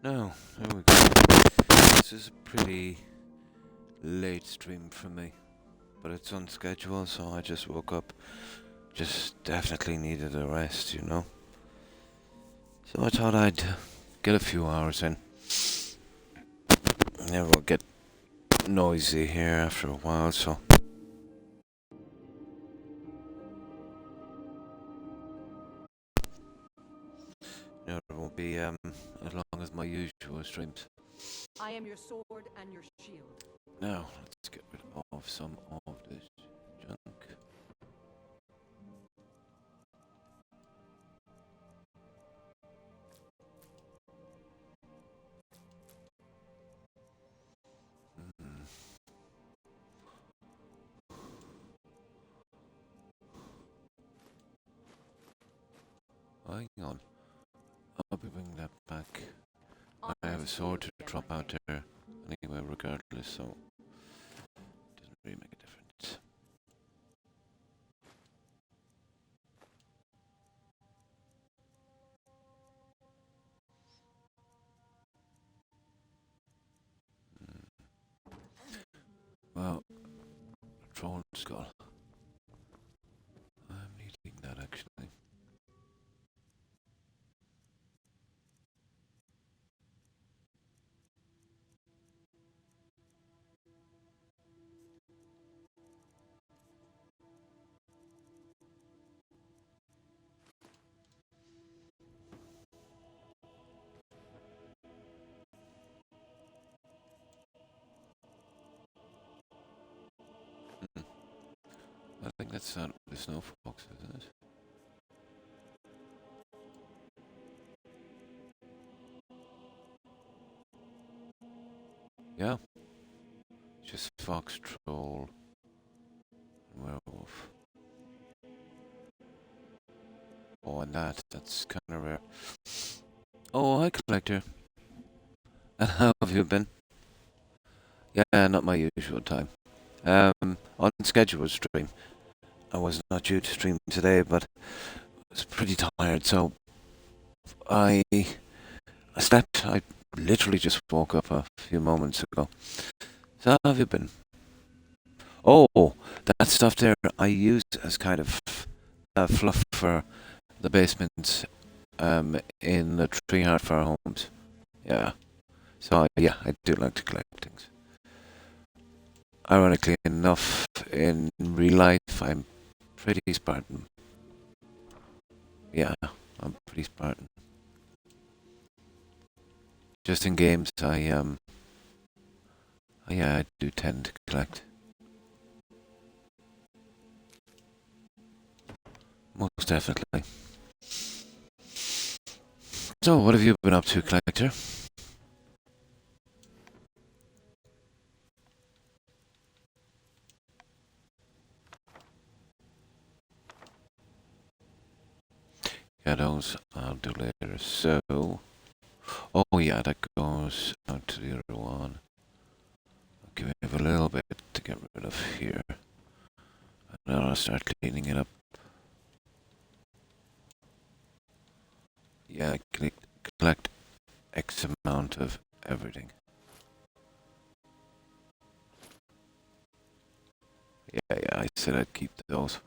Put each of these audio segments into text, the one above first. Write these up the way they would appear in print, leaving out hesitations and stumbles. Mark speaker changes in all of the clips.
Speaker 1: No, there we go. This is a pretty late stream for me, but it's on schedule, so I just woke up. Just definitely needed a rest, you know? So I thought I'd get a few hours in. It will get noisy here after a while, so. You know, it won't be as long as my usual streams.
Speaker 2: I am your sword and your shield.
Speaker 1: Now, let's get rid of some of this junk. Hang on. I'll be bringing that back. I have a sword to drop out there anyway, regardless, so it doesn't really make a difference. Well, troll skull. I'm needing that actually. I think that's not the snow fox, isn't it? Yeah. Just fox, troll, werewolf. Oh, and that's kind of rare. Oh, hi, collector. And how have you been? Yeah, not my usual time. On scheduled stream. I was not due to stream today, but I was pretty tired, so I slept. I literally just woke up a few moments ago. So how have you been? Oh, that stuff there I use as kind of fluff for the basement in the tree heart for our homes. Yeah. So yeah, I do like to collect things. Ironically enough, in real life, I'm pretty Spartan. Yeah, I'm pretty Spartan. Just in games, yeah, I do tend to collect. Most definitely. So, what have you been up to, collector? Yeah, those I'll do later. So, oh yeah, that goes out to the other one. Okay, we have a little bit to get rid of here. And then I'll start cleaning it up. Yeah, collect X amount of everything. Yeah, I said I'd keep those.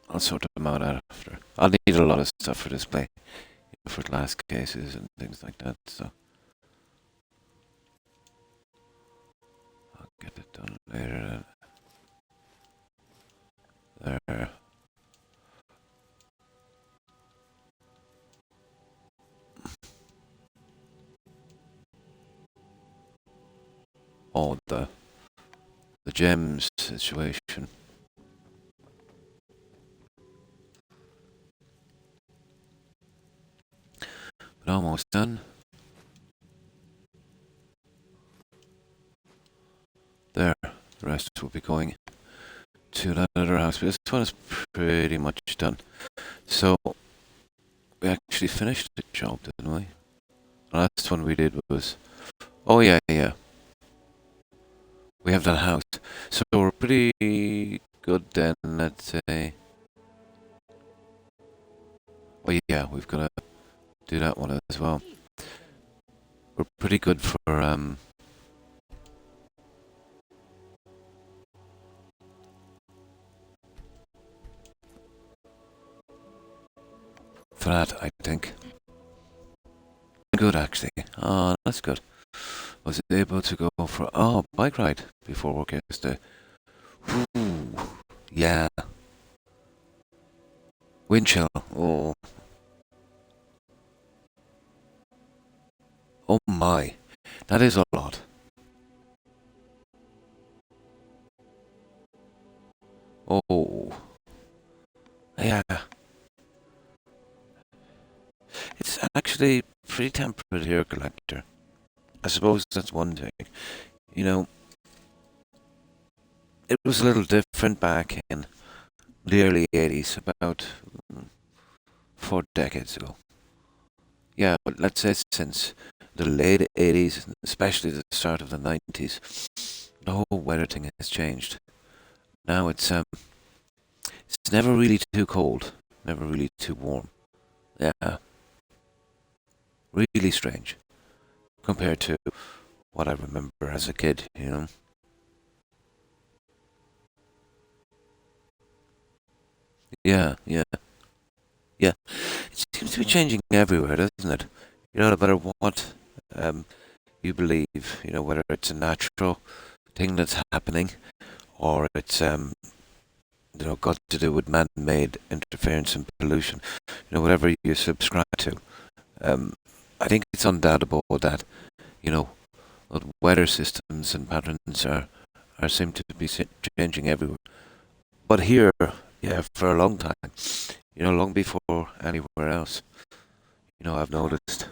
Speaker 1: I'll sort them out after. I'll need a lot of stuff for display, for glass cases and things like that, so I'll get it done later. There. Oh, the gems situation. But almost done. There. The rest will be going to that other house. But this one is pretty much done. So, we actually finished the job, didn't we? The last one we did was... Oh, yeah. We have that house. So we're pretty good then, let's say. Oh yeah, we've got to do that one as well. we're pretty good for that, I think. Good, actually. Oh, that's good. Was able to go for bike ride before work yesterday. Ooh, yeah. Wind chill. Oh my, that is a lot. Oh, yeah. It's actually pretty temperate here, collector. I suppose that's one thing. You know, it was a little different back in the early 80s, about 4 decades ago. Yeah, but let's say since the late 80s, especially the start of the 90s, the whole weather thing has changed. Now it's never really too cold, never really too warm. Yeah, really strange compared to what I remember as a kid, you know? Yeah, yeah, yeah. It seems to be changing everywhere, doesn't it? You know, no matter what um, you believe, you know, whether it's a natural thing that's happening or it's, got to do with man-made interference and pollution, whatever you subscribe to. Um, I think it's undoubtable that, you know, weather systems and patterns are seem to be changing everywhere. But here, yeah, for a long time, long before anywhere else, I've noticed.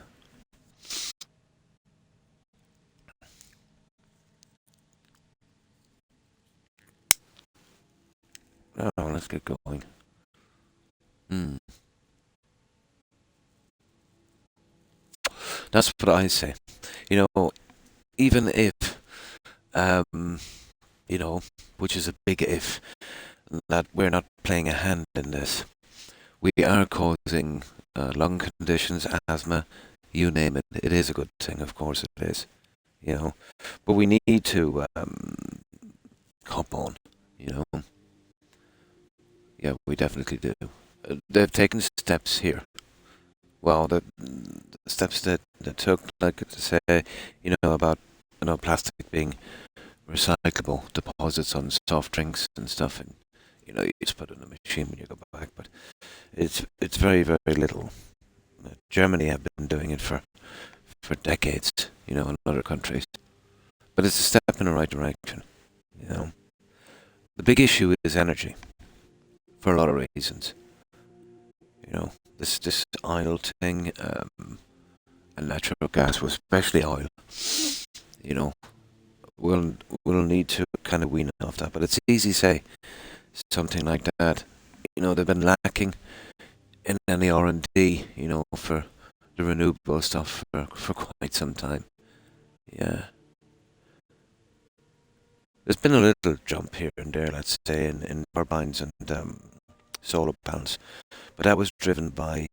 Speaker 1: Oh, let's get going. Hmm. That's what I say. You know, even if, um, you know, which is a big if, that we're not playing a hand in this, we are causing lung conditions, asthma, you name it. It is a good thing, of course it is. But we need to hop on. You know, yeah, we definitely do. They've taken steps here. Well, the steps that took, like to say, about plastic being recyclable deposits on soft drinks and stuff, and you just put it in a machine when you go back. But it's very very little. Germany have been doing it for decades, in other countries. But it's a step in the right direction. You know, the big issue is energy for a lot of reasons. You know, this oil thing, and natural gas, well, especially oil. You know, we'll we'll need to kind of wean off that. But it's easy to say something like that. They've been lacking in any R&D. For the renewable stuff for quite some time. Yeah. There's been a little jump here and there, let's say, in turbines and solar panels, but that was driven by,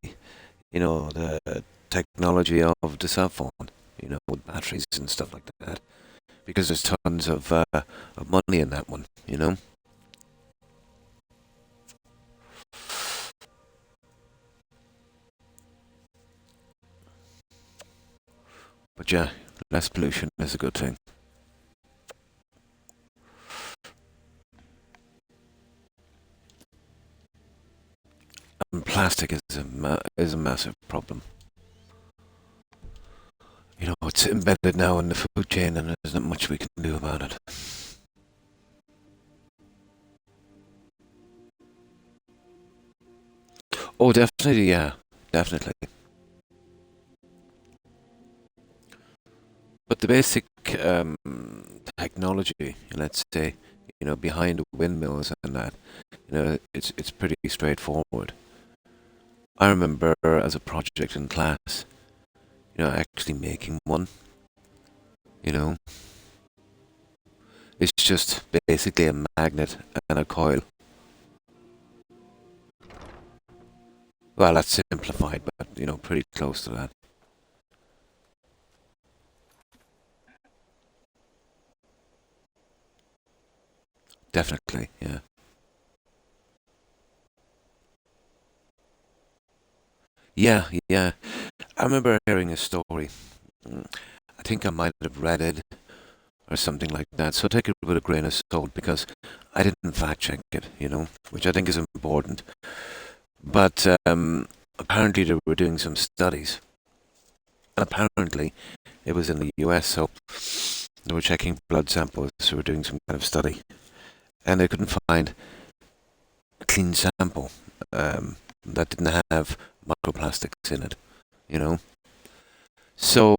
Speaker 1: the technology of the cell phone, with batteries and stuff like that, because there's tons of money in that one. But yeah, less pollution is a good thing. And plastic is a massive problem. It's embedded now in the food chain, and there's not much we can do about it. Oh, definitely, yeah, definitely. But the basic um, technology, let's say, behind windmills and that, it's pretty straightforward. I remember as a project in class, actually making one. You know, it's just basically a magnet and a coil. Well, that's simplified, but pretty close to that. definitely, yeah. Yeah, yeah. I remember hearing a story. Mm, I think I might have read it or something like that. So take it with a grain of salt because I didn't fact check it, which I think is important. But apparently they were doing some studies. And apparently it was in the US, so they were checking blood samples, so they were doing some kind of study. And they couldn't find a clean sample that didn't have microplastics in it, you know? So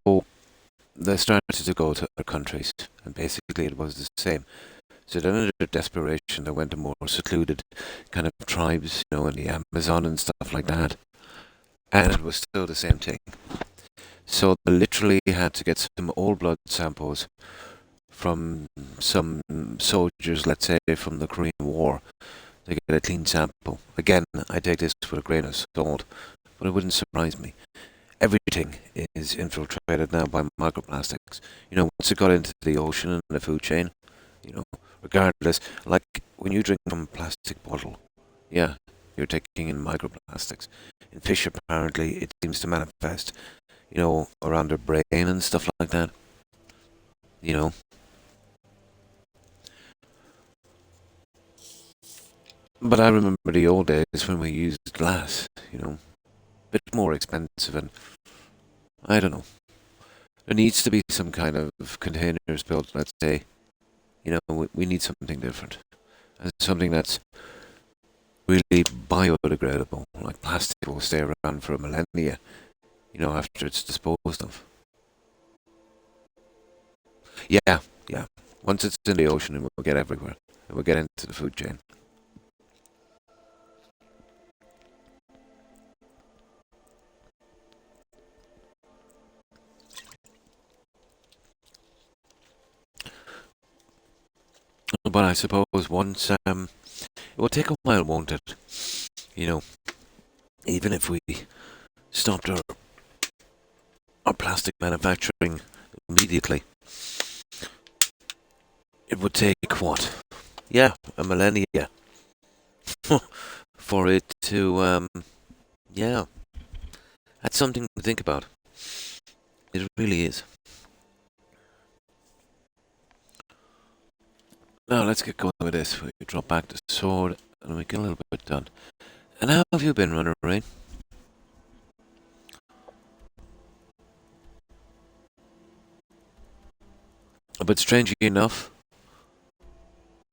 Speaker 1: they started to go to other countries, and basically it was the same. So then, under desperation, they went to more secluded kind of tribes, in the Amazon and stuff like that, and it was still the same thing. So they literally had to get some old blood samples from some soldiers, let's say from the Korean War, to get a clean sample. Again, I take this with a grain of salt, but it wouldn't surprise me. Everything is infiltrated now by microplastics. Once it got into the ocean and the food chain, regardless, like when you drink from a plastic bottle, yeah, you're taking in microplastics. In fish, apparently, it seems to manifest, around their brain and stuff like that, you know. But I remember the old days when we used glass, a bit more expensive, and I don't know. There needs to be some kind of containers built, let's say. We need something different. And something that's really biodegradable. Like plastic will stay around for a millennia, after it's disposed of. Yeah, yeah. Once it's in the ocean, it will get everywhere. It will get into the food chain. But I suppose once, it will take a while, won't it? You know, even if we stopped our plastic manufacturing immediately, it would take what? Yeah, a millennia for it to, yeah, that's something to think about. It really is. Now let's get going with this. We drop back the sword and we get a little bit done. And how have you been, Runner Rain? But strangely enough,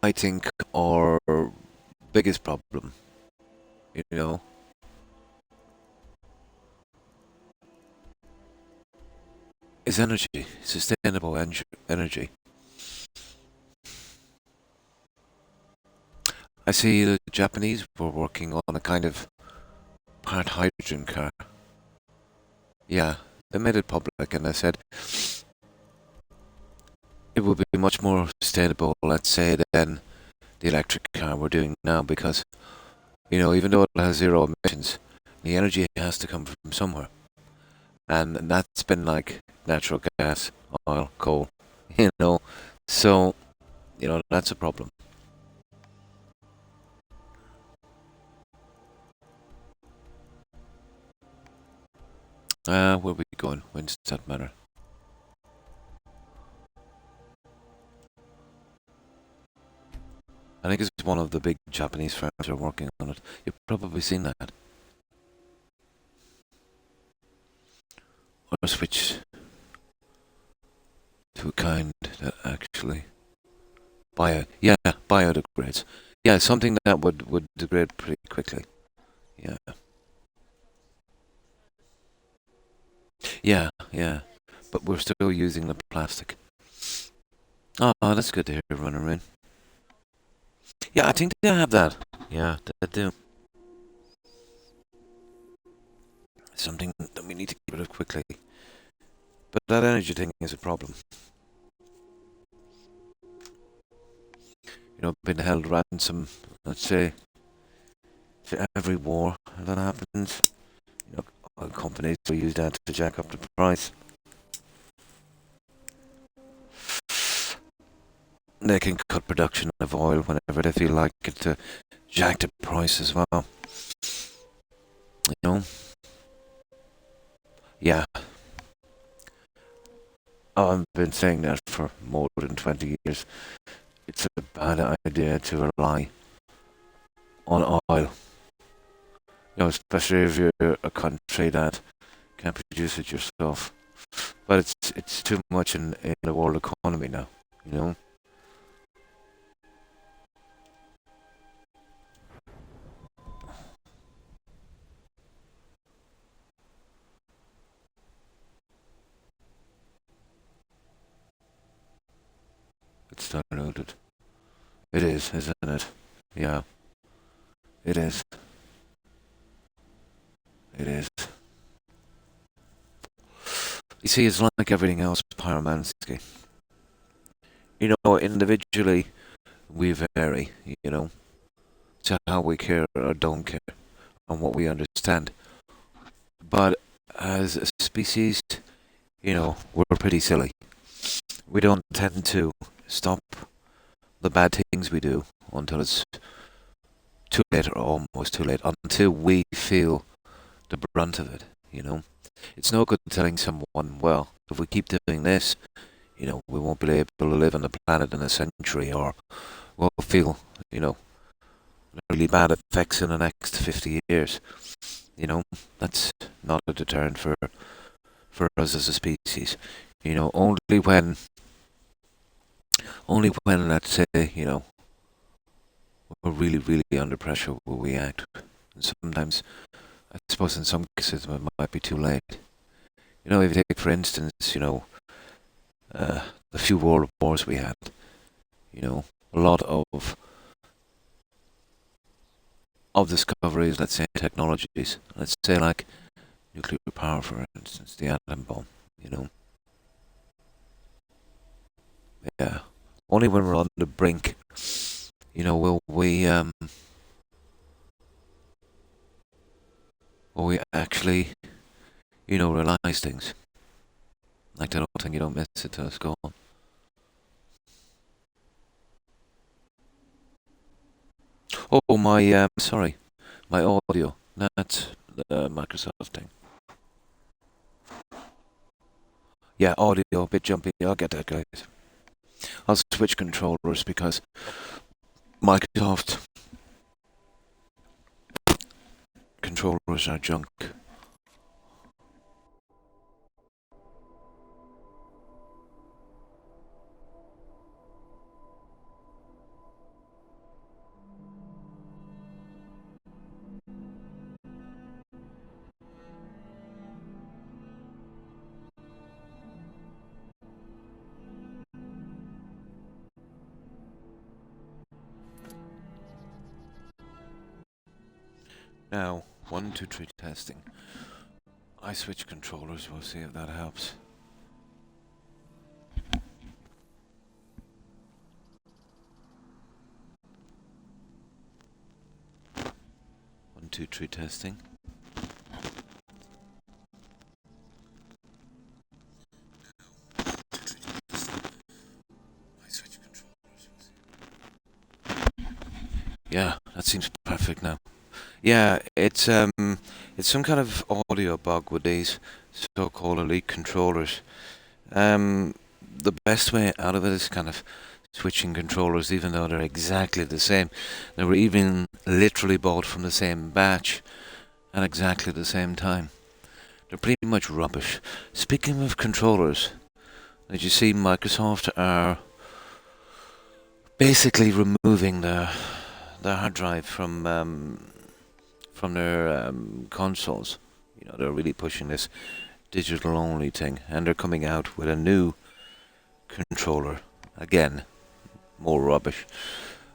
Speaker 1: I think our biggest problem, you know, is energy, sustainable energy. I see the Japanese were working on a kind of part hydrogen car. Yeah, they made it public and they said it would be much more sustainable, let's say, than the electric car we're doing now because, even though it has zero emissions, the energy has to come from somewhere. And that's been like natural gas, oil, coal, you know. So, that's a problem. Where are we going? When does that matter? I think it's one of the big Japanese firms that are working on it. You've probably seen that. Or switch to a kind that actually biodegrades. Yeah, something that would degrade pretty quickly. Yeah. Yeah, yeah. But we're still using the plastic. Oh, that's good to hear, Runner in. Yeah, I think they have that. Yeah, they do. Something that we need to get rid of quickly. But that energy thing is a problem. Been held ransom, let's say, for every war that happens. Oil companies will use that to jack up the price. they can cut production of oil whenever they feel like it to jack the price as well. You know? Yeah. I've been saying that for more than 20 years. It's a bad idea to rely on oil. You know, especially if you're a country that can't produce it yourself. But it's too much in the world economy now, you know? It's diluted. It is, isn't it? Yeah, it is. It is. You see, it's like everything else, Pyromancy. You know, individually, we vary, you know, to how we care or don't care, and what we understand. But as a species, you know, we're pretty silly. We don't tend to stop the bad things we do until it's too late or almost too late, until we feel the brunt of it, you know. It's no good telling someone, well, if we keep doing this, you know, we won't be able to live on the planet in a century, or we'll feel, you know, really bad effects in the next 50 years. You know, that's not a deterrent for us as a species. You know, let's say, you know, we're really, really under pressure will we act. And sometimes, I suppose in some cases it might be too late. You know, if you take, for instance, you know, the few world wars we had, you know, a lot of discoveries, let's say technologies, let's say like nuclear power, for instance, the atom bomb, you know. Yeah. Only when we're on the brink, you know, will we actually, you know, realize things. Like that old thing, you don't miss it till it's gone. Oh, my, sorry, my audio. That's the Microsoft thing. Yeah, audio, a bit jumpy. I'll get that, guys. I'll switch controllers because Microsoft controllers are junk. Now, 1, 2, 3 testing. I switch controllers, we'll see if that helps. 1, 2, 3 testing. Yeah, that seems perfect now. Yeah, it's some kind of audio bug with these so-called elite controllers. The best way out of it is kind of switching controllers, even though they're exactly the same. They were even literally bought from the same batch at exactly the same time. They're pretty much rubbish. Speaking of controllers, as you see, Microsoft are basically removing the hard drive from their consoles. You know, they're really pushing this digital only thing, and they're coming out with a new controller. Again, more rubbish.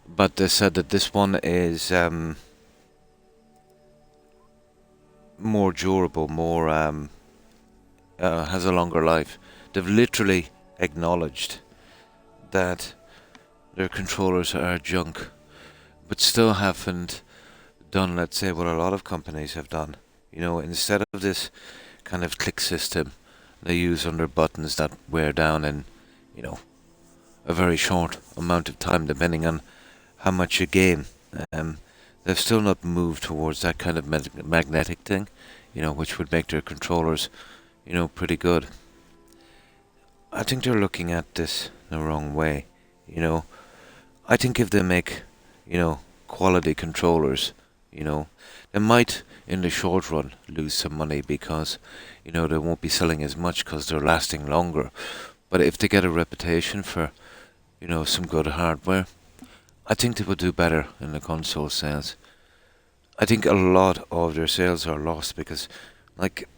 Speaker 1: But they said that this one is more durable, more has a longer life. They've literally acknowledged that their controllers are junk, but still haven't done, let's say, what a lot of companies have done. You know, instead of this kind of click system they use under buttons that wear down in, you know, a very short amount of time, depending on how much you gain. Um, they've still not moved towards that kind of magnetic thing, which would make their controllers, pretty good. I think they're looking at this the wrong way. You know, I think if they make, quality controllers, they might in the short run lose some money because, they won't be selling as much because they're lasting longer. But if they get a reputation for, some good hardware, I think they would do better in the console sales. I think a lot of their sales are lost because, like,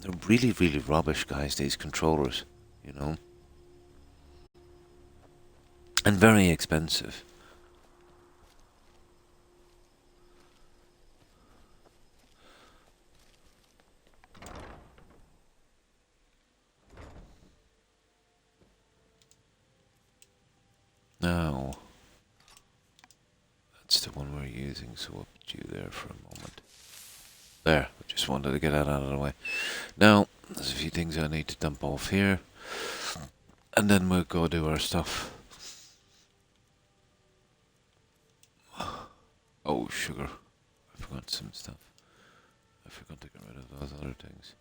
Speaker 1: they're really, really rubbish, guys, these controllers, and very expensive. Now, that's the one we're using, so we'll put you there for a moment. There, I just wanted to get that out of the way. Now, there's a few things I need to dump off here, and then we'll go do our stuff. Oh, sugar. I forgot some stuff. I forgot to get rid of those other things.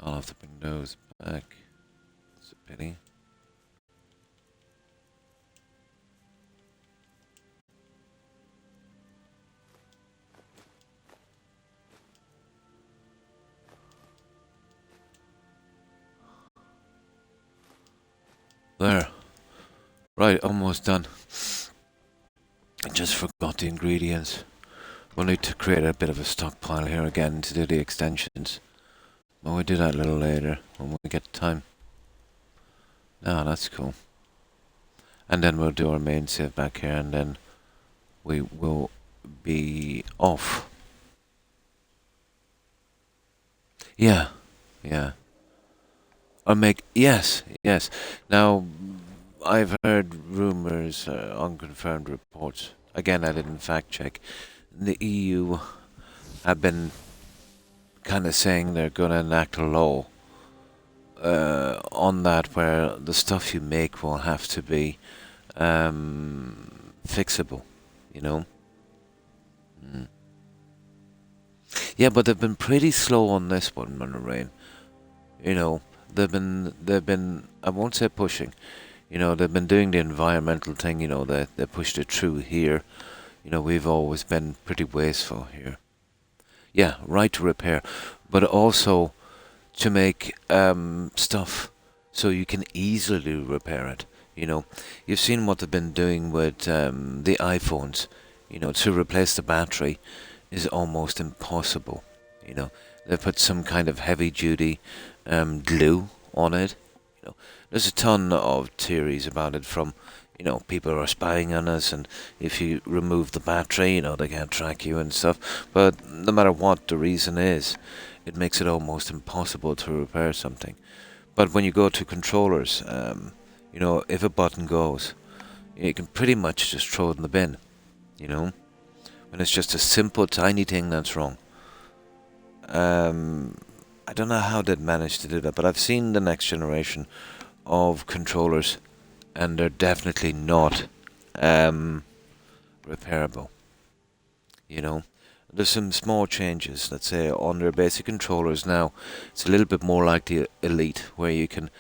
Speaker 1: I'll have to bring those back. It's a pity. There. Right, almost done. I just forgot the ingredients. We'll need to create a bit of a stockpile here again to do the extensions. But we'll do that a little later when we get time. Ah, that's cool. And then we'll do our main save back here and then we will be off. Yeah. Or make... Yes. Now, I've heard rumours, unconfirmed reports. Again, I didn't fact check. The EU have been kind of saying they're going to enact a law on that where the stuff you make will have to be fixable, Yeah, but they've been pretty slow on this one, Rain. They've been, I won't say pushing, they've been doing the environmental thing, they pushed it through here. We've always been pretty wasteful here. Yeah, right to repair, but also to make stuff so you can easily repair it. You've seen what they've been doing with the iPhones. To replace the battery is almost impossible. They put some kind of heavy-duty glue on it. There's a ton of theories about it from, people are spying on us, and if you remove the battery, they can't track you and stuff. But no matter what the reason is, it makes it almost impossible to repair something. But when you go to controllers, if a button goes, you can pretty much just throw it in the bin, when it's just a simple, tiny thing that's wrong. I don't know how they'd manage to do that, but I've seen the next generation of controllers, and they're definitely not repairable. There's some small changes, let's say, on their basic controllers now. It's a little bit more like the Elite, where you can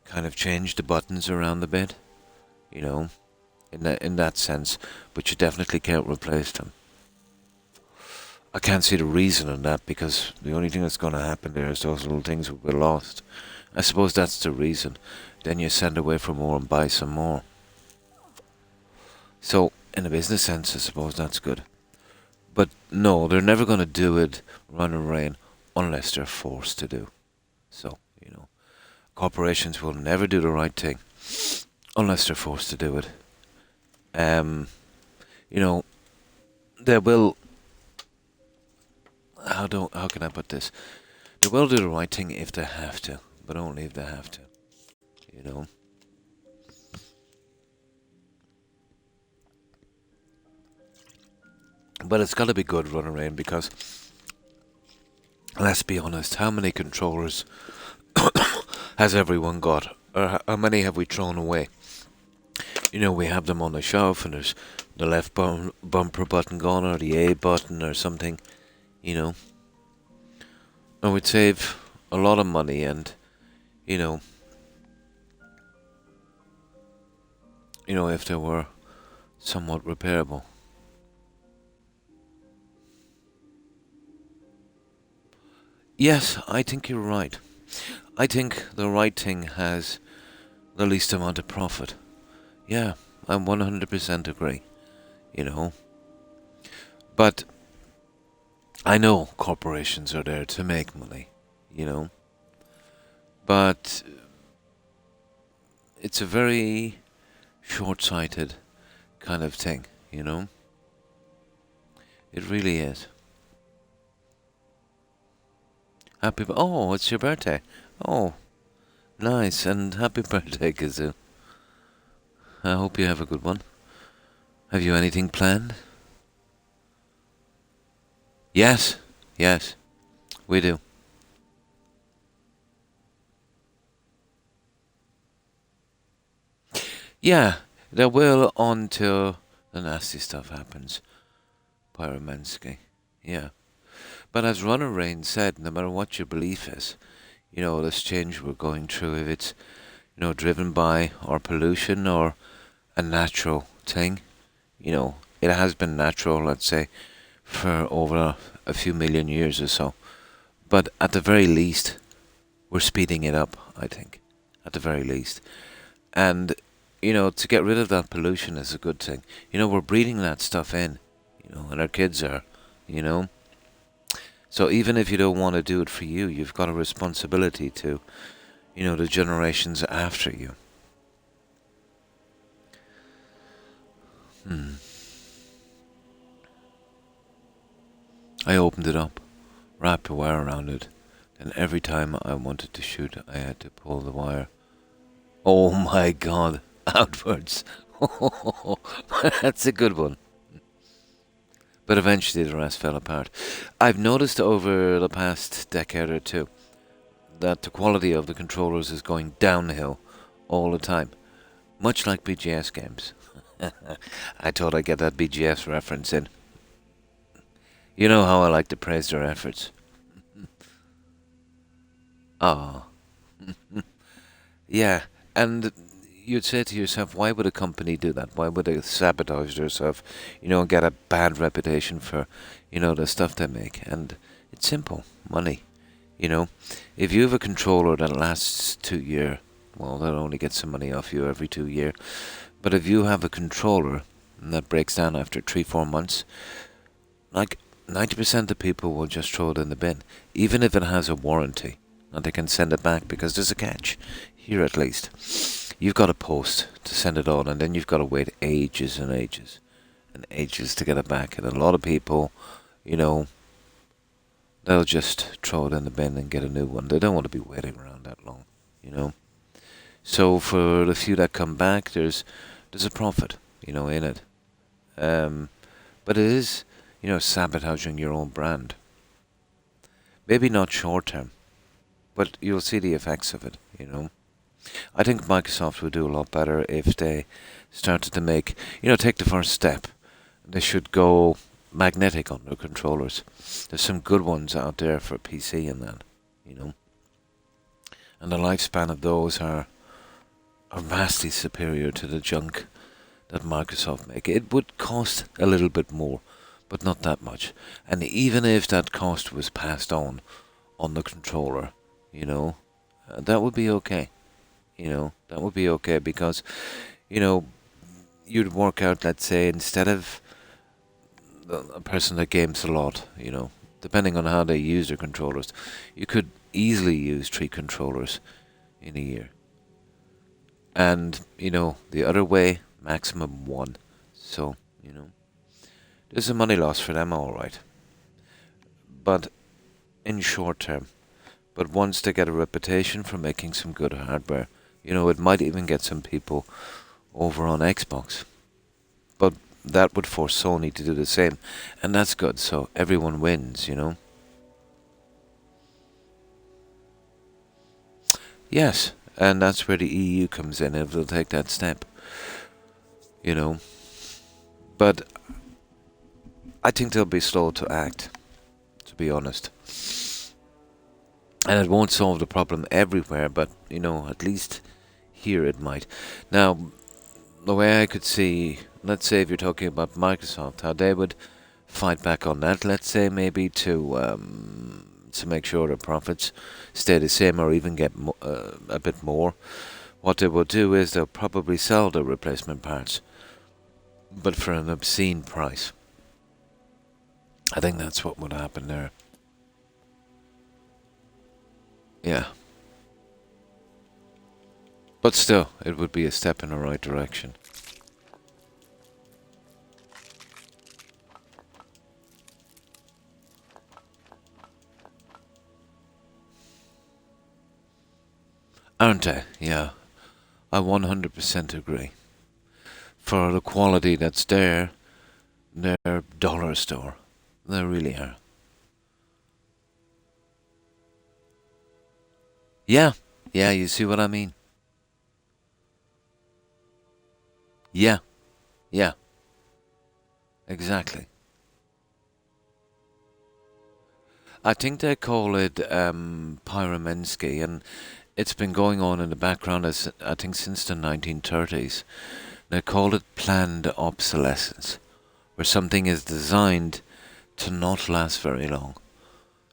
Speaker 1: kind of change the buttons around the bit, in that sense, but you definitely can't replace them. I can't see the reason in that, because the only thing that's going to happen there is those little things will be lost. I suppose that's the reason. Then you send away for more and buy some more. So, in a business sense, I suppose that's good. But no, they're never going to do it, run and rain, unless they're forced to do. So, corporations will never do the right thing unless they're forced to do it. They will... How can I put this? They will do the right thing if they have to, but only if they have to. But it's got to be good run around, because let's be honest, how many controllers has everyone got? Or how many have we thrown away? we have them on the shelf and there's the left bumper button gone or the A button or something, you know. And we'd save a lot of money and, you know, if they were somewhat repairable. Yes, I think you're right. I think the right thing has the least amount of profit. Yeah, I 100% agree, you know. But I know corporations are there to make money, you know. But it's a very short-sighted kind of thing, you know. It really is. Oh, it's your birthday. Oh, nice, and happy birthday, Kazoo. I hope you have a good one. Have you anything planned? Yes, yes, we do. Yeah, there will until the nasty stuff happens. Pyromancy. Yeah. But as Runner Rain said, no matter what your belief is, this change we're going through, if it's, driven by or pollution or a natural thing, it has been natural, let's say, for over a few million years or so. But at the very least, we're speeding it up, I think. At the very least. And, to get rid of that pollution is a good thing. We're breathing that stuff in, and our kids are, you know. So even if you don't want to do it for you, you've got a responsibility to, the generations after you. I opened it up, wrapped a wire around it, and every time I wanted to shoot, I had to pull the wire. Oh my god, outwards. That's a good one. But eventually the rest fell apart. I've noticed over the past decade or two that the quality of the controllers is going downhill all the time, much like BGS games. I thought I'd get that BGS reference in. You know how I like to praise their efforts. Ah, yeah, and you'd say to yourself, why would a company do that? Why would they sabotage themselves, and get a bad reputation for, the stuff they make? And it's simple, money. If you have a controller that lasts 2 years, well, they'll only get some money off you every 2 years. But if you have a controller that breaks down after 3-4 months, like 90% of people will just throw it in the bin, even if it has a warranty, and they can send it back because there's a catch here at least. You've got a post to send it on, and then you've got to wait ages and ages and ages to get it back. And a lot of people, they'll just throw it in the bin and get a new one. They don't want to be waiting around that long. So for the few that come back, there's a profit, in it. But it is, sabotaging your own brand. Maybe not short term, but you'll see the effects of it. I think Microsoft would do a lot better if they started to make, take the first step. They should go magnetic on their controllers. There's some good ones out there for PC and that. And the lifespan of those are vastly superior to the junk that Microsoft make. It would cost a little bit more, but not that much. And even if that cost was passed on the controller, that would be okay. That would be okay because, you'd work out, let's say, instead of a person that games a lot, depending on how they use their controllers, you could easily use 3 controllers in a year. And, the other way, maximum 1. So, there's a money loss for them, alright. But in short term, but once they get a reputation for making some good hardware, it might even get some people over on Xbox. But that would force Sony to do the same. And that's good, so everyone wins, Yes, and that's where the EU comes in, if they'll take that step. you know. But I think they'll be slow to act, to be honest. And it won't solve the problem everywhere, but, at least here it might. Now, the way I could see, let's say if you're talking about Microsoft, how they would fight back on that, let's say maybe to make sure the profits stay the same or even get a bit more. What they will do is they'll probably sell the replacement parts, but for an obscene price. I think that's what would happen there. Yeah. But still, it would be a step in the right direction. Aren't they? Yeah. I 100% agree. For the quality that's there, they're dollar store. They really are. Yeah. Yeah, you see what I mean? Yeah. Yeah. Exactly. I think they call it Pyromensky, and it's been going on in the background as I think since the 1930s. They call it planned obsolescence, where something is designed to not last very long,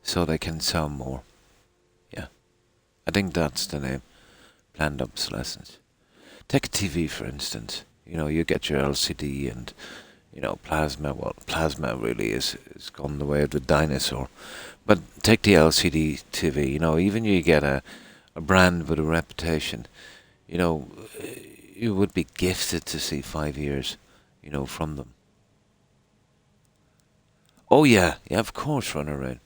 Speaker 1: so they can sell more. Yeah, I think that's the name, planned obsolescence. Take a TV for instance. You get your LCD and plasma. Well, plasma really is gone the way of the dinosaur. But take the LCD TV. Even you get a brand with a reputation. You know, you would be gifted to see 5 years. From them. Oh yeah, yeah, of course, run around.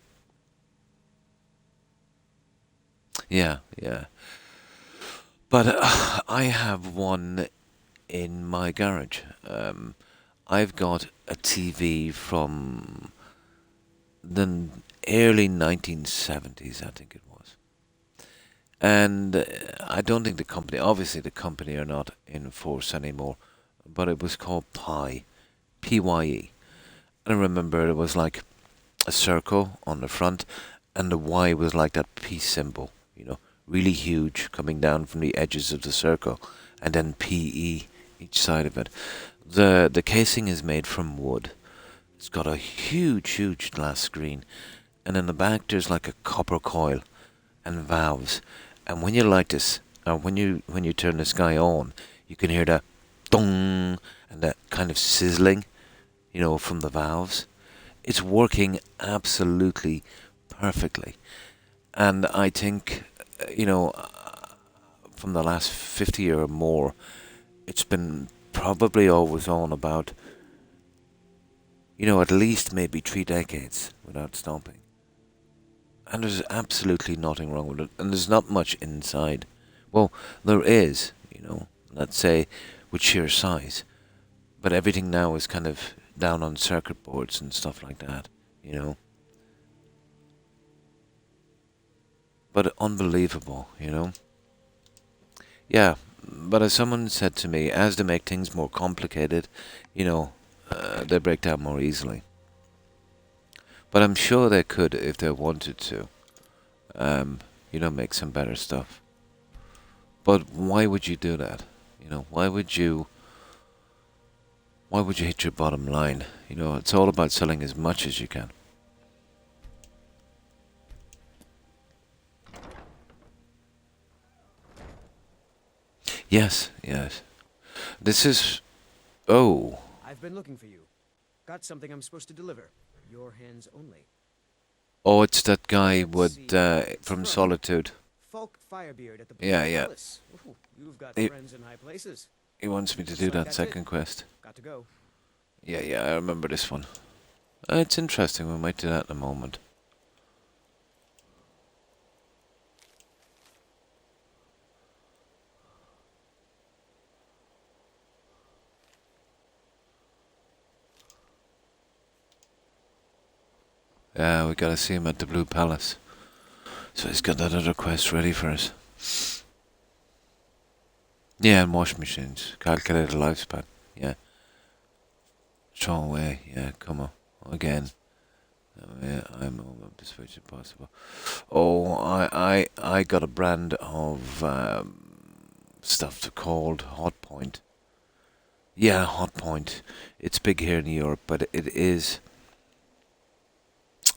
Speaker 1: Yeah, yeah. But I have one in my garage. I've got a TV from the early 1970s, I think it was. And I don't think obviously the company are not in force anymore, but it was called Pi, Pye. And I remember it was like a circle on the front, and the Y was like that peace symbol, really huge coming down from the edges of the circle, and then PE each side of it. The casing is made from wood. It's got a huge, huge glass screen, and in the back there's like a copper coil and valves. And when you light this, or when you turn this guy on, you can hear that dong and that kind of sizzling, from the valves. It's working absolutely perfectly. And I think, from the last 50 or more, it's been probably always on about, at least maybe 3 decades without stopping. And there's absolutely nothing wrong with it. And there's not much inside. Well, there is, let's say, with sheer size. But everything now is kind of down on circuit boards and stuff like that. But unbelievable. Yeah, but as someone said to me, as they make things more complicated, they break down more easily. But I'm sure they could if they wanted to, make some better stuff. But why would you do that? Why would you hit your bottom line? It's all about selling as much as you can. Yes, yes. This is. Oh.
Speaker 3: I've been looking for you. Got something I'm supposed to deliver. Your hands only.
Speaker 1: Oh, it's that guy
Speaker 3: Let's
Speaker 1: with
Speaker 3: see.
Speaker 1: from
Speaker 3: From
Speaker 1: Solitude.
Speaker 3: Falk Firebeard at the
Speaker 1: Yeah, yeah.
Speaker 3: Palace. Ooh, you've got
Speaker 1: He,
Speaker 3: friends in high places.
Speaker 1: he wants me to
Speaker 3: Looks
Speaker 1: do
Speaker 3: like
Speaker 1: that
Speaker 3: that's it.
Speaker 1: second quest.
Speaker 3: Got to go.
Speaker 1: Yeah, yeah, I remember this one. It's interesting. We might do that in a moment. Yeah, we gotta see him at the Blue Palace. So he's got that other quest ready for us. Yeah, and wash machines. Calculated lifespan. Yeah. Throw away. Yeah, come on. Again. Yeah, I'm over this which is possible. Oh, I got a brand of stuff called Hot Point. Yeah, Hot Point. It's big here in Europe, but it is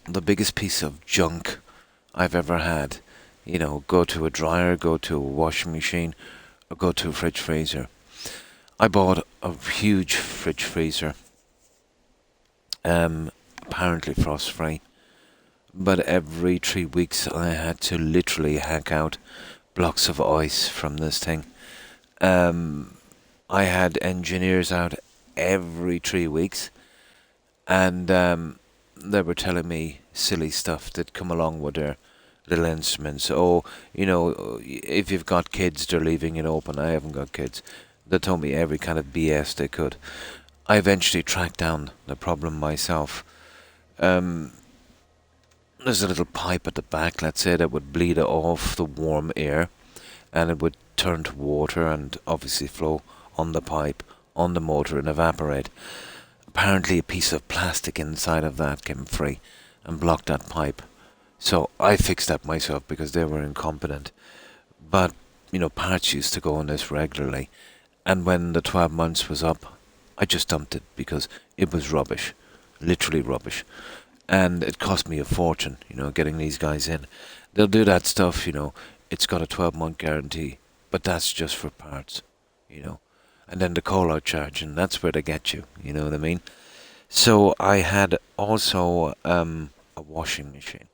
Speaker 1: the biggest piece of junk I've ever had. You know, go to a dryer, go to a washing machine, or go to a fridge freezer. I bought a huge fridge freezer, apparently frost free, but every 3 weeks I had to literally hack out blocks of ice from this thing. I had engineers out every 3 weeks, and they were telling me silly stuff that come along with their little instruments. Oh, you know, if you've got kids, they're leaving it open. I haven't got kids. They told me every kind of BS they could. I eventually tracked down the problem myself. There's a little pipe at the back, let's say, that would bleed off the warm air, and it would turn to water and obviously flow on the pipe, on the motor, and evaporate. Apparently a piece of plastic inside of that came free and blocked that pipe. So I fixed that myself because they were incompetent. But, parts used to go on this regularly. And when the 12 months was up, I just dumped it because it was rubbish. Literally rubbish. And it cost me a fortune, getting these guys in. They'll do that stuff, it's got a 12-month guarantee. But that's just for parts, And then the call-out charge, and that's where they get you, you know what I mean? So I had also a washing machine.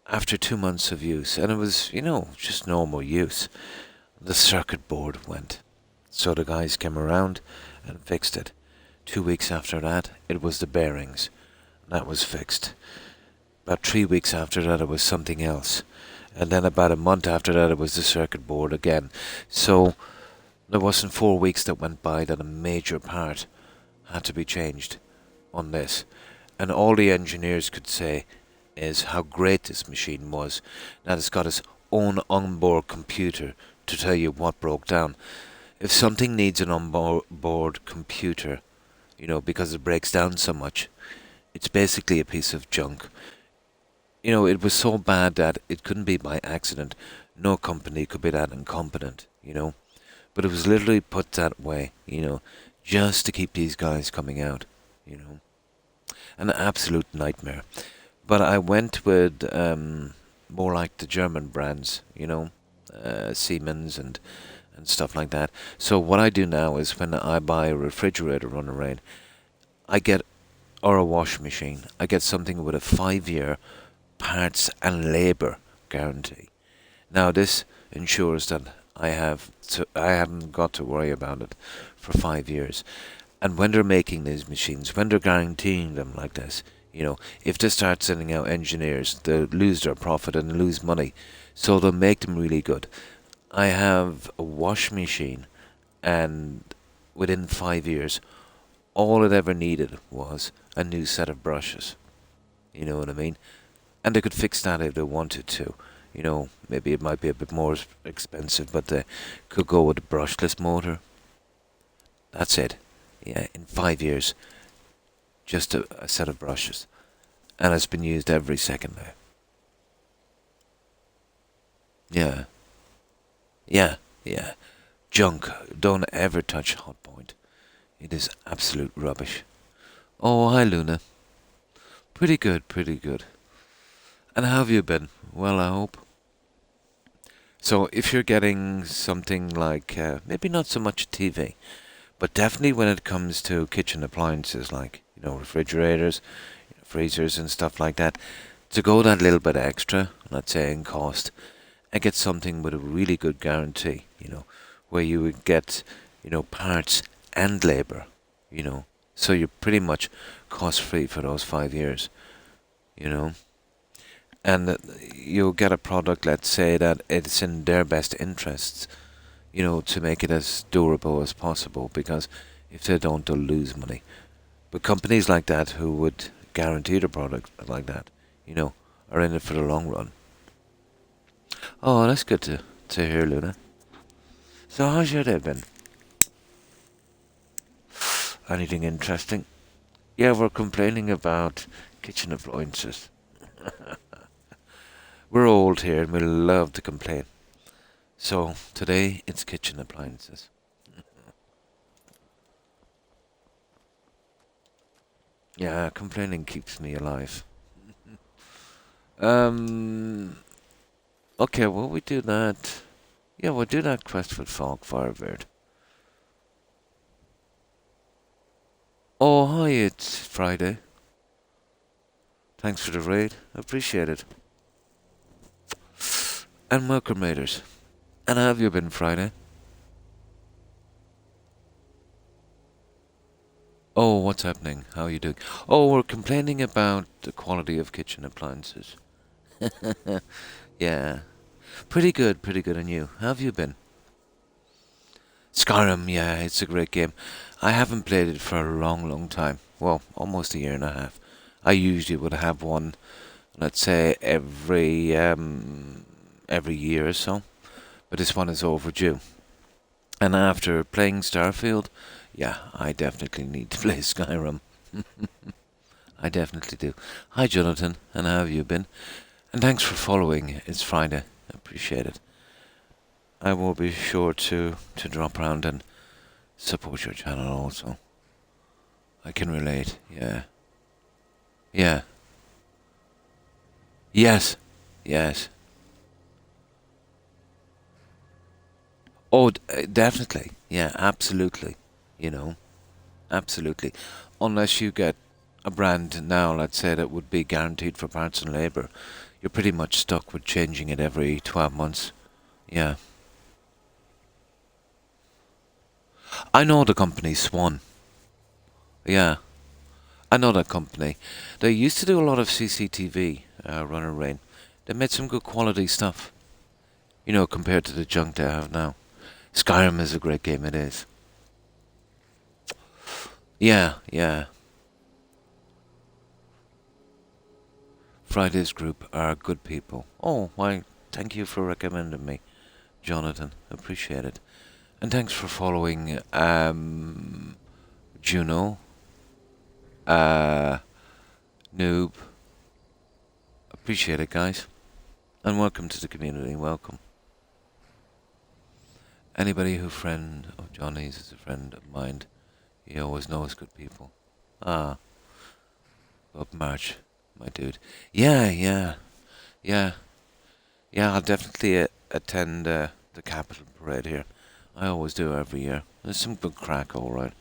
Speaker 1: After 2 months of use, and it was, just normal use, the circuit board went. So the guys came around and fixed it. 2 weeks after that, it was the bearings. That was fixed. About 3 weeks after that, it was something else. And then about a month after that, it was the circuit board again. So there wasn't 4 weeks that went by that a major part had to be changed on this. And all the engineers could say is how great this machine was. That it's got its own onboard computer to tell you what broke down. If something needs an onboard computer, because it breaks down so much, it's basically a piece of junk. It was so bad that it couldn't be by accident. No company could be that incompetent, But it was literally put that way, just to keep these guys coming out, An absolute nightmare. But I went with more like the German brands, Siemens and stuff like that. So what I do now is when I buy a refrigerator running around, or a washing machine, I get something with a 5-year parts and labour guarantee. Now this ensures that I haven't got to worry about it for 5 years. And when they're making these machines, when they're guaranteeing them like this, if they start sending out engineers, they'll lose their profit and lose money. So they'll make them really good. I have a washing machine, and within 5 years, all it ever needed was a new set of brushes. You know what I mean? And they could fix that if they wanted to. Maybe it might be a bit more expensive, but they could go with a brushless motor. That's it. Yeah, in 5 years, just a set of brushes. And it's been used every second now. Yeah. Yeah. Junk. Don't ever touch Hot Point. It is absolute rubbish. Oh, hi Luna. Pretty good. And how have you been? Well, I hope. So if you're getting something like, maybe not so much a TV, but definitely when it comes to kitchen appliances like, refrigerators, freezers and stuff like that, to go that little bit extra, let's say in cost, and get something with a really good guarantee, where you would get, parts and labour, so you're pretty much cost free for those 5 years, and you'll get a product, let's say, that it's in their best interests, to make it as durable as possible, because if they don't, they'll lose money. But companies like that who would guarantee the product like that, are in it for the long run. Oh, that's good to hear, Luna. So how's your day been? Anything interesting? Yeah, we're complaining about kitchen appliances. We're old here and we love to complain. So today it's kitchen appliances. Yeah, complaining keeps me alive. Um. Okay, well we do that. Yeah, we'll do that quest with Falk Firebird. Oh, hi, it's Friday. Thanks for the raid. Appreciate it. And welcome, raiders. And how have you been, Friday? Oh, what's happening? How are you doing? Oh, we're complaining about the quality of kitchen appliances. Yeah. Pretty good, pretty good. And you? How have you been? Skyrim, yeah, it's a great game. I haven't played it for a long, long time. Well, almost a year and a half. I usually would have one, let's say, every year or so. But this one is overdue. And after playing Starfield, yeah, I definitely need to play Skyrim. I definitely do. Hi, Jonathan, and how have you been? And thanks for following. It's Friday. I appreciate it. I will be sure to drop around and support your channel also. I can relate. Yeah. Yeah. Yes. Yes. Oh, definitely. Yeah, absolutely. You know, absolutely. Unless you get a brand now, let's say, that would be guaranteed for parts and labour, you're pretty much stuck with changing it every 12 months. Yeah. I know the company Swan. Yeah. I know that company. They used to do a lot of CCTV, Run and Rain. They made some good quality stuff. You know, compared to the junk they have now. Skyrim is a great game, it is. Yeah, yeah. Friday's group are good people. Oh, why, thank you for recommending me, Jonathan. Appreciate it. And thanks for following, Juno, uh, Noob. Appreciate it, guys. And welcome to the community. Welcome. Anybody who friend of Johnny's is a friend of mine. He always knows good people. Ah, Bob March, my dude. Yeah, yeah, yeah, yeah. I'll definitely attend the Capitol Parade here. I always do every year. There's some good crack, all right.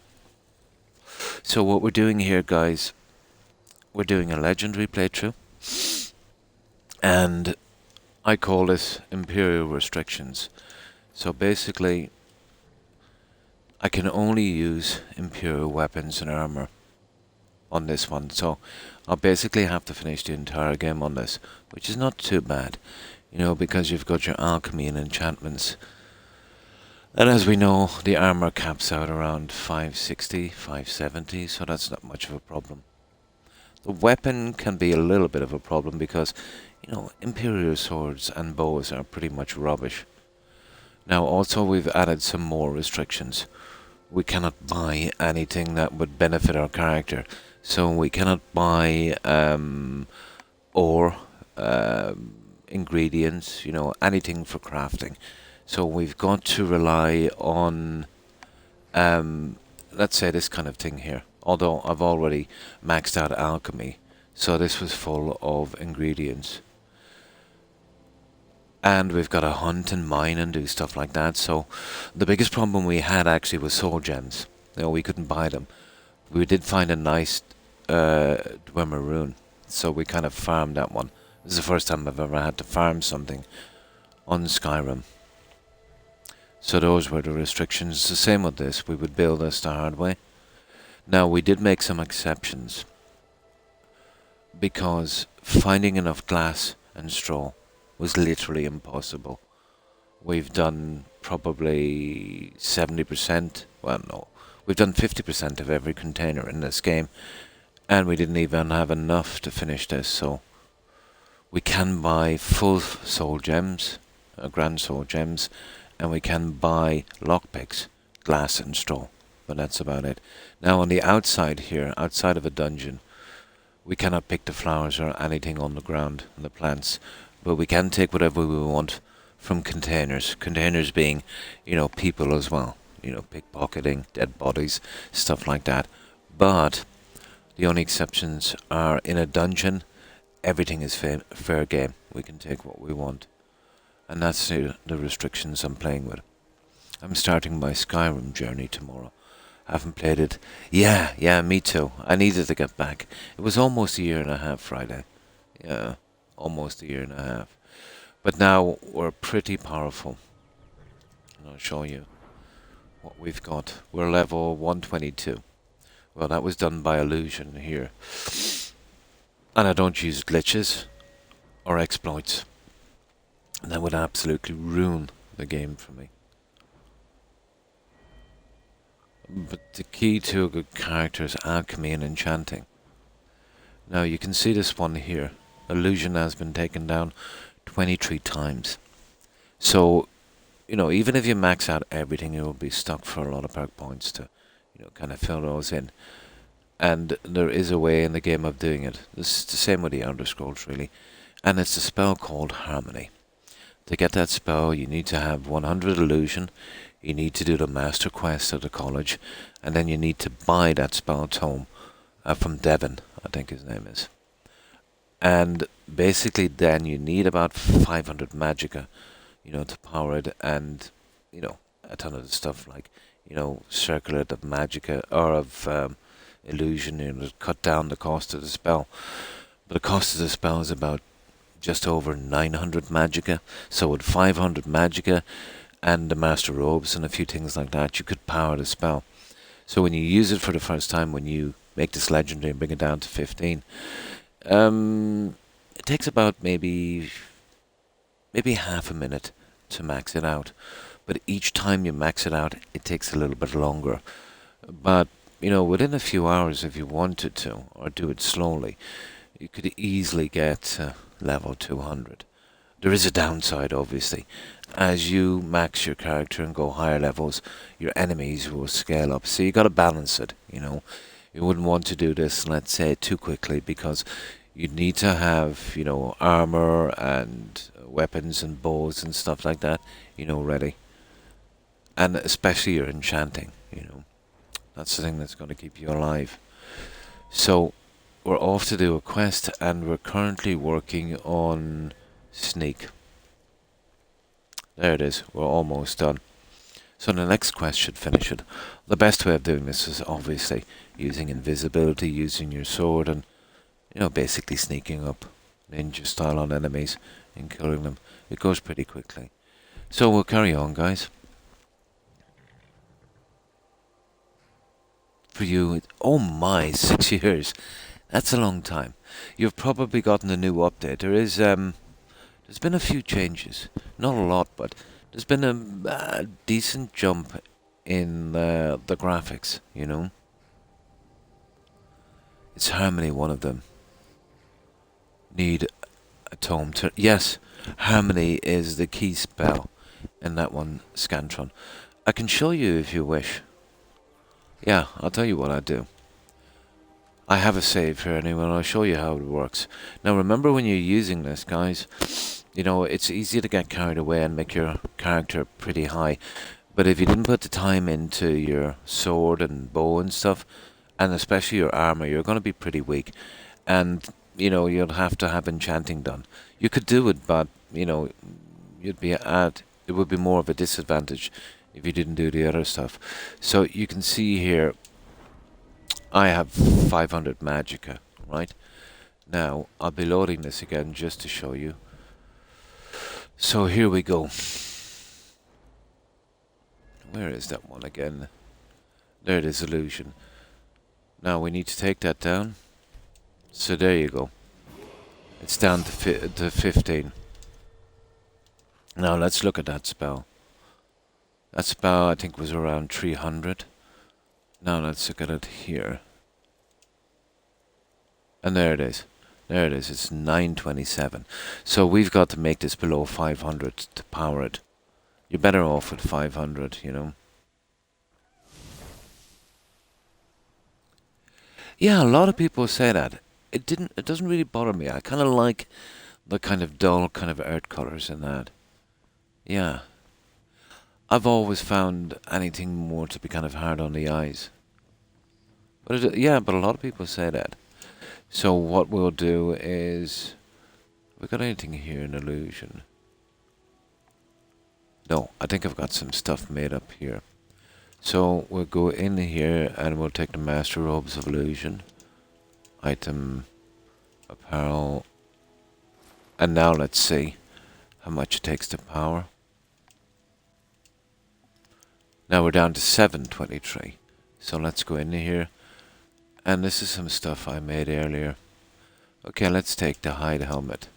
Speaker 1: So what we're doing here, guys, we're doing a legendary playthrough, and I call this Imperial Restrictions. So basically, I can only use Imperial weapons and armor on this one. So I'll basically have to finish the entire game on this, which is not too bad, you know, because you've got your alchemy and enchantments. And as we know, the armor caps out around 560, 570, so that's not much of a problem. The weapon can be a little bit of a problem because, you know, Imperial swords and bows are pretty much rubbish. Now also we've added some more restrictions. We cannot buy anything that would benefit our character. So we cannot buy ore, ingredients, you know, anything for crafting. So we've got to rely on, let's say, this kind of thing here. Although I've already maxed out alchemy, so this was full of ingredients. And we've got to hunt and mine and do stuff like that. So the biggest problem we had actually was soul gems. You know, we couldn't buy them. We did find a nice Dwemer rune, so we kind of farmed that one. This is the first time I've ever had to farm something on Skyrim. So those were the restrictions. The same with this. We would build this the hard way. Now we did make some exceptions, because finding enough glass and straw was literally impossible. We've done probably 70%, well no, we've done 50% of every container in this game, and we didn't even have enough to finish this, so we can buy full soul gems, grand soul gems, and we can buy lockpicks, glass and straw, but that's about it. Now on the outside here, outside of a dungeon, we cannot pick the flowers or anything on the ground, and the plants, but we can take whatever we want from containers. Containers being, people as well. Pickpocketing, dead bodies, stuff like that. But the only exceptions are in a dungeon, everything is fair game. We can take what we want. And that's the restrictions I'm playing with. I'm starting my Skyrim journey tomorrow. I haven't played it. Yeah, me too. I needed to get back. It was almost a year and a half Friday. Yeah, almost a year and a half. But now we're pretty powerful. And I'll show you what we've got. We're level 122. Well, that was done by illusion here. And I don't use glitches or exploits. That would absolutely ruin the game for me. But the key to a good character is alchemy and enchanting. Now you can see this one here. Illusion has been taken down 23 times. So, even if you max out everything, you will be stuck for a lot of perk points to, kind of fill those in. And there is a way in the game of doing it. This is the same with the Elder Scrolls, really. And it's a spell called Harmony. To get that spell, you need to have 100 illusion. You need to do the master quest at the college, and then you need to buy that spell tome from Devon, I think his name is. And basically then you need about 500 magicka, to power it, and, a ton of stuff like, circlet of magicka, or of illusion, to cut down the cost of the spell. But the cost of the spell is about just over 900 magicka, so with 500 magicka, and the Master Robes and a few things like that, you could power the spell. So when you use it for the first time, when you make this legendary and bring it down to 15, it takes about maybe half a minute to max it out. But each time you max it out, it takes a little bit longer. But, within a few hours, if you wanted to, or do it slowly, you could easily get level 200. There is a downside, obviously. As you max your character and go higher levels, your enemies will scale up. So you got to balance it, You wouldn't want to do this, let's say, too quickly, because you'd need to have, armor and weapons and bows and stuff like that, ready. And especially your enchanting, That's the thing that's going to keep you alive. So we're off to do a quest, and we're currently working on sneak. There it is. We're almost done. So the next quest should finish it. The best way of doing this is obviously using invisibility, using your sword, and basically sneaking up ninja style on enemies and killing them. It goes pretty quickly. So we'll carry on, guys. For you, oh my, 6 years. That's a long time. You've probably gotten a new update. There's been a few changes. Not a lot, but there's been a decent jump in the graphics, It's Harmony, one of them. Need a tome to... Yes, Harmony is the key spell in that one, Scantron. I can show you if you wish. Yeah, I'll tell you what I do. I have a save here anyway, and I'll show you how it works. Now remember, when you're using this, guys, it's easy to get carried away and make your character pretty high. But if you didn't put the time into your sword and bow and stuff, and especially your armor, you're going to be pretty weak. And, you'll have to have enchanting done. You could do it, but, you'd be at... It would be more of a disadvantage if you didn't do the other stuff. So you can see here, I have 500 magicka, right? Now, I'll be loading this again just to show you. So here we go. Where is that one again? There it is, illusion. Now we need to take that down. So there you go. It's down to 15. Now let's look at that spell. That spell I think was around 300. Now let's look at it here. And there it is. There it is. It's 927. So we've got to make this below 500 to power it. You're better off with 500, you know. Yeah, a lot of people say that. It doesn't really bother me. I kind of like the kind of dull kind of earth colors in that. Yeah. I've always found anything more to be kind of hard on the eyes. But yeah, but a lot of people say that. So what we'll do is, have we got anything here in illusion? No, I think I've got some stuff made up here. So we'll go in here and we'll take the Master Robes of Illusion. Item, apparel. And now let's see how much it takes to power. Now we're down to 723. So let's go in here. And this is some stuff I made earlier. Okay, let's take the hide helmet.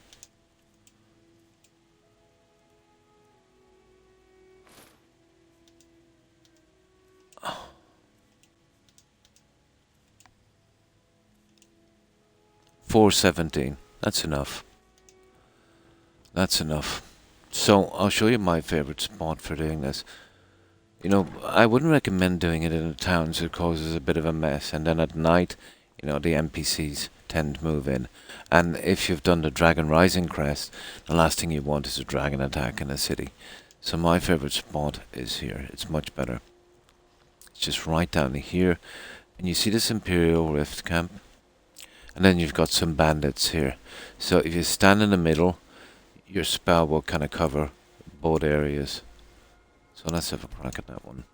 Speaker 1: $417. That's enough. That's enough. So I'll show you my favorite spot for doing this. You know, I wouldn't recommend doing it in the towns. It causes a bit of a mess. And then at night, you know, the NPCs tend to move in. And if you've done the Dragon Rising crest, the last thing you want is a dragon attack in a city. So my favorite spot is here. It's much better. It's just right down here. And you see this Imperial Rift camp? And then you've got some bandits here. So if you stand in the middle, your spell will kind of cover both areas. So let's have a crack at that one.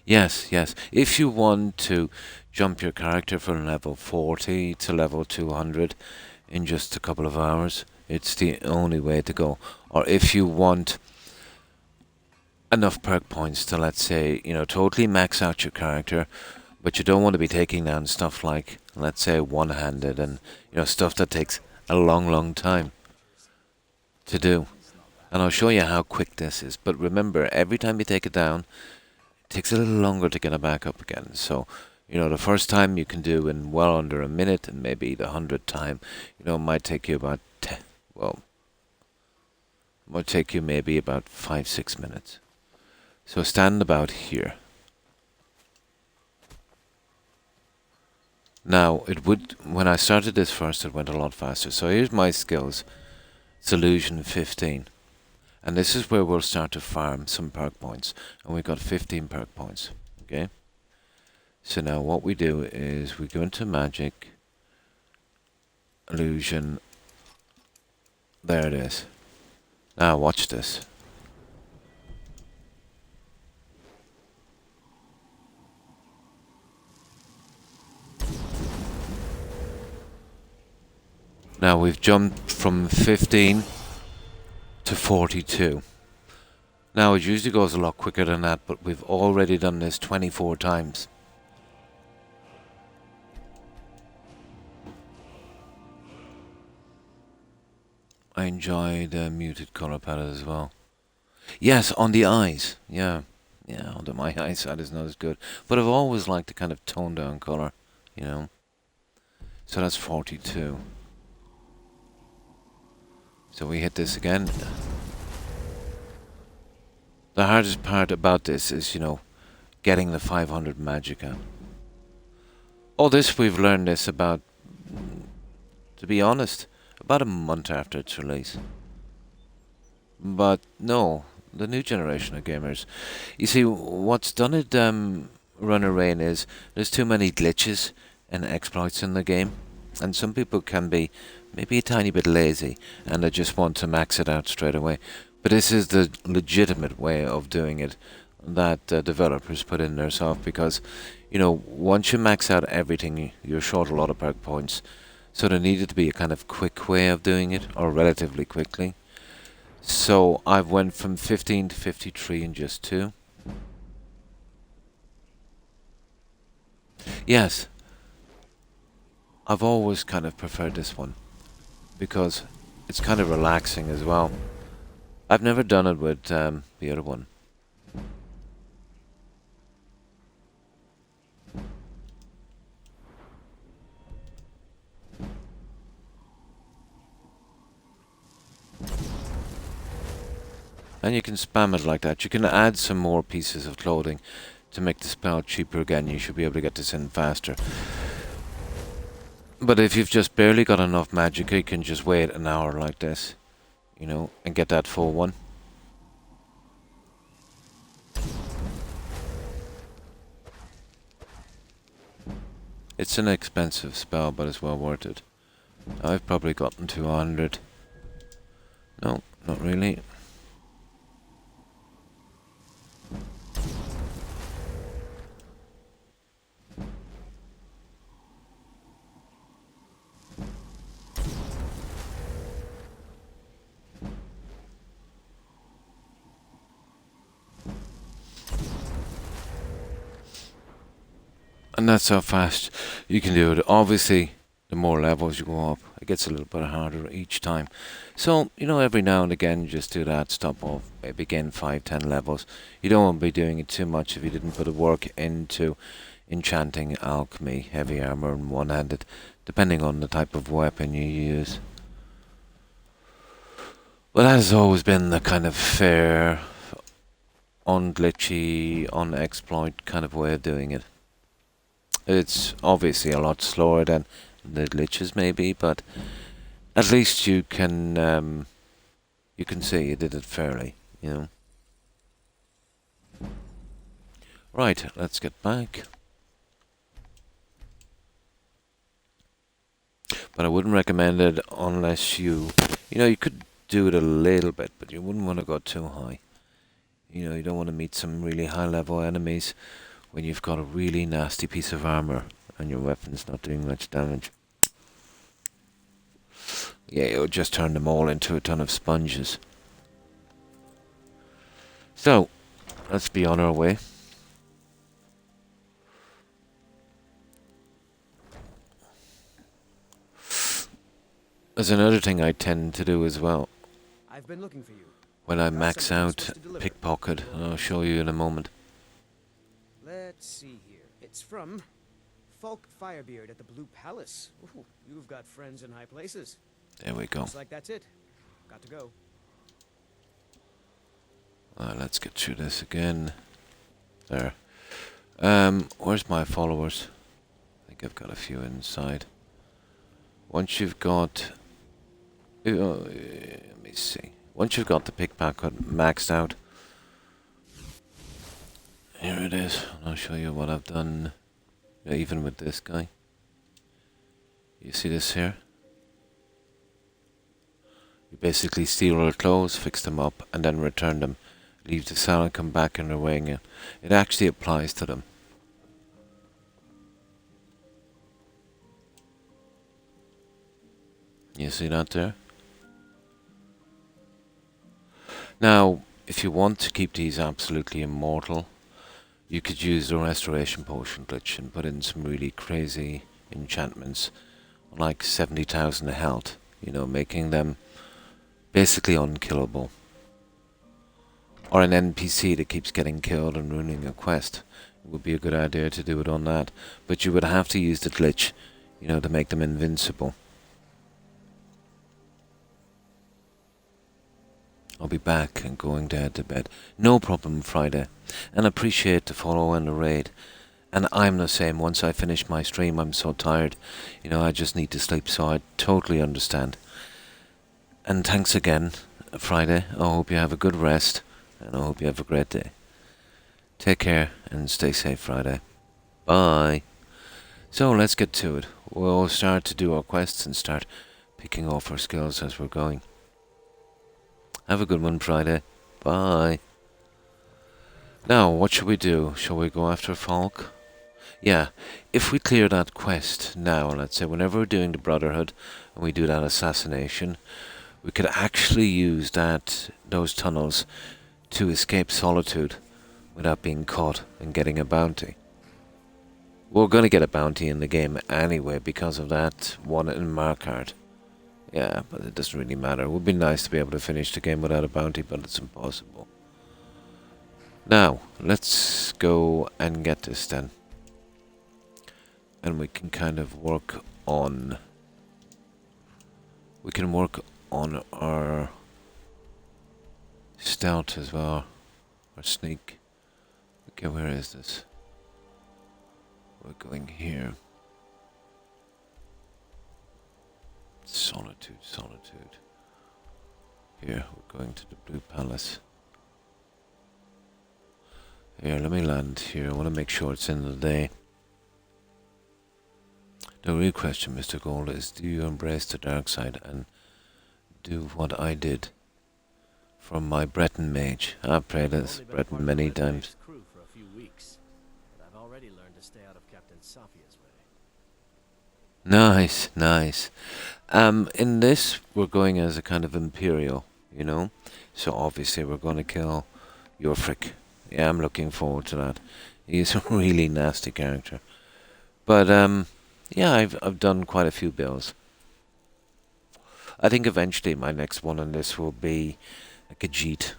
Speaker 1: Yes, yes. If you want to jump your character from level 40 to level 200 in just a couple of hours, it's the only way to go. Or if you want enough perk points to, let's say, you know, totally max out your character, but you don't want to be taking down stuff like, let's say, one-handed and, you know, stuff that takes a long, long time to do. And I'll show you how quick this is. But remember, every time you take it down, it takes a little longer to get it back up again. So, you know, the first time you can do in well under a minute, and maybe the 100th time, you know, it might take you about, it might take you maybe about 5-6 minutes. So stand about here. Now, it would, when I started this first, it went a lot faster. So here's my skills. It's illusion 15. And this is where we'll start to farm some perk points. And we've got 15 perk points. Okay? So now what we do is we go into magic, illusion. There it is. Now watch this. Now we've jumped from 15 to 42. Now it usually goes a lot quicker than that, but we've already done this 24 times. I enjoy the muted color palette as well. Yes, on the eyes. Yeah, under my eyesight is not as good. But I've always liked the kind of toned down color, you know. So that's 42. So we hit this again. The hardest part about this is, you know, getting the 500 magic out. All this, we've learned this about, to be honest, about a month after its release. But no, the new generation of gamers. You see, what's done it run a rain is there's too many glitches and exploits in the game. And some people can be maybe a tiny bit lazy and they just want to max it out straight away. But this is the legitimate way of doing it that developers put in their soft, because, you know, once you max out everything, you're short a lot of perk points. So there needed to be a kind of quick way of doing it, or relatively quickly. So I've went from 15 to 53 in just 2. Yes, I've always kind of preferred this one because it's kind of relaxing as well. I've never done it with the other one. And you can spam it like that. You can add some more pieces of clothing to make the spell cheaper again. You should be able to get this in faster. But if you've just barely got enough magic, you can just wait an hour like this, you know, and get that full one. It's an expensive spell, but it's well worth it. I've probably gotten 200. No, not really. And that's how fast you can do it. Obviously, the more levels you go up, it gets a little bit harder each time. So, you know, every now and again, just do that, stop off, maybe again 5-10 levels. You don't want to be doing it too much if you didn't put the work into enchanting, alchemy, heavy armor, and one-handed, depending on the type of weapon you use. But that has always been the kind of fair, unglitchy, unexploit kind of way of doing it. It's obviously a lot slower than the glitches maybe, but at least you can say you did it fairly, you know. Right, let's get back. But I wouldn't recommend it unless you know, you could do it a little bit, but you wouldn't want to go too high. You know, you don't want to meet some really high level enemies when you've got a really nasty piece of armor and your weapon's not doing much damage. Yeah, it would just turn them all into a ton of sponges. So, let's be on our way. There's another thing I tend to do as well.
Speaker 3: I've been looking for you.
Speaker 1: When I max out pickpocket, and I'll show you in a moment.
Speaker 3: Let's see here. It's from Falk Firebeard at the Blue Palace. Ooh, you've got friends in high places.
Speaker 1: There we go.
Speaker 3: Looks like that's it. Got to go.
Speaker 1: Let's get through this again. There. Where's my followers? I think I've got a few inside. Once you've got... let me see. Once you've got the pickpocket maxed out, here it is. I'll show you what I've done, even with this guy. You see this here? You basically steal their clothes, fix them up, and then return them. Leave the cell and come back and they're wearing it. It actually applies to them. You see that there? Now, if you want to keep these absolutely immortal, you could use the restoration potion glitch and put in some really crazy enchantments, like 70,000 health, you know, making them basically unkillable. Or an NPC that keeps getting killed and ruining a quest. It would be a good idea to do it on that. But you would have to use the glitch, you know, to make them invincible. I'll be back and going down to bed. No problem, Friday. And appreciate the follow and the raid. And I'm the same. Once I finish my stream, I'm so tired. You know, I just need to sleep, so I totally understand. And thanks again, Friday. I hope you have a good rest. And I hope you have a great day. Take care and stay safe, Friday. Bye. So, let's get to it. We'll start to do our quests and start picking off our skills as we're going. Have a good one, Friday. Bye. Now, what should we do? Shall we go after Falk? Yeah, if we clear that quest now, let's say whenever we're doing the Brotherhood and we do that assassination, we could actually use those tunnels to escape Solitude without being caught and getting a bounty. We're going to get a bounty in the game anyway because of that one in Markard. Yeah, but it doesn't really matter. It would be nice to be able to finish the game without a bounty, but it's impossible. Now, let's go and get this then. And we can kind of work on... We can work on our Stealth as well. Or sneak. Okay, where is this? We're going here. Solitude, solitude. Here, we're going to the Blue Palace. Here, let me land here. I want to make sure it's in the day. The real question, Mr. Gold, is do you embrace the dark side and do what I did from my Breton mage? I've played as Breton many times.
Speaker 4: Crew for a few weeks, but I've already learned to stay out of Captain Safia's way.
Speaker 1: Nice, nice. In this, we're going as a kind of Imperial, you know? So obviously we're going to kill Yorfric. Yeah, I'm looking forward to that. He's a really nasty character. But, yeah, I've done quite a few builds. I think eventually my next one on this will be a Khajiit.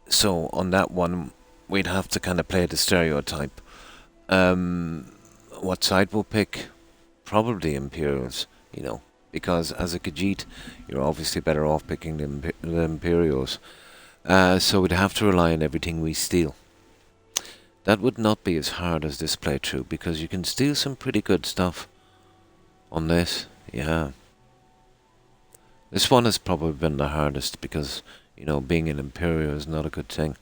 Speaker 1: So on that one, we'd have to kind of play the stereotype. What side we'll pick? Probably Imperials, you know, because as a Khajiit, you're obviously better off picking the Imperials. So we'd have to rely on everything we steal. That would not be as hard as this playthrough, because you can steal some pretty good stuff on this, yeah. This one has probably been the hardest because, you know, being an Imperial is not a good thing.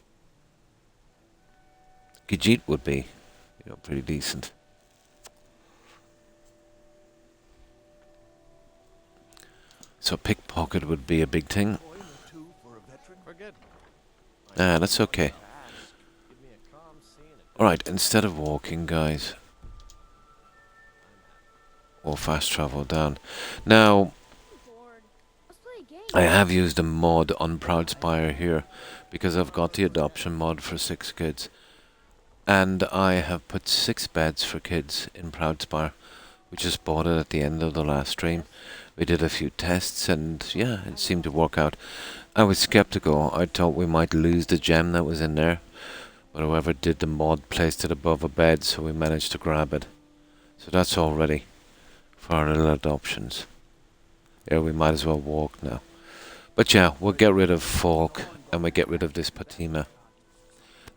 Speaker 1: Khajiit would be, you know, pretty decent. So pickpocket would be a big thing. Ah, that's okay. Alright, instead of walking, guys, we'll fast travel down. Now, I have used a mod on Proudspire here, because I've got the adoption mod for 6 kids. And I have put 6 beds for kids in Proudspire. We just bought it at the end of the last stream. We did a few tests and yeah, it seemed to work out. I was skeptical. I thought we might lose the gem that was in there. But whoever did the mod placed it above a bed, so we managed to grab it. So that's all ready for our little adoptions. Yeah, we might as well walk now. But yeah, we'll get rid of Falk and we'll get rid of this Patima.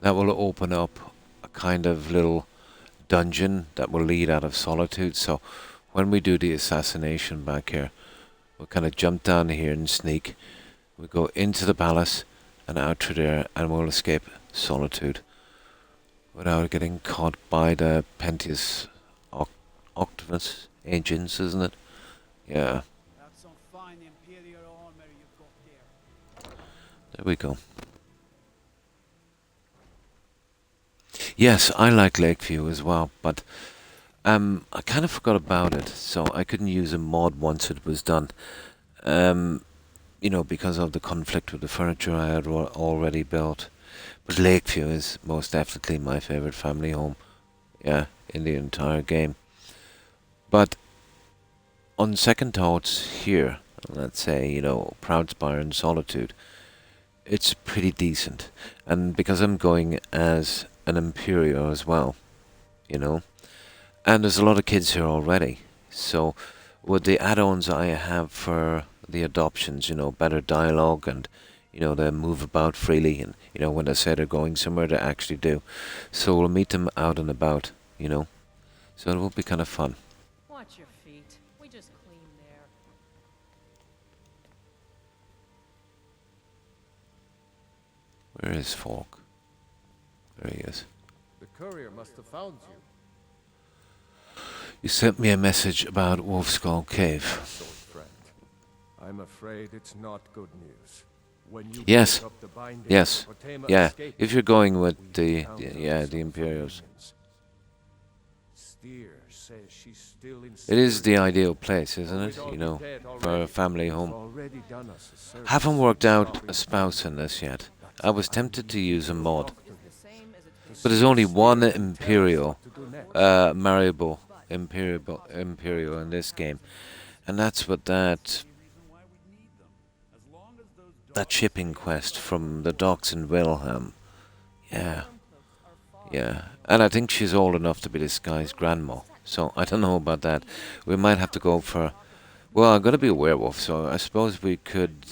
Speaker 1: That will open up a kind of little dungeon that will lead out of Solitude. So when we do the assassination back here, we'll kind of jump down here and sneak. We'll go into the palace and out through there and we'll escape Solitude without getting caught by the Pentious Octopus agents, isn't it? Yeah.
Speaker 5: That's some fine Imperial armor you've got there.
Speaker 1: There we go. Yes, I like Lakeview as well, but I kind of forgot about it, so I couldn't use a mod once it was done. You know, because of the conflict with the furniture I had already built. But Lakeview is most definitely my favourite family home, yeah, in the entire game. But on second thoughts here, let's say, you know, Proudspire and Solitude, it's pretty decent. And because I'm going as an Imperial as well, you know, and there's a lot of kids here already. So with the add-ons I have for the adoptions, you know, better dialogue and, you know, they move about freely and, you know, when they say they're going somewhere, they actually do. So we'll meet them out and about, you know. So it will be kind of fun.
Speaker 2: Watch your feet. We just clean there.
Speaker 1: Where is Falk? There he is.
Speaker 6: The courier must have found you.
Speaker 1: You sent me a message about Wolfskull Cave.
Speaker 6: Yes, old friend. I'm afraid it's not good news. When you
Speaker 1: Yes.
Speaker 6: break up the binding,
Speaker 1: Yes.
Speaker 6: Otema
Speaker 1: Yeah,
Speaker 6: escaped
Speaker 1: if you're going with
Speaker 6: with
Speaker 1: the
Speaker 6: encounters
Speaker 1: Imperials.
Speaker 6: of demons. Steer says she's still in
Speaker 1: It is the
Speaker 6: Skyrim.
Speaker 1: ideal place, isn't it?
Speaker 6: With all
Speaker 1: You
Speaker 6: the
Speaker 1: know,
Speaker 6: dead
Speaker 1: for a
Speaker 6: already,
Speaker 1: family
Speaker 6: you've
Speaker 1: home.
Speaker 6: already done us a service.
Speaker 1: Haven't worked out
Speaker 6: Stopping
Speaker 1: a spouse in this yet.
Speaker 6: That's
Speaker 1: I was
Speaker 6: what
Speaker 1: tempted to use a mod.
Speaker 2: Is the same as it
Speaker 1: But there's only one
Speaker 6: Steer can tell us
Speaker 1: Imperial,
Speaker 6: what to do next.
Speaker 1: marriable Imperial in this game. And that's what that shipping quest from the docks in Wilhelm. Yeah. Yeah. And I think she's old enough to be this guy's grandma. So I don't know about that. We might have to go for... Well, I'm going to be a werewolf, so I suppose we could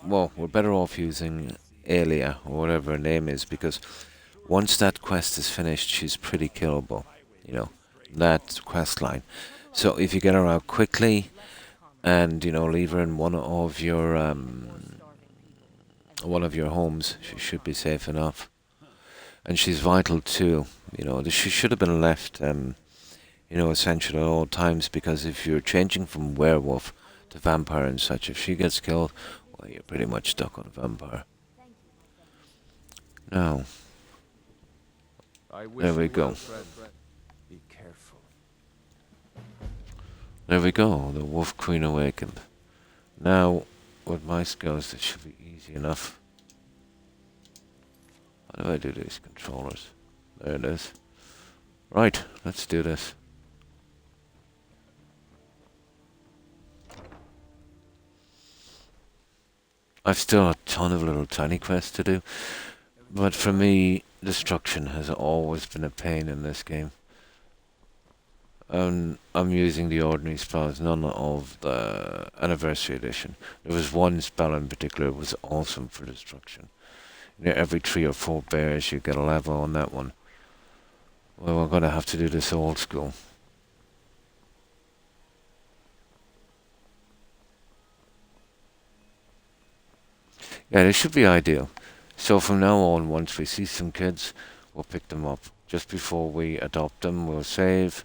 Speaker 1: well, we're better off using Alia, or whatever her name is, because once that quest is finished, she's pretty killable, you know, that quest line. So if you get her out quickly, and leave her in one of your homes, she should be safe enough. And she's vital too. She should have been left, essential at all times, because if you're changing from werewolf to vampire and such, if she gets killed, well, you're pretty much stuck on a vampire. Now,
Speaker 6: I wish
Speaker 1: there we
Speaker 6: you
Speaker 1: go.
Speaker 6: well, friend. Be careful.
Speaker 1: There we go. The Wolf Queen awakened. Now, with my skills, this should be easy enough. How do I do these controllers? There it is. Right, let's do this. I've still a ton of little tiny quests to do, but for me, destruction has always been a pain in this game. I'm using the ordinary spells, none of the Anniversary Edition. There was one spell in particular that was awesome for destruction. Every 3 or 4 bears you get a level on that one. Well, we're going to have to do this old school. Yeah, this should be ideal. So from now on, once we see some kids, we'll pick them up. Just before we adopt them, we'll save.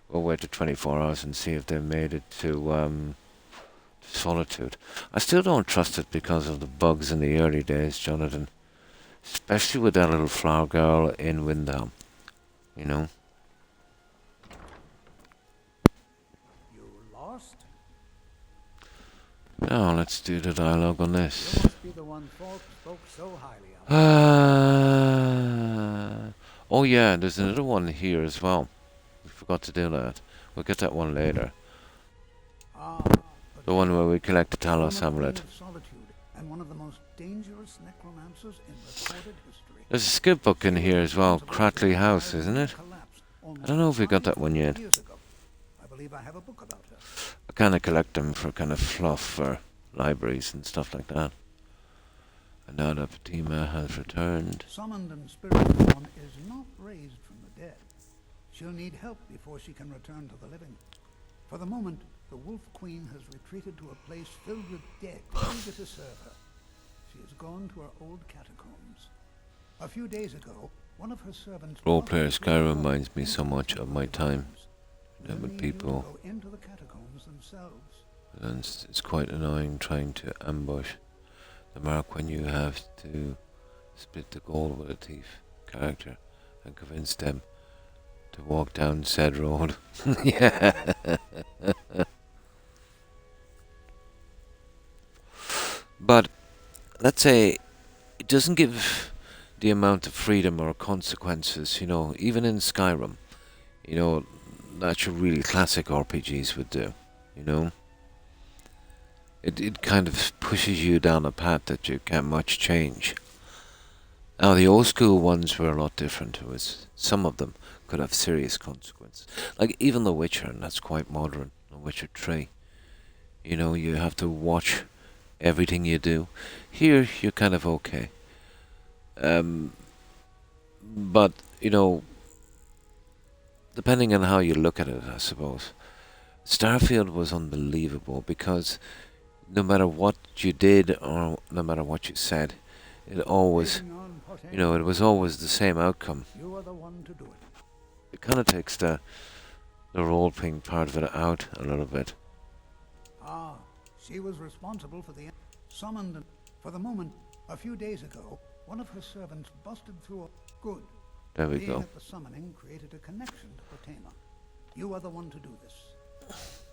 Speaker 1: We'll wait to 24 hours and see if they've made it to Solitude. I still don't trust it because of the bugs in the early days, Jonathan. Especially with that little flower girl in Windhelm.
Speaker 5: You lost?
Speaker 1: Now let's do the dialogue on this.
Speaker 5: You must be the one Falk spoke so highly of.
Speaker 1: Oh yeah, there's another one here as well. We forgot to do that. We'll get that one later. The one where we collect the Talos amulet.
Speaker 5: And one of the most dangerous necromancers in recorded history.
Speaker 1: There's a skip book in here as well, Cratley House, isn't it? I don't know if we got that one yet.
Speaker 5: I believe I have a book about her.
Speaker 1: I kind of collect them for kind of fluff for libraries and stuff like that. And now that Fatima has returned.
Speaker 5: Summoned and spirit born is not raised from the dead. She'll need help before she can return to the living. For the moment, the Wolf Queen has retreated to a place filled with dead, eager to serve her. She has gone to her old catacombs. A few days ago, one of her servants...
Speaker 1: Roleplayer Skyrim reminds me so much of my time with people.
Speaker 5: Go into the catacombs themselves.
Speaker 1: And it's quite annoying trying to ambush the mark when you have to split the gold with a thief character and convince them to walk down said road. Yeah. But let's say it doesn't give the amount of freedom or consequences, even in Skyrim, that your really classic RPGs would do, It kind of pushes you down a path that you can't much change. Now, the old school ones were a lot different. Some of them could have serious consequences. Like even The Witcher, and that's quite modern, The Witcher 3. You have to watch everything you do. Here, you're kind of okay. But, depending on how you look at it, I suppose. Starfield was unbelievable because no matter what you did or no matter what you said, it always, it was always the same outcome.
Speaker 5: You are the one to do it.
Speaker 1: It kind of takes the role-playing part of it out a little bit.
Speaker 5: She was responsible for the summoned and for the moment, a few days ago, one of her servants busted through a good.
Speaker 1: There we
Speaker 5: Being
Speaker 1: go.
Speaker 5: at the summoning created a connection to Fatima. You are the one to do this.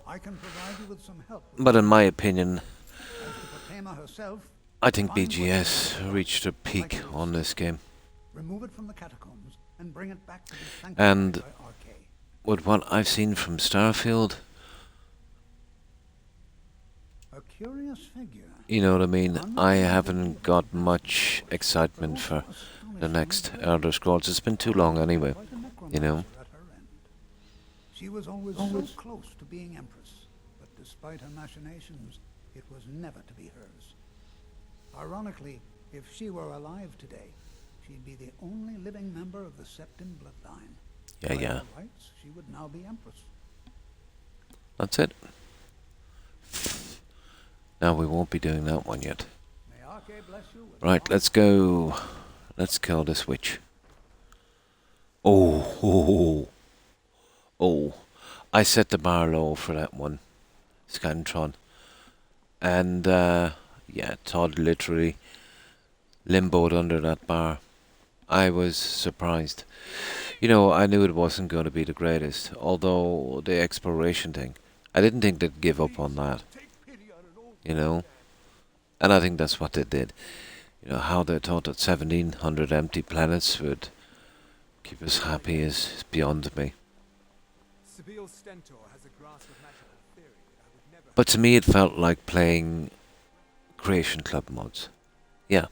Speaker 5: I can provide you with some help.
Speaker 1: But in my opinion,
Speaker 5: As to Fatima herself,
Speaker 1: I think
Speaker 5: find
Speaker 1: BGS
Speaker 5: what
Speaker 1: reached a peak
Speaker 5: like
Speaker 1: on this game.
Speaker 5: remove it from the catacombs and bring it back to the
Speaker 1: And
Speaker 5: sanctuary by Arcade.
Speaker 1: with what I've seen from Starfield,
Speaker 5: A curious figure.
Speaker 1: you know what I mean? I haven't got much excitement for the next Elder Scrolls. It's been too long anyway,
Speaker 5: Quite a
Speaker 1: you know.
Speaker 5: necromancer at her end. She was always so close to being Empress, but despite her machinations, it was never to be hers. Ironically, if she were alive today, she'd be the only living member of the Septim bloodline.
Speaker 1: Yeah,
Speaker 5: By
Speaker 1: yeah.
Speaker 5: all rights, she would now be Empress.
Speaker 1: That's it. Now we won't be doing that one yet.
Speaker 5: May Arche bless you with
Speaker 1: Right, let's go. Let's kill this witch. Oh, oh, oh. I set the bar low for that one, Scantron. And, yeah, Todd literally limboed under that bar. I was surprised. You know, I knew it wasn't going to be the greatest, although the exploration thing, I didn't think they'd give up on that, you know, and I think that's what they did. You know, how they thought that 1700 empty planets would keep us happy is beyond me. But to me it felt like playing Creation Club mods. Yeah.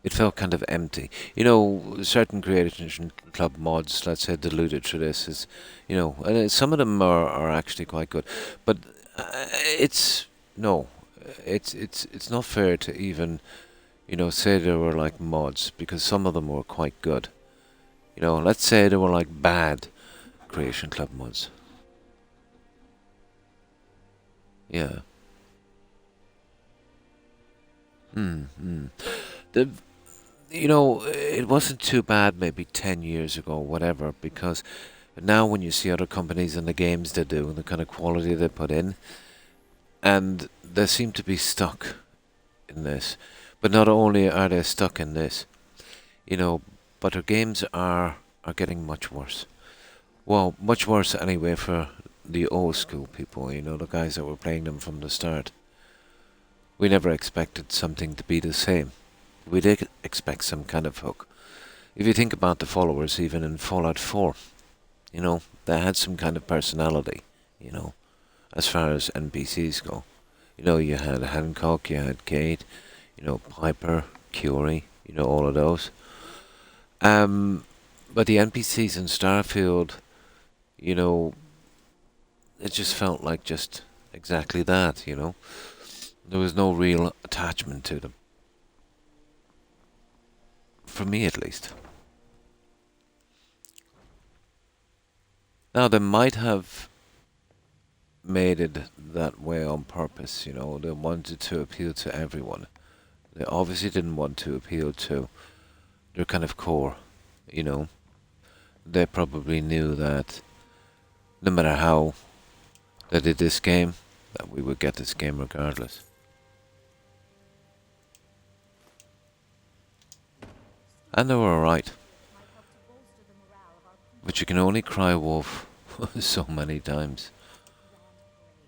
Speaker 1: It felt kind of empty. You know, certain Creation Club mods, let's say, diluted through this is, you know, and some of them are actually quite good. But it's not fair to even, you know, say they were like mods, because some of them were quite good. You know, let's say they were like bad Creation Club mods. Yeah. The You know, it wasn't too bad maybe 10 years ago, whatever, because now when you see other companies and the games they do and the kind of quality they put in, and they seem to be stuck in this. But not only are they stuck in this, you know, but their games are getting much worse. Well, much worse anyway for the old school people, you know, the guys that were playing them from the start. We never expected something to be the same. We did expect some kind of hook. If you think about the followers, even in Fallout 4, you know, they had some kind of personality, you know, as far as NPCs go. You know, you had Hancock, you had Kate, you know, Piper, Curie, you know, all of those. But the NPCs in Starfield, you know, it just felt like just exactly that, you know. There was no real attachment to them. For me, at least. Now, they might have made it that way on purpose, you know. They wanted to appeal to everyone. They obviously didn't want to appeal to their kind of core, you know. They probably knew that no matter how they did this game, that we would get this game regardless. And they were alright. But you can only cry wolf so many times.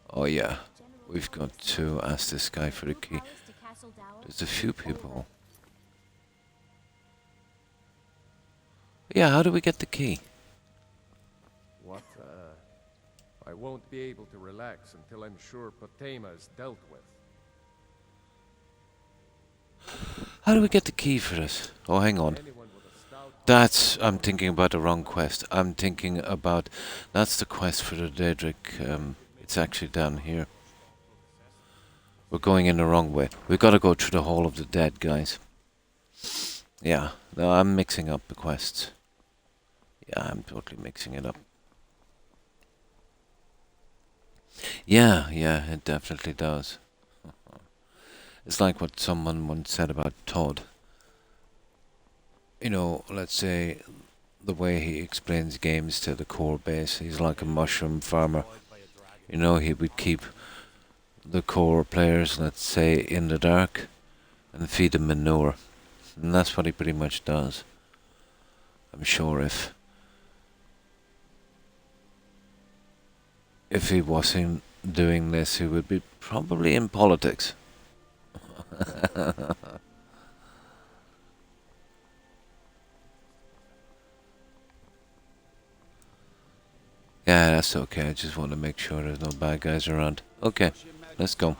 Speaker 1: Oh yeah, we've got to ask this guy for the key. There's a few people. Yeah, how do we get the key?
Speaker 6: What, I won't be able to relax until I'm sure Potema is dealt with.
Speaker 1: How do we get the key for this? Oh, hang on. I'm thinking about the wrong quest. I'm thinking about, that's the quest for the Daedric. It's actually down here. We're going in the wrong way. We've got to go through the Hall of the Dead, guys. Yeah, no, I'm mixing up the quests. Yeah, I'm totally mixing it up. Yeah, it definitely does. It's like what someone once said about Todd. You know, let's say the way he explains games to the core base, he's like a mushroom farmer. You know, he would keep the core players, let's say, in the dark and feed them manure. And that's what he pretty much does. I'm sure if he wasn't doing this, he would be probably in politics. Yeah, that's okay. I just want to make sure there's no bad guys around. Okay, let's go.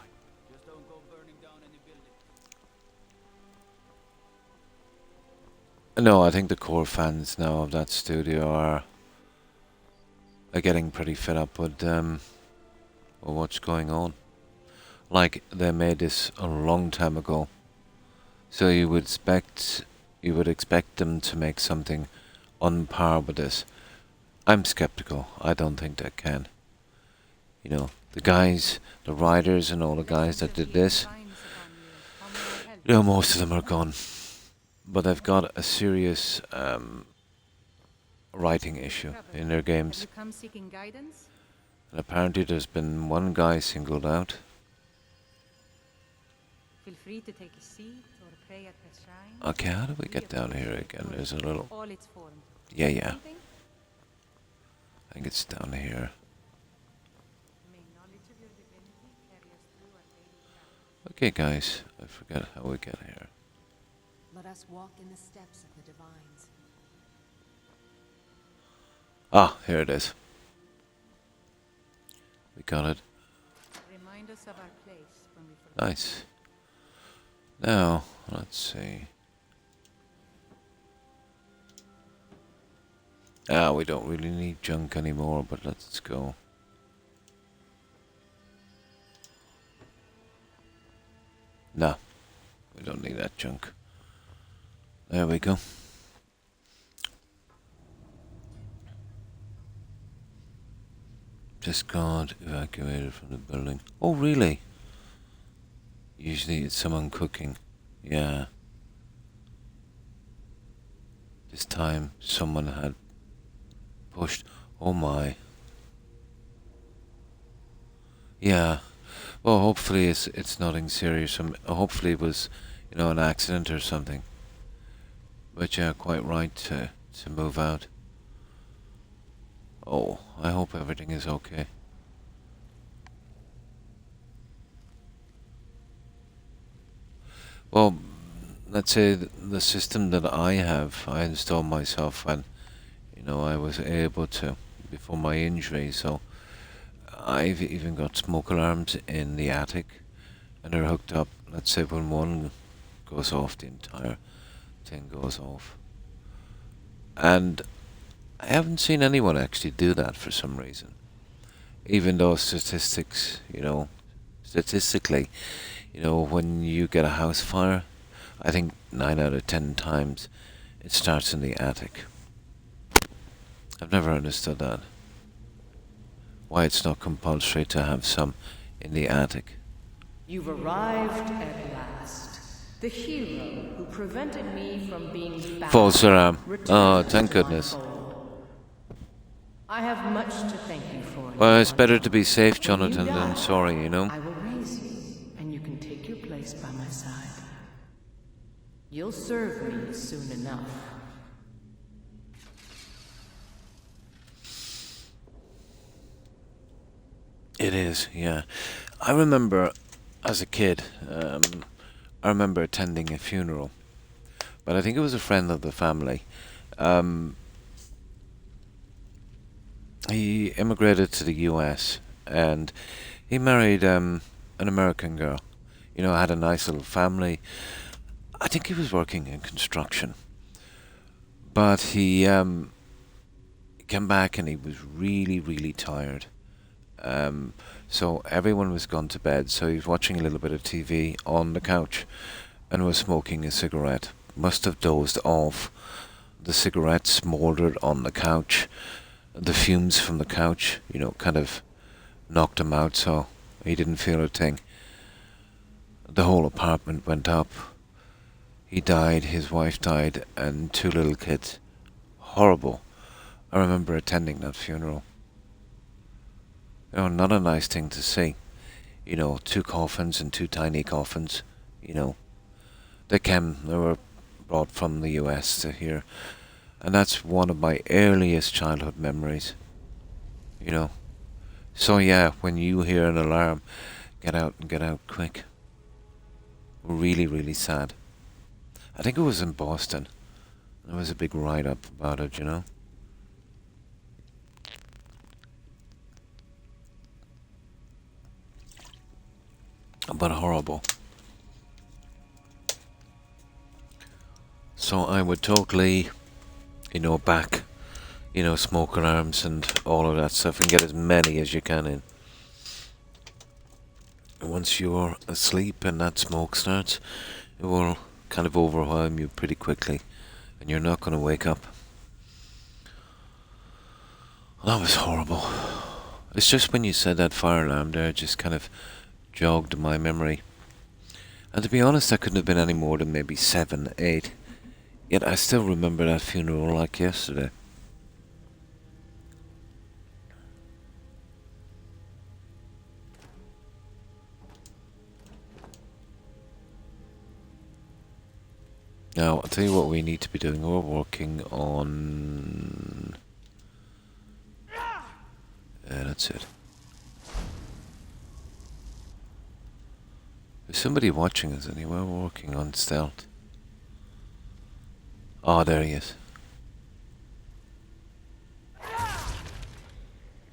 Speaker 1: No, I think the core fans now of that studio are getting pretty fed up with what's going on. like they made this a long time ago. So you would expect them to make something on par with this. I'm skeptical. I don't think they can. You know, the guys, the writers and all the guys that did this, you know, most of them are gone. But they've got a serious writing issue in their games.
Speaker 2: Have you come seeking guidance?
Speaker 1: And apparently there's been one guy singled out.
Speaker 2: Feel free to take a seat or pray at the shrine.
Speaker 1: Okay, how do we get down here again? There's a little...
Speaker 2: All its forms.
Speaker 1: Yeah.
Speaker 2: Something?
Speaker 1: I think it's down here.
Speaker 2: May knowledge of your divinity carry us through our daily practice.
Speaker 1: Okay, guys, I forget how we get here.
Speaker 7: Let us walk in the steps of the divines.
Speaker 1: Ah, here it is. We got it.
Speaker 2: Remind us of our place when we forget.
Speaker 1: Nice. Now, let's see. Ah, we don't really need junk anymore, but let's go. No, we don't need that junk. There we go. Just got evacuated from the building. Oh, really? Usually it's someone cooking. Yeah. This time someone had pushed. Oh my. Yeah. Well, hopefully it's nothing serious. Hopefully it was, you know, an accident or something. But yeah, quite right to move out. Oh, I hope everything is okay. Well, let's say the system that I have, I installed myself when, you know, I was able to, before my injury, so I've even got smoke alarms in the attic, and they're hooked up. Let's say when one goes off, the entire thing goes off. And I haven't seen anyone actually do that for some reason. Even though statistically, you know, when you get a house fire, I think 9 out of 10 times it starts in the attic. I've never understood that. Why it's not compulsory to have some in the attic.
Speaker 8: You've arrived at last. The hero who prevented me from being bound.
Speaker 1: False alarm. Oh,
Speaker 8: returns
Speaker 1: thank
Speaker 8: to my
Speaker 1: goodness.
Speaker 8: fold. I have much to thank you for.
Speaker 1: Well, it's better to be safe,
Speaker 8: When
Speaker 1: Jonathan,
Speaker 8: you
Speaker 1: than
Speaker 8: die,
Speaker 1: sorry, you know?
Speaker 8: I will raise you, and you can take your place by my side. You'll serve me soon enough.
Speaker 1: It is, yeah. I remember as a kid, I remember attending a funeral, but I think it was a friend of the family. He immigrated to the US and he married an American girl. You know, had a nice little family. I think he was working in construction, but he came back and he was really, really tired. So everyone was gone to bed, so he was watching a little bit of TV on the couch and was smoking a cigarette. Must have dozed off. The cigarette smoldered on the couch. The fumes from the couch, you know, kind of knocked him out, so he didn't feel a thing. The whole apartment went up. He died, his wife died, and 2 little kids. Horrible. I remember attending that funeral. You know, not a nice thing to see. You know, 2 coffins and 2 tiny coffins. You know, they were brought from the US to here. And that's one of my earliest childhood memories. You know. So yeah, when you hear an alarm, get out and get out quick. Really, really sad. I think it was in Boston. There was a big write-up about it, you know. But horrible. So I would totally, you know, back, you know, smoke alarms and all of that stuff and get as many as you can in. once you're asleep and that smoke starts, it will kind of overwhelm you pretty quickly, and you're not going to wake up. Well, that was horrible. It's just when you said that fire alarm there, it just kind of jogged my memory. And to be honest, I couldn't have been any more than maybe 7, 8. Yet I still remember that funeral like yesterday. Now, I'll tell you what we need to be doing. We're working on... that's it. There's somebody watching us anyway. We're working on stealth. Oh, there he is.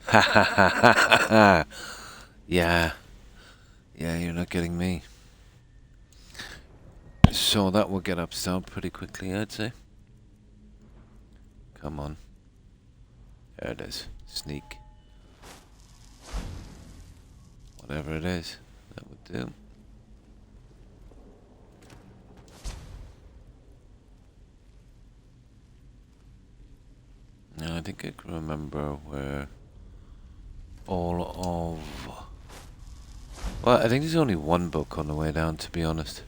Speaker 1: Ha ha ha ha ha! Yeah. Yeah, you're not getting me. So that will get up stealth pretty quickly, I'd say. Come on. There it is. Sneak. Whatever it is, that would do. Now, I think I can remember where all of... Well, I think there's only one book on the way down, to be honest.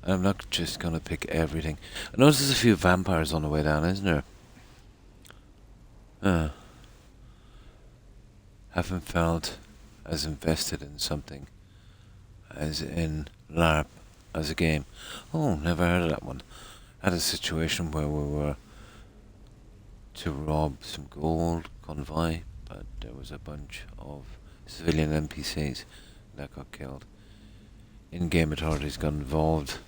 Speaker 1: I'm not just going to pick everything. I notice there's a few vampires on the way down, isn't there? Haven't felt as invested in something as in LARP as a game. Oh, never heard of that one. Had a situation where we were to rob some gold convoy, but there was a bunch of civilian NPCs that got killed. In-game authorities got involved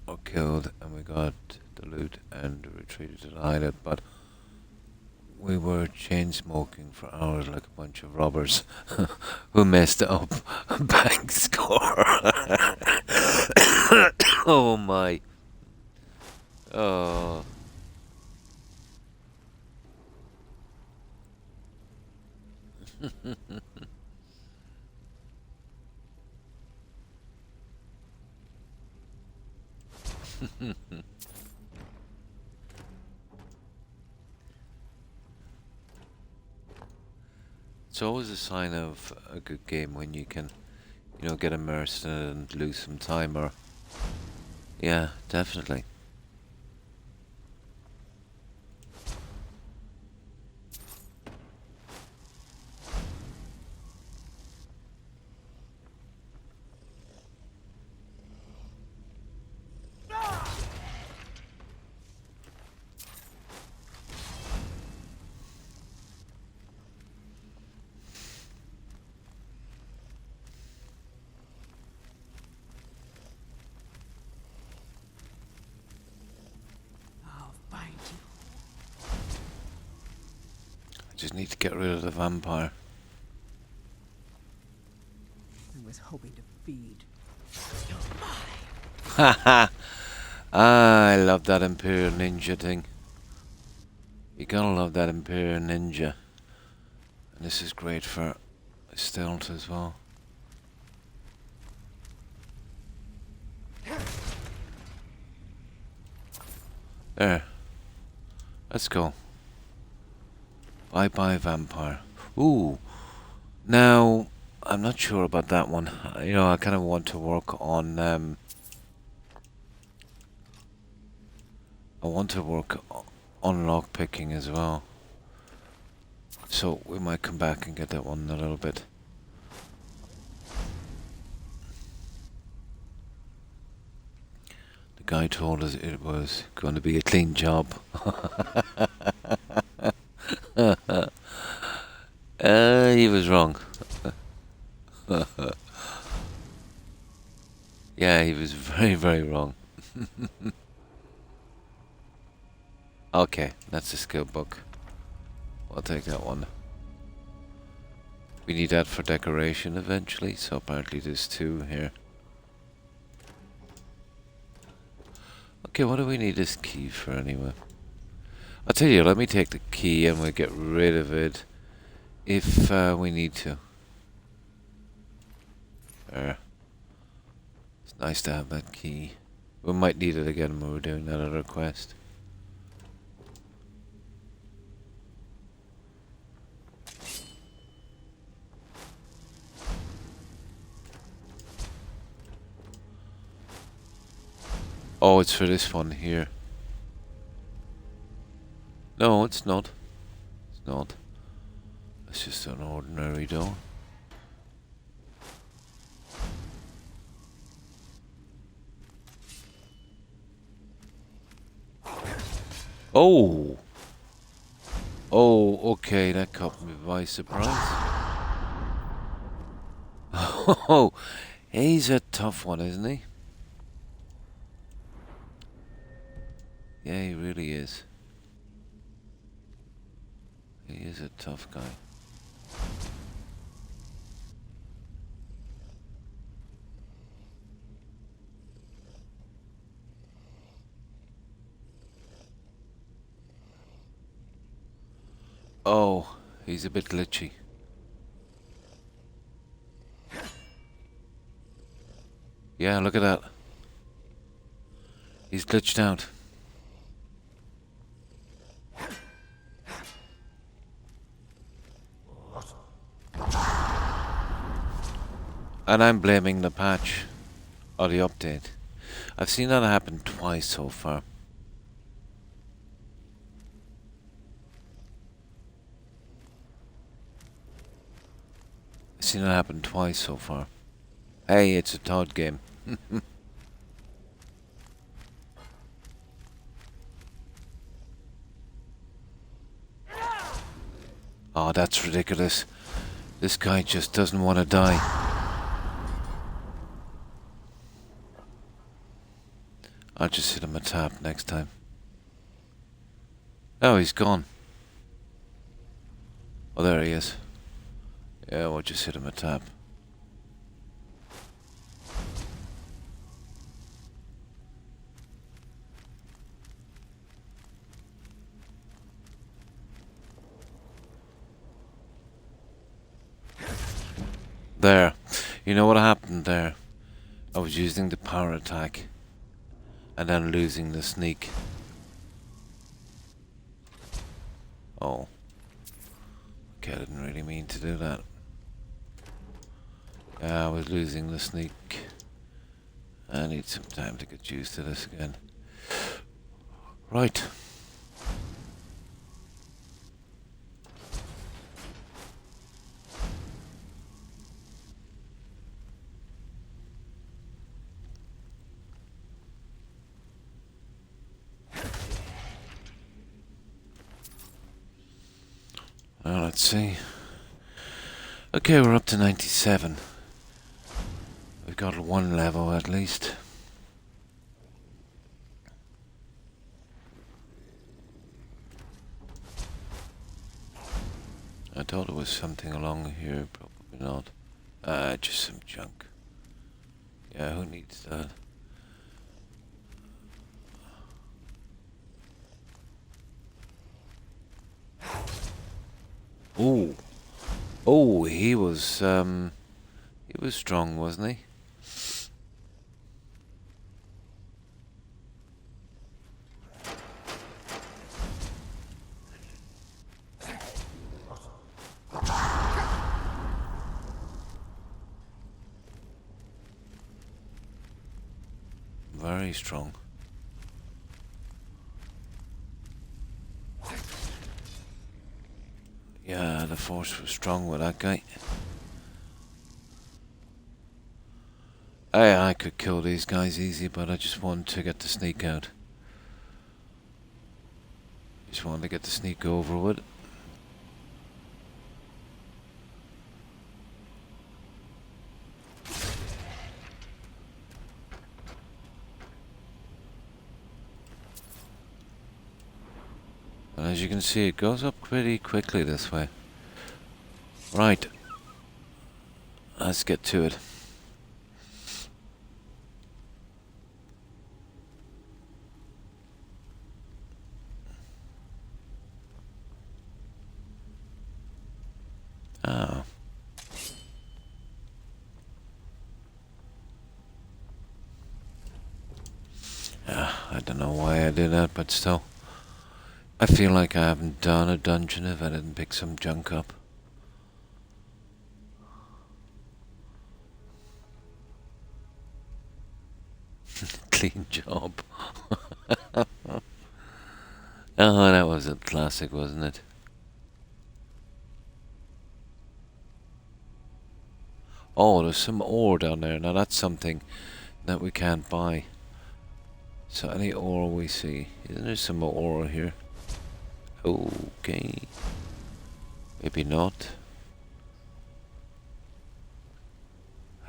Speaker 1: or killed, and we got the loot and retreated to the hideout, but we were chain smoking for hours like a bunch of robbers who messed up a bank score. Oh my. Oh. It's always a sign of a good game when you can, you know, get immersed in it and lose some time, or... Yeah, definitely. Just need to get rid of the vampire.
Speaker 2: I was hoping to feed.
Speaker 1: Haha! I love that Imperial Ninja thing. You gotta love that Imperial Ninja. And this is great for stealth as well. There. Let's go. Bye bye vampire. Ooh. Now, I'm not sure about that one. You know, I kind of want to work on I want to work on lockpicking as well. So we might come back and get that one in a little bit. The guy told us it was going to be a clean job. He was wrong. Yeah, he was very, very wrong. Okay, that's a skill book. I'll take that one. We need that for decoration eventually, so apparently there's 2 here. Okay, what do we need this key for anyway? I'll tell you, let me take the key and we'll get rid of it if we need to. There. It's nice to have that key. We might need it again when we're doing that other quest. Oh, it's for this one here. No, it's not. It's not. It's just an ordinary door. Oh! Oh, okay, that caught me by surprise. Oh, he's a tough one, isn't he? Yeah, he really is. He is a tough guy. Oh, he's a bit glitchy. Yeah, look at that. He's glitched out. And I'm blaming the patch or the update. I've seen that happen twice so far. I've seen it happen twice so far. Hey, it's a Todd game. Oh, that's ridiculous. This guy just doesn't want to die. I'll just hit him a tap next time. Oh, he's gone. Oh, there he is. Yeah, we'll just hit him a tap. There. You know what happened there? I was using the power attack and then losing the sneak. Oh. Okay, I didn't really mean to do that. Yeah, I was losing the sneak. I need some time to get used to this again. Right. Well, let's see. Okay, we're up to 97. We've got one level at least. I thought it was something along here, probably not. Just some junk. Yeah, who needs that? Oh. Oh, he was strong, wasn't he? Very strong. Yeah, the force was strong with that guy. I could kill these guys easy, but I just wanted to get the sneak out. Just wanted to get the sneak over with. And as you can see, it goes up pretty quickly this way. Right. Let's get to it. Oh. don't know why I did that, but still. I feel like I haven't done a dungeon if I didn't pick some junk up. Clean job. Oh, that was a classic, wasn't it? Oh, there's some ore down there. Now that's something that we can't buy. So any ore we see. Isn't there some more ore here? Okay. Maybe not.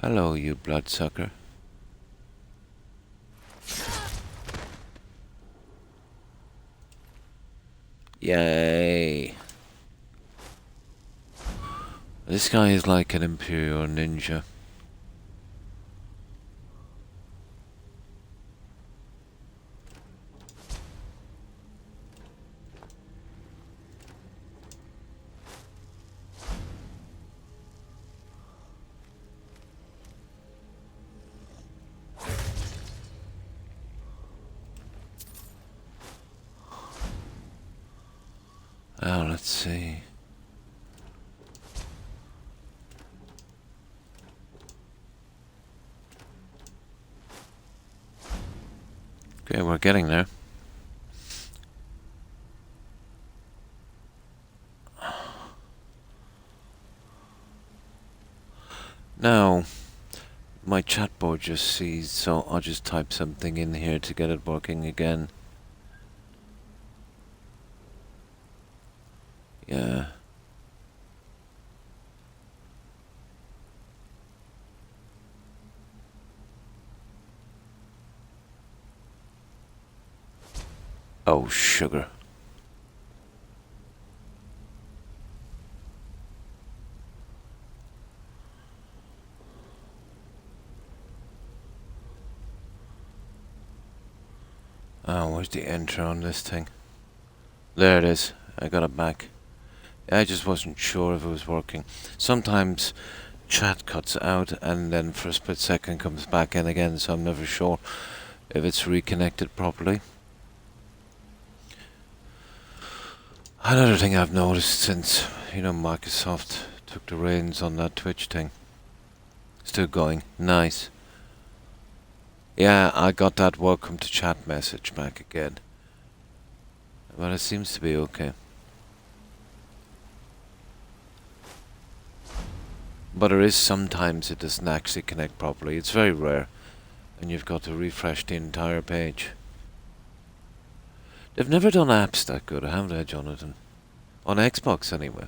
Speaker 1: Hello, you bloodsucker. Yay. This guy is like an Imperial ninja. Oh, let's see. Okay, we're getting there. Now, my chat board just seized, so I'll just type something in here to get it working again. Yeah. Oh, sugar. Oh, where's the enter on this thing? There it is. I got it back. I just wasn't sure if it was working. Sometimes chat cuts out and then for a split second comes back in again, so I'm never sure if it's reconnected properly. Another thing I've noticed since, Microsoft took the reins on that Twitch thing. Still going. Nice. Yeah, I got that welcome to chat message back again. But it seems to be okay. But there is sometimes it doesn't actually connect properly. It's very rare. And you've got to refresh the entire page. They've never done apps that good, have they, Jonathan? On Xbox, anyway.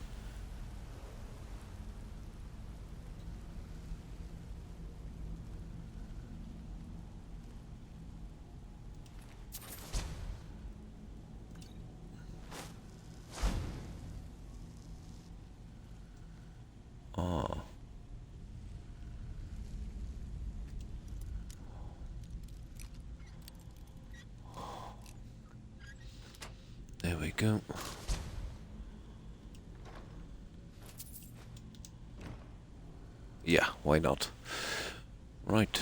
Speaker 1: Oh. There we go. Yeah, why not? Right.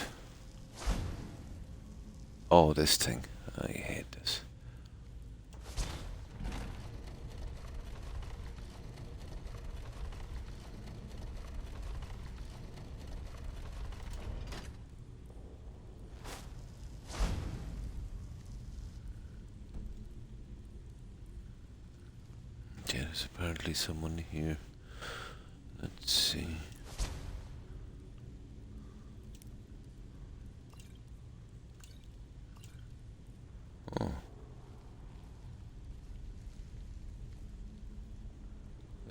Speaker 1: Oh, this thing. I hate this. Yeah, there's apparently someone here. Let's see. Oh.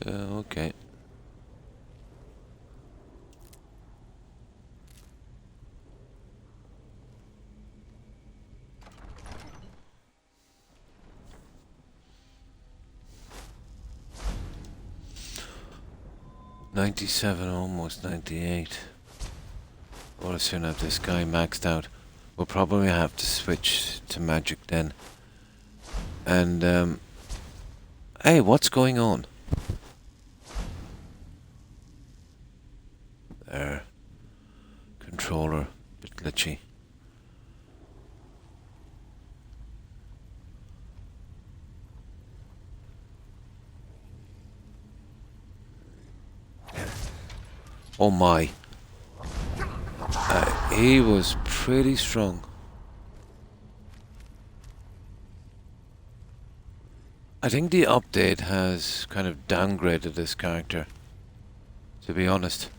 Speaker 1: Okay. $97, almost 98. Well, as soon as this guy maxed out, we'll probably have to switch to magic then. And, hey, what's going on? There. Controller, bit glitchy. Oh my. He was pretty strong. I think the update has kind of downgraded this character, to be honest.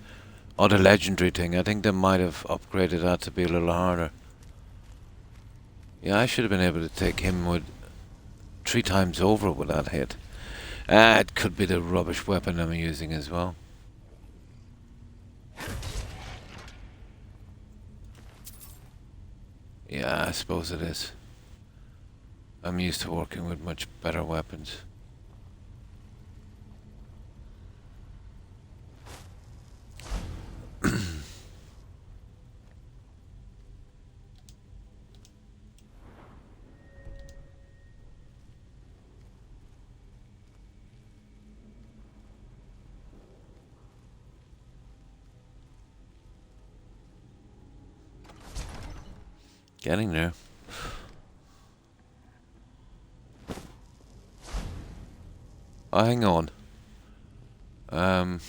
Speaker 1: Or the legendary thing, I think they might have upgraded that to be a little harder. Yeah, I should have been able to take him with 3 times over with that hit. It could be the rubbish weapon I'm using as well. Yeah, I suppose it is. I'm used to working with much better weapons. Getting there. Oh, hang on. I'm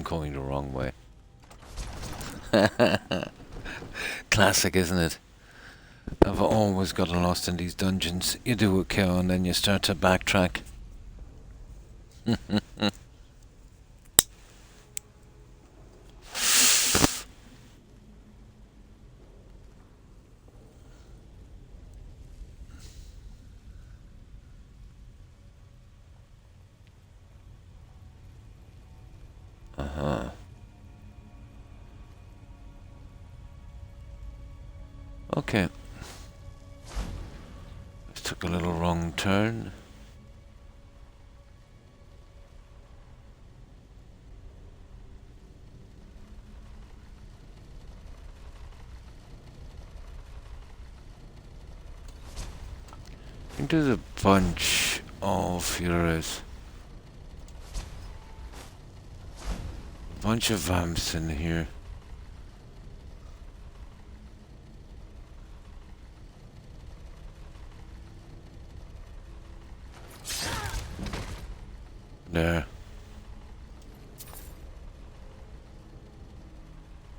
Speaker 1: going the wrong way. Classic, isn't it? I've always gotten lost in these dungeons. You do a kill and then you start to backtrack. Okay. This took a little wrong turn. I think there's a bunch of heroes. A bunch of vamps in here. There.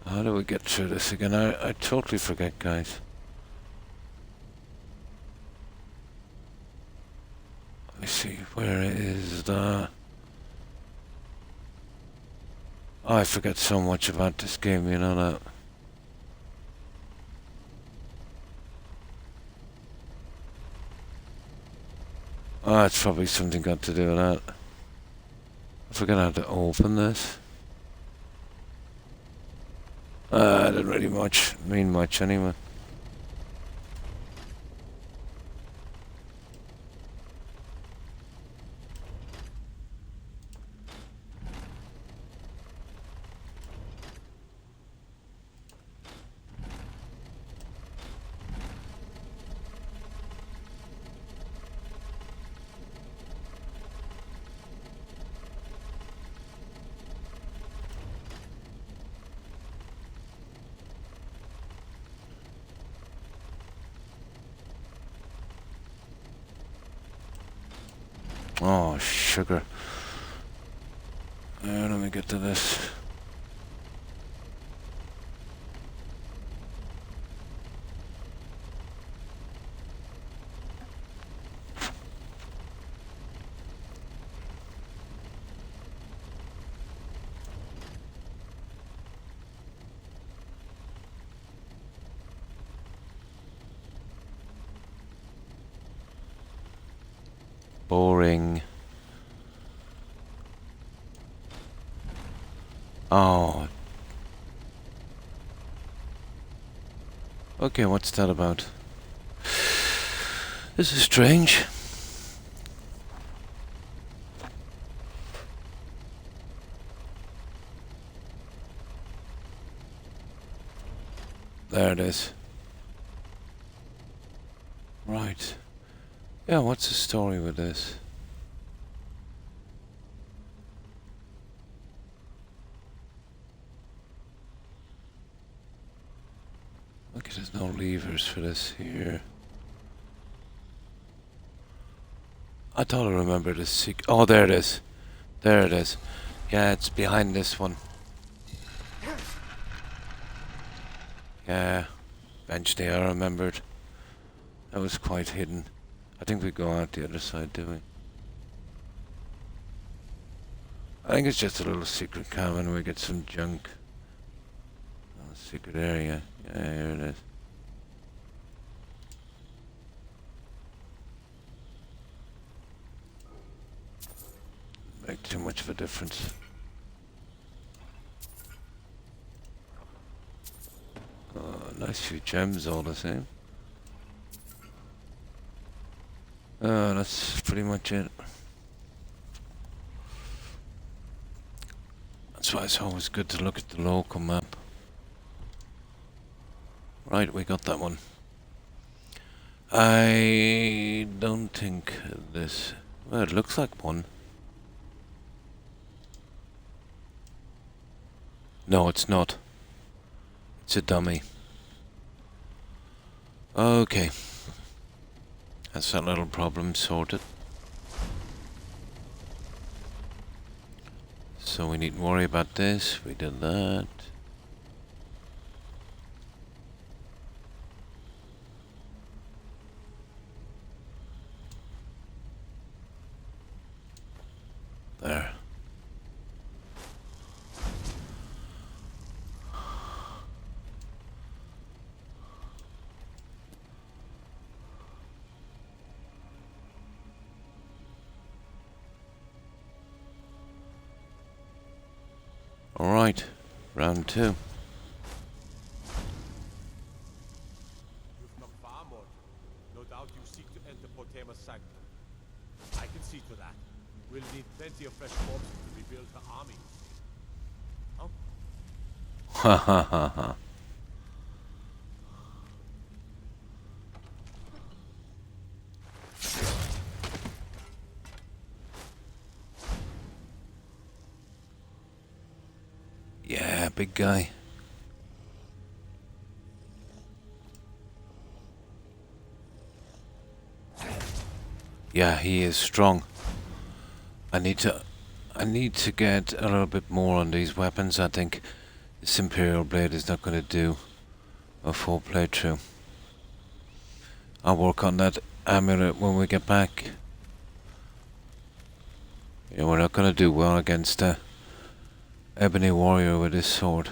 Speaker 1: How do we get through this again? I totally forget, guys. Let me see, where is the... Oh, I forget so much about this game, you know that. Oh, it's probably something got to do with that. I forgot how to open this. Didn't really mean much anyway. Oh, sugar. Let me get to this. Boring. Oh. Okay, what's that about? This is strange. There it is. Right. Yeah, what's the story with this? Okay, there's no levers for this here. I thought I remembered the secret. Oh, there it is. There it is. Yeah, it's behind this one. Yeah, bench there, I remembered. That was quite hidden. I think we go out the other side, do we? I think it's just a little secret cabin. We get some junk. Oh, secret area. Yeah, here it is. Make too much of a difference. Nice few gems all the same. That's pretty much it. That's why it's always good to look at the local map. Right, we got that one. I don't think this... Well, it looks like one. No, it's not. It's a dummy. Okay. That's that little problem sorted. So we needn't worry about this. We did that. There. Alright, round 2.
Speaker 9: You've knocked Farmod. No doubt you seek to enter Potema's sanctum. I can see to that. We'll need plenty of fresh corpses to rebuild her army. Oh,
Speaker 1: Ha ha ha ha. Yeah, big guy. Yeah, he is strong. I need to get a little bit more on these weapons. I think this Imperial Blade is not going to do a full playthrough. I'll work on that amulet when we get back. Yeah, we're not going to do well against a Ebony Warrior with his sword.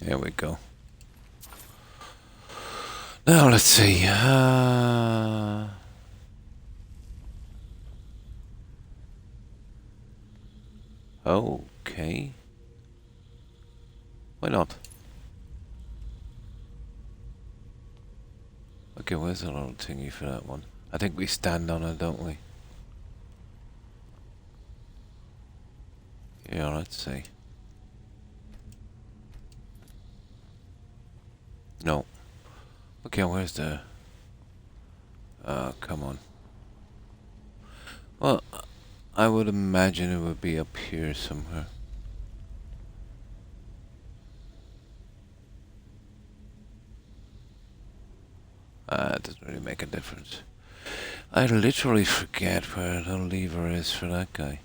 Speaker 1: There we go. Now let's see. Okay. Why not? Okay, where's the little thingy for that one? I think we stand on it, don't we? Yeah, let's see. No. Okay, where's the... come on. Well, I would imagine it would be up here somewhere. It doesn't really make a difference. I literally forget where the lever is for that guy.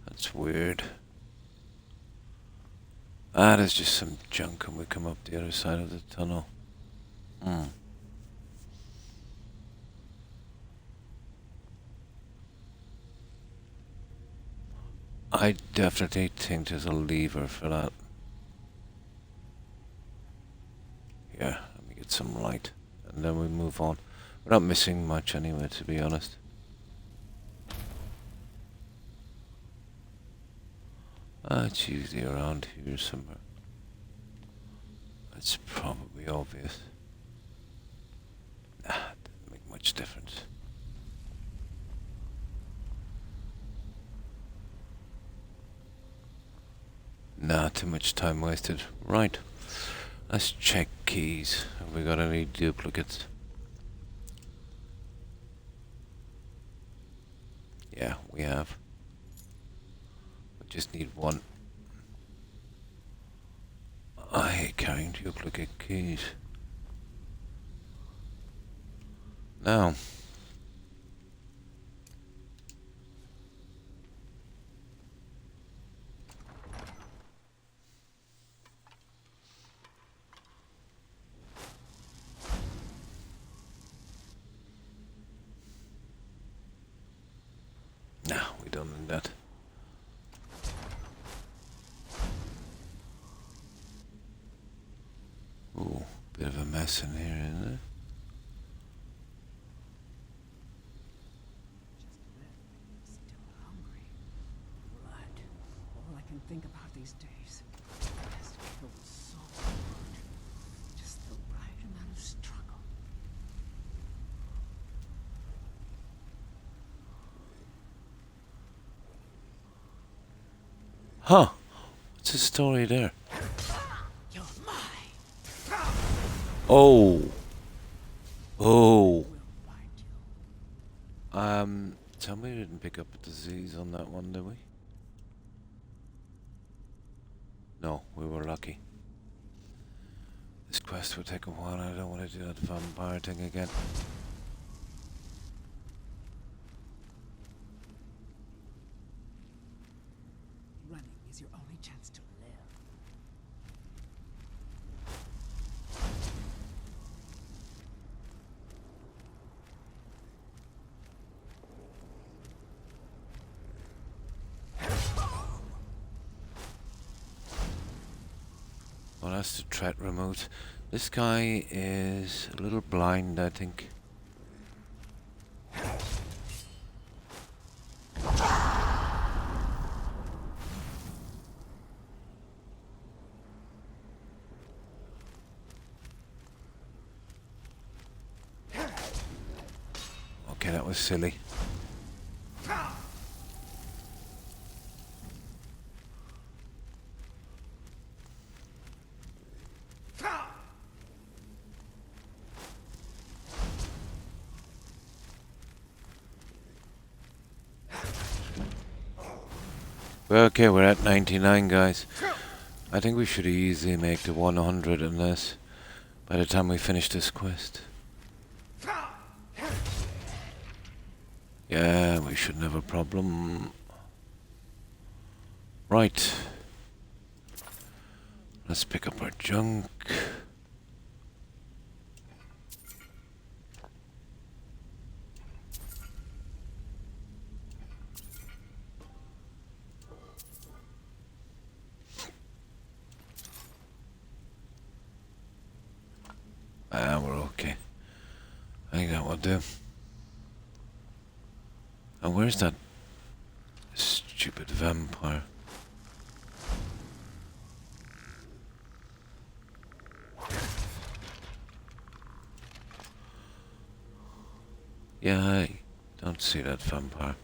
Speaker 1: That's weird. There's just some junk and we come up the other side of the tunnel. I definitely think there's a lever for that. Yeah, let me get some light and then we move on. We're not missing much anyway, to be honest. It's usually around here somewhere. It's probably obvious. Nah, doesn't make much difference. Nah, too much time wasted. Right. Let's check keys. Have we got any duplicates? Yeah, we have. We just need one. I hate carrying duplicate keys. Now. No, we don't need that. Ooh, bit of a mess in here, isn't it?
Speaker 2: Still hungry. Blood. All I can think about these days. Has killed so much. Just the right amount of struggle.
Speaker 1: Huh. What's the story there?
Speaker 2: You're mine.
Speaker 1: Oh. Oh.
Speaker 2: We'll find you.
Speaker 1: Tell me we didn't pick up a disease on that one, did we? No, we were lucky. This quest will take a while. I don't want to do that vampire thing again.
Speaker 2: Running is your only chance to live.
Speaker 1: Well, that's the threat removed. This guy is a little blind, I think. Okay, that was silly. Okay, we're at 99, guys. I think we should easily make the 100 unless by the time we finish this quest. Yeah, we shouldn't have a problem. Right. Let's pick up our junk. We're okay. I think that will do. And where's that stupid vampire? Yeah, I don't see that vampire.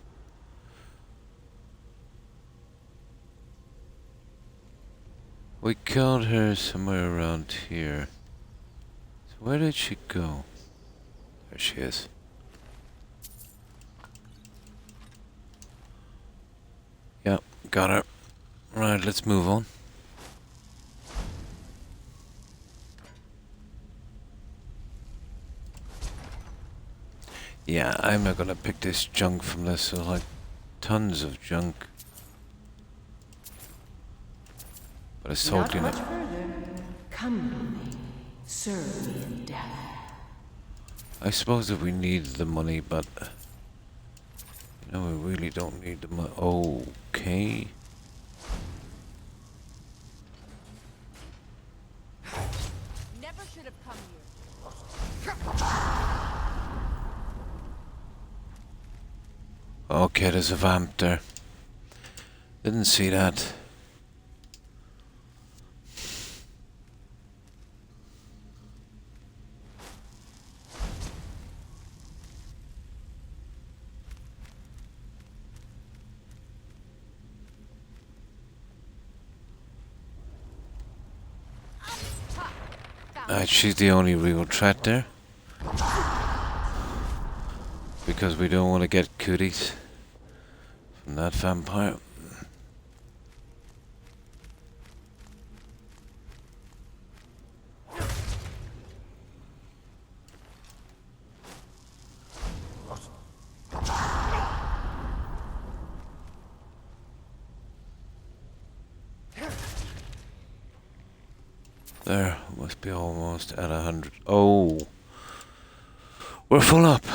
Speaker 1: We killed her somewhere around here. So where did she go? There she is. Yep, got her. Right, let's move on. Yeah, I'm not gonna pick this junk from this. There's like tons of junk. But it's
Speaker 8: Not
Speaker 1: totally
Speaker 8: much
Speaker 1: not.
Speaker 8: further. Come with me. Serve me in death.
Speaker 1: I suppose if we need the money, but you know, we really don't need the money. Okay.
Speaker 2: Never should have come here.
Speaker 1: Okay, there's a vamp there. Didn't see that. She's the only real threat there. Because we don't want to get cooties. And that vampire. There, must be almost at 100. Oh, we're full up.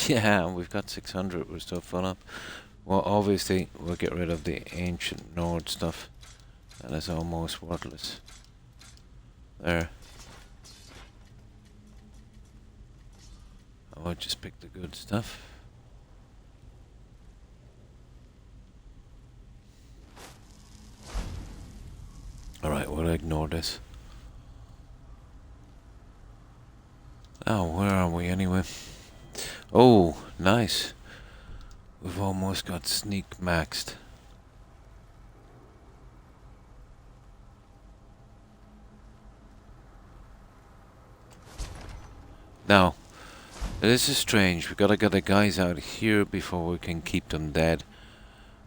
Speaker 1: Yeah, we've got 600. We're still full up. Well, obviously, we'll get rid of the ancient Nord stuff. That is almost worthless. There. I will just pick the good stuff. Alright, we'll ignore this. Oh, where are we anyway? Oh, nice. We've almost got sneak maxed. Now, this is strange. We gotta get the guys out here before we can keep them dead.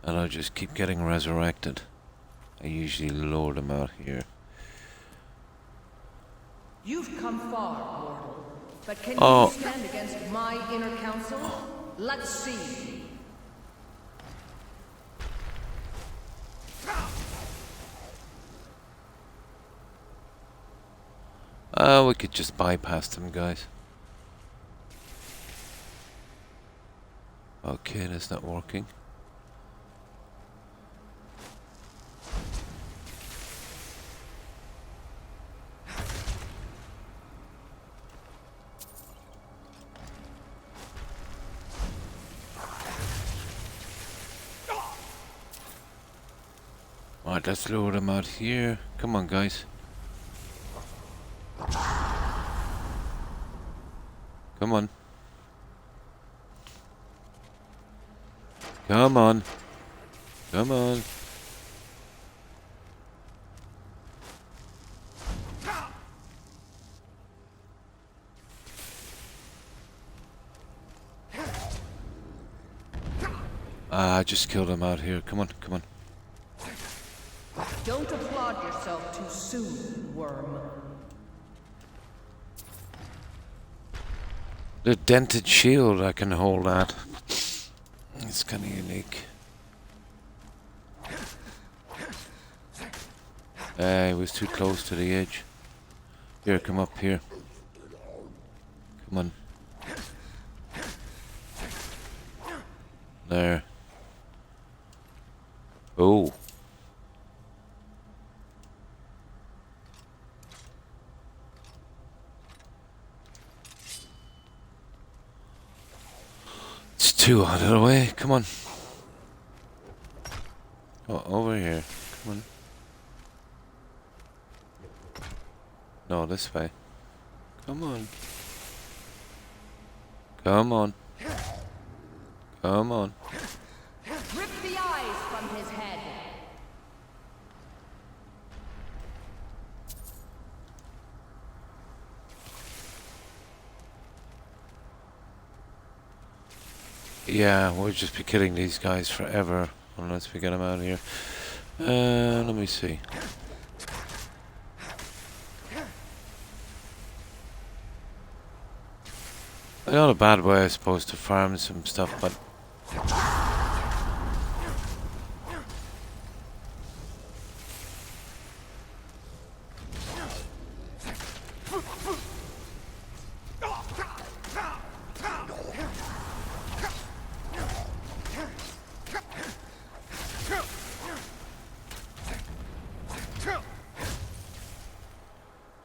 Speaker 1: And I'll just keep getting resurrected. I usually lure them out here.
Speaker 8: You've come far, mortal. But can
Speaker 1: Oh.
Speaker 8: you stand against my inner council? Let's see.
Speaker 1: We could just bypass them, guys. Okay, that's not working. Alright, let's lure them out here. Come on, guys. Come on. Come on. Come on. I just killed him out here. Come on, come on.
Speaker 8: Don't applaud yourself too soon, worm.
Speaker 1: The dented shield, I can hold that. It's kind of unique. It was too close to the edge. Here, come up here. Come on. There. Oh. It's too out of the way. Come on. Oh, over here. Come on. No, this way. Come on. Come on. Come on.
Speaker 8: Rip the eyes from his head.
Speaker 1: Yeah, we'll just be killing these guys forever unless we get them out of here. Let me see. Not a bad way, I suppose, to farm some stuff, but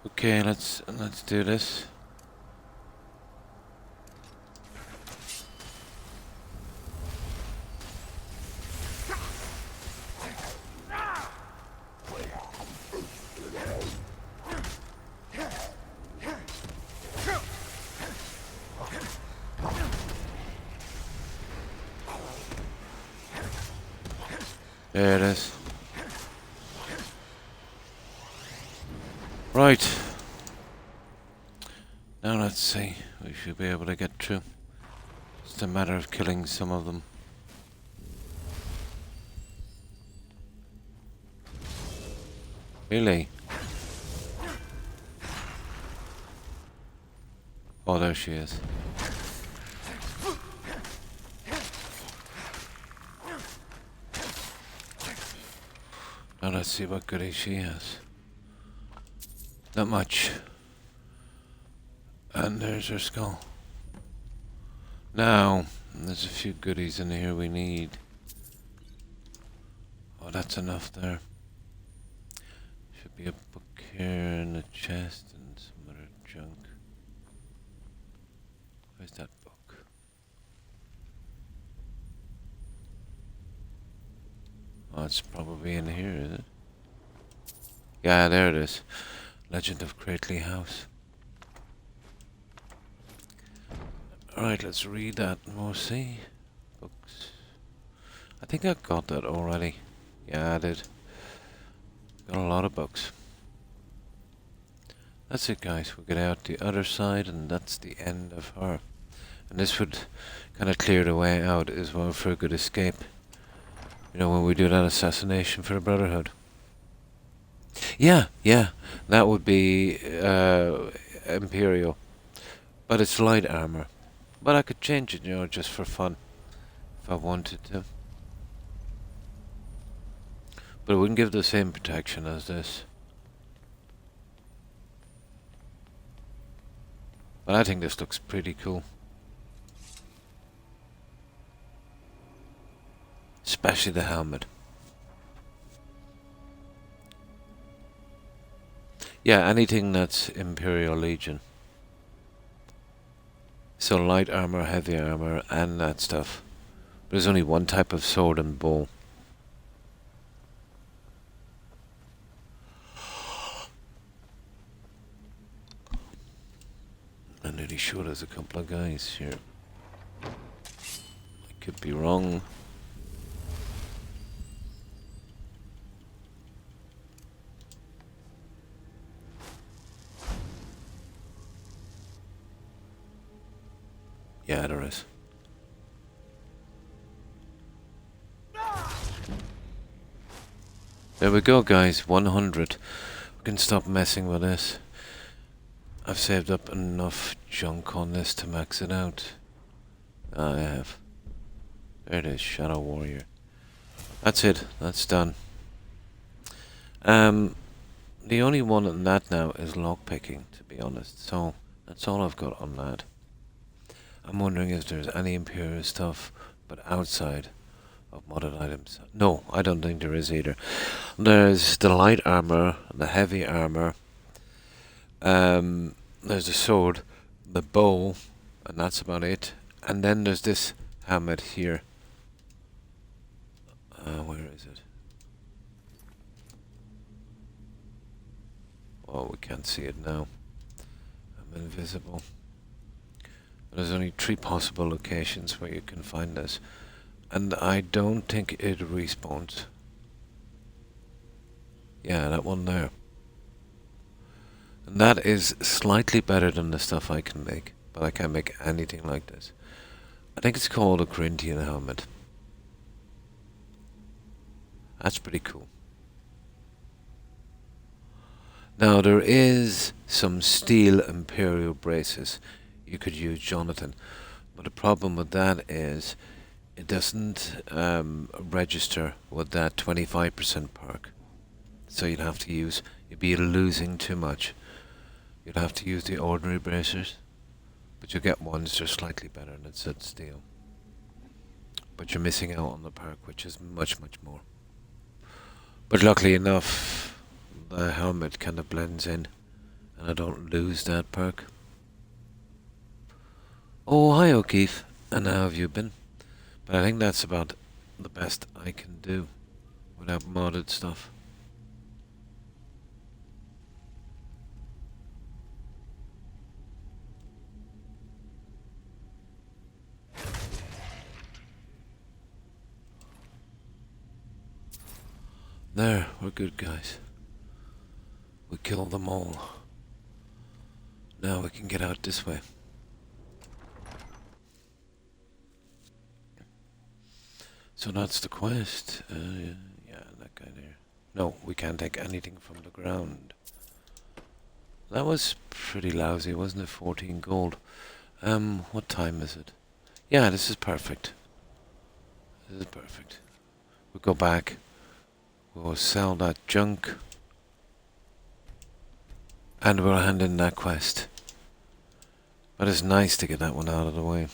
Speaker 1: okay, let's do this. There it is. Right. Now let's see. We should be able to get through. It's a matter of killing some of them. Really? Oh, there she is. Now let's see what goodies she has. Not much. And there's her skull. Now, there's a few goodies in here we need. Oh, that's enough there. Should be a book here in the chest and some other junk. Where's that book? Oh, it's probably in here, is it? Yeah, there it is. Legend of Crately House. Alright, let's read that and we'll see. Books. I think I got that already. Yeah, I did. Got a lot of books. That's it, guys. We'll get out the other side, and that's the end of her. And this would kind of clear the way out as well for a good escape. You know, when we do that assassination for the Brotherhood. Yeah, that would be Imperial. But it's light armor. But I could change it, you know, just for fun. If I wanted to. But it wouldn't give the same protection as this. But I think this looks pretty cool. Especially the helmet. Yeah, anything that's Imperial Legion. So light armor, heavy armor, and that stuff. There's only one type of sword and bow. I'm nearly sure there's a couple of guys here. I could be wrong. Yeah, there is. There we go, guys. 100. We can stop messing with this. I've saved up enough junk on this to max it out. I have. There it is, Shadow Warrior. That's it. That's done. The only one on that now is lockpicking, to be honest. So that's all I've got on that. I'm wondering if there's any Imperial stuff, but outside of modded items. No, I don't think there is either. There's the light armor, the heavy armor. There's the sword, the bow, and that's about it. And then there's this helmet here. Where is it? Oh, we can't see it now. I'm invisible. There's only 3 possible locations where you can find this. And I don't think it respawns. Yeah, that one there. And that is slightly better than the stuff I can make. But I can't make anything like this. I think it's called a Corinthian helmet. That's pretty cool. Now there is some steel Imperial braces you could use, Jonathan. But the problem with that is it doesn't register with that 25% perk. So you'd have to use, you'd be losing too much. You'd have to use the ordinary bracers. But you'll get ones that are slightly better and it's at steel. But you're missing out on the perk, which is much, much more. But luckily enough, the helmet kind of blends in. And I don't lose that perk. Oh, hi O'Keefe. And how have you been? But I think that's about the best I can do without modded stuff. There, we're good, guys. We killed them all. Now we can get out this way. So that's the quest. Yeah, that guy there. No, we can't take anything from the ground. That was pretty lousy, wasn't it? 14 gold. What time is it? Yeah, this is perfect. This is perfect. We'll go back. We'll sell that junk. And we'll hand in that quest. But it's nice to get that one out of the way.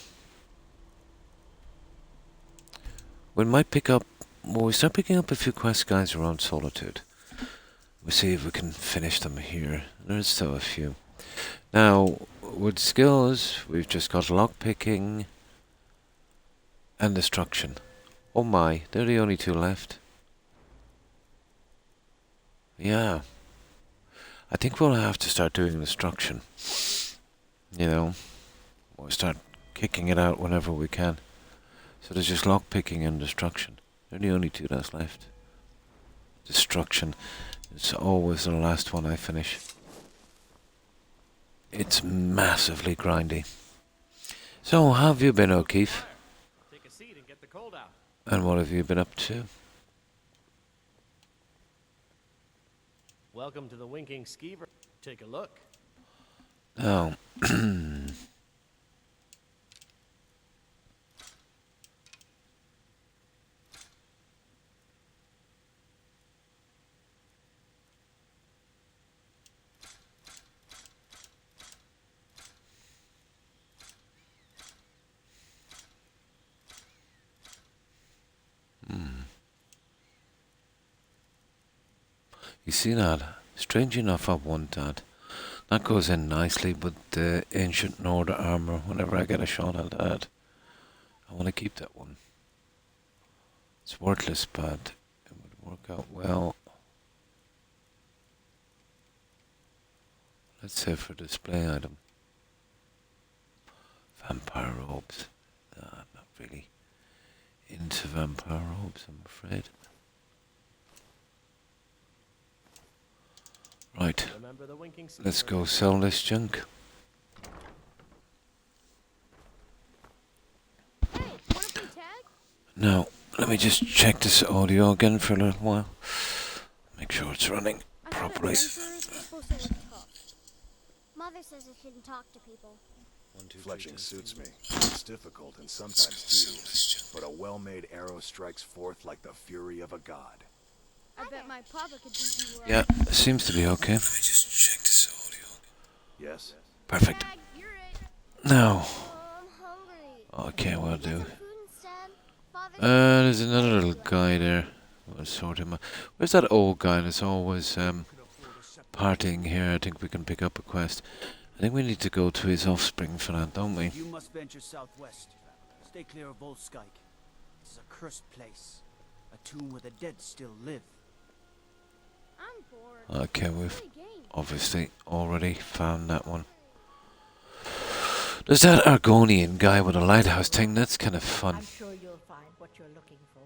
Speaker 1: We might pick up... Well, we start picking up a few quests, guys, around Solitude. We'll see if we can finish them here. There's still a few. Now, with skills, we've just got lockpicking and destruction. Oh my, they're the only two left. Yeah. I think we'll have to start doing destruction. You know, we'll start kicking it out whenever we can. So there's just lockpicking and destruction. They're the only two that's left. Destruction is always the last one I finish. It's massively grindy. So, how have you been, O'Keefe?
Speaker 4: Take a seat and get the cold out.
Speaker 1: And what have you been up to?
Speaker 4: Welcome to the Winking Skeever. Take a look.
Speaker 1: Oh. You see that? Strange enough, I want that. That goes in nicely with the ancient Nord armor whenever I get a shot at that. I want to keep that one. It's worthless, but it would work out well. Let's say for display item. Vampire robes. Nah, not really into vampire robes, I'm afraid. Right,
Speaker 4: Remember the Winking Skeever.
Speaker 1: let's go sell this junk.
Speaker 10: Hey, wanna play tag?
Speaker 1: Now, let me just check this audio again for a little while. Make sure it's running
Speaker 10: I thought
Speaker 1: properly.
Speaker 10: adventurers were supposed to cook. Mother says I shouldn't talk to people.
Speaker 11: Fletching suits me. It's difficult and sometimes tedious, but a well-made arrow strikes forth like the fury of a god.
Speaker 10: I bet my papa could beat you up.
Speaker 1: Yeah, it seems to be okay. Let me just check this audio.
Speaker 11: Yes?
Speaker 1: Perfect.
Speaker 10: Tag, you're it.
Speaker 1: Now,
Speaker 10: Oh, I'm hungry.
Speaker 1: okay, will
Speaker 10: Get
Speaker 1: do.
Speaker 10: some food instead. Father
Speaker 1: There's another little guy there. We'll sort him out. Where's that old guy that's always partying here? I think we can pick up a quest. I think we need to go to his offspring for that, don't we?
Speaker 3: You must venture southwest. Stay clear of Volskite. This is a cursed place. A tomb where the dead still live.
Speaker 10: I'm bored.
Speaker 1: Okay, we've
Speaker 10: Play a game.
Speaker 1: obviously already found that one. There's that Argonian guy with a lighthouse thing. That's kind of fun.
Speaker 12: I'm sure you'll find what you're looking for.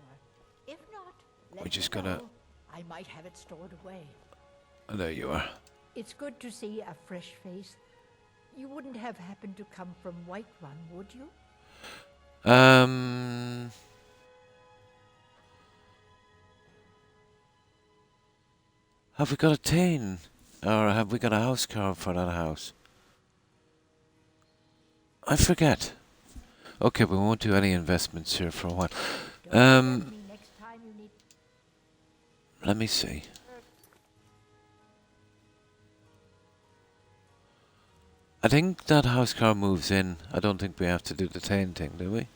Speaker 12: If not, let
Speaker 1: We just
Speaker 12: me
Speaker 1: gotta-
Speaker 12: know. I might have it stored away.
Speaker 1: Oh, there you are.
Speaker 12: It's good to see a fresh face. You wouldn't have happened to come from Whiterun, would you?
Speaker 1: Have we got a Tane? Or have we got a house carved for that house? I forget. Okay, we won't do any investments here for a while.
Speaker 12: Don't forget me next time you need.
Speaker 1: Let me see. I think that house car moves in. I don't think we have to do the Tane thing, do we?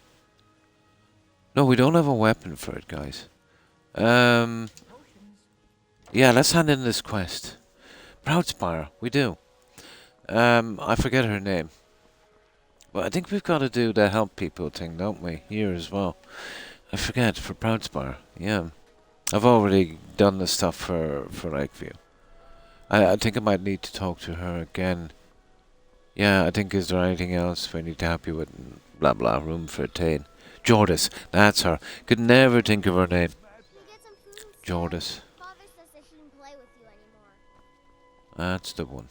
Speaker 1: No, we don't have a weapon for it, guys. Yeah, let's hand in this quest. Proudspire, we do. I forget her name. But I think we've got to do the help people thing, don't we? Here as well. I forget, for Proudspire. Yeah. I've already done the stuff for Lakeview. I think I might need to talk to her again. Yeah, I think, is there anything else we need to help you with? Blah blah, room for Tane. Jordis, that's her. Could never think of her name.
Speaker 10: You get some food instead?
Speaker 1: Jordis.
Speaker 10: Father says I shouldn't play with you anymore.
Speaker 1: That's the one.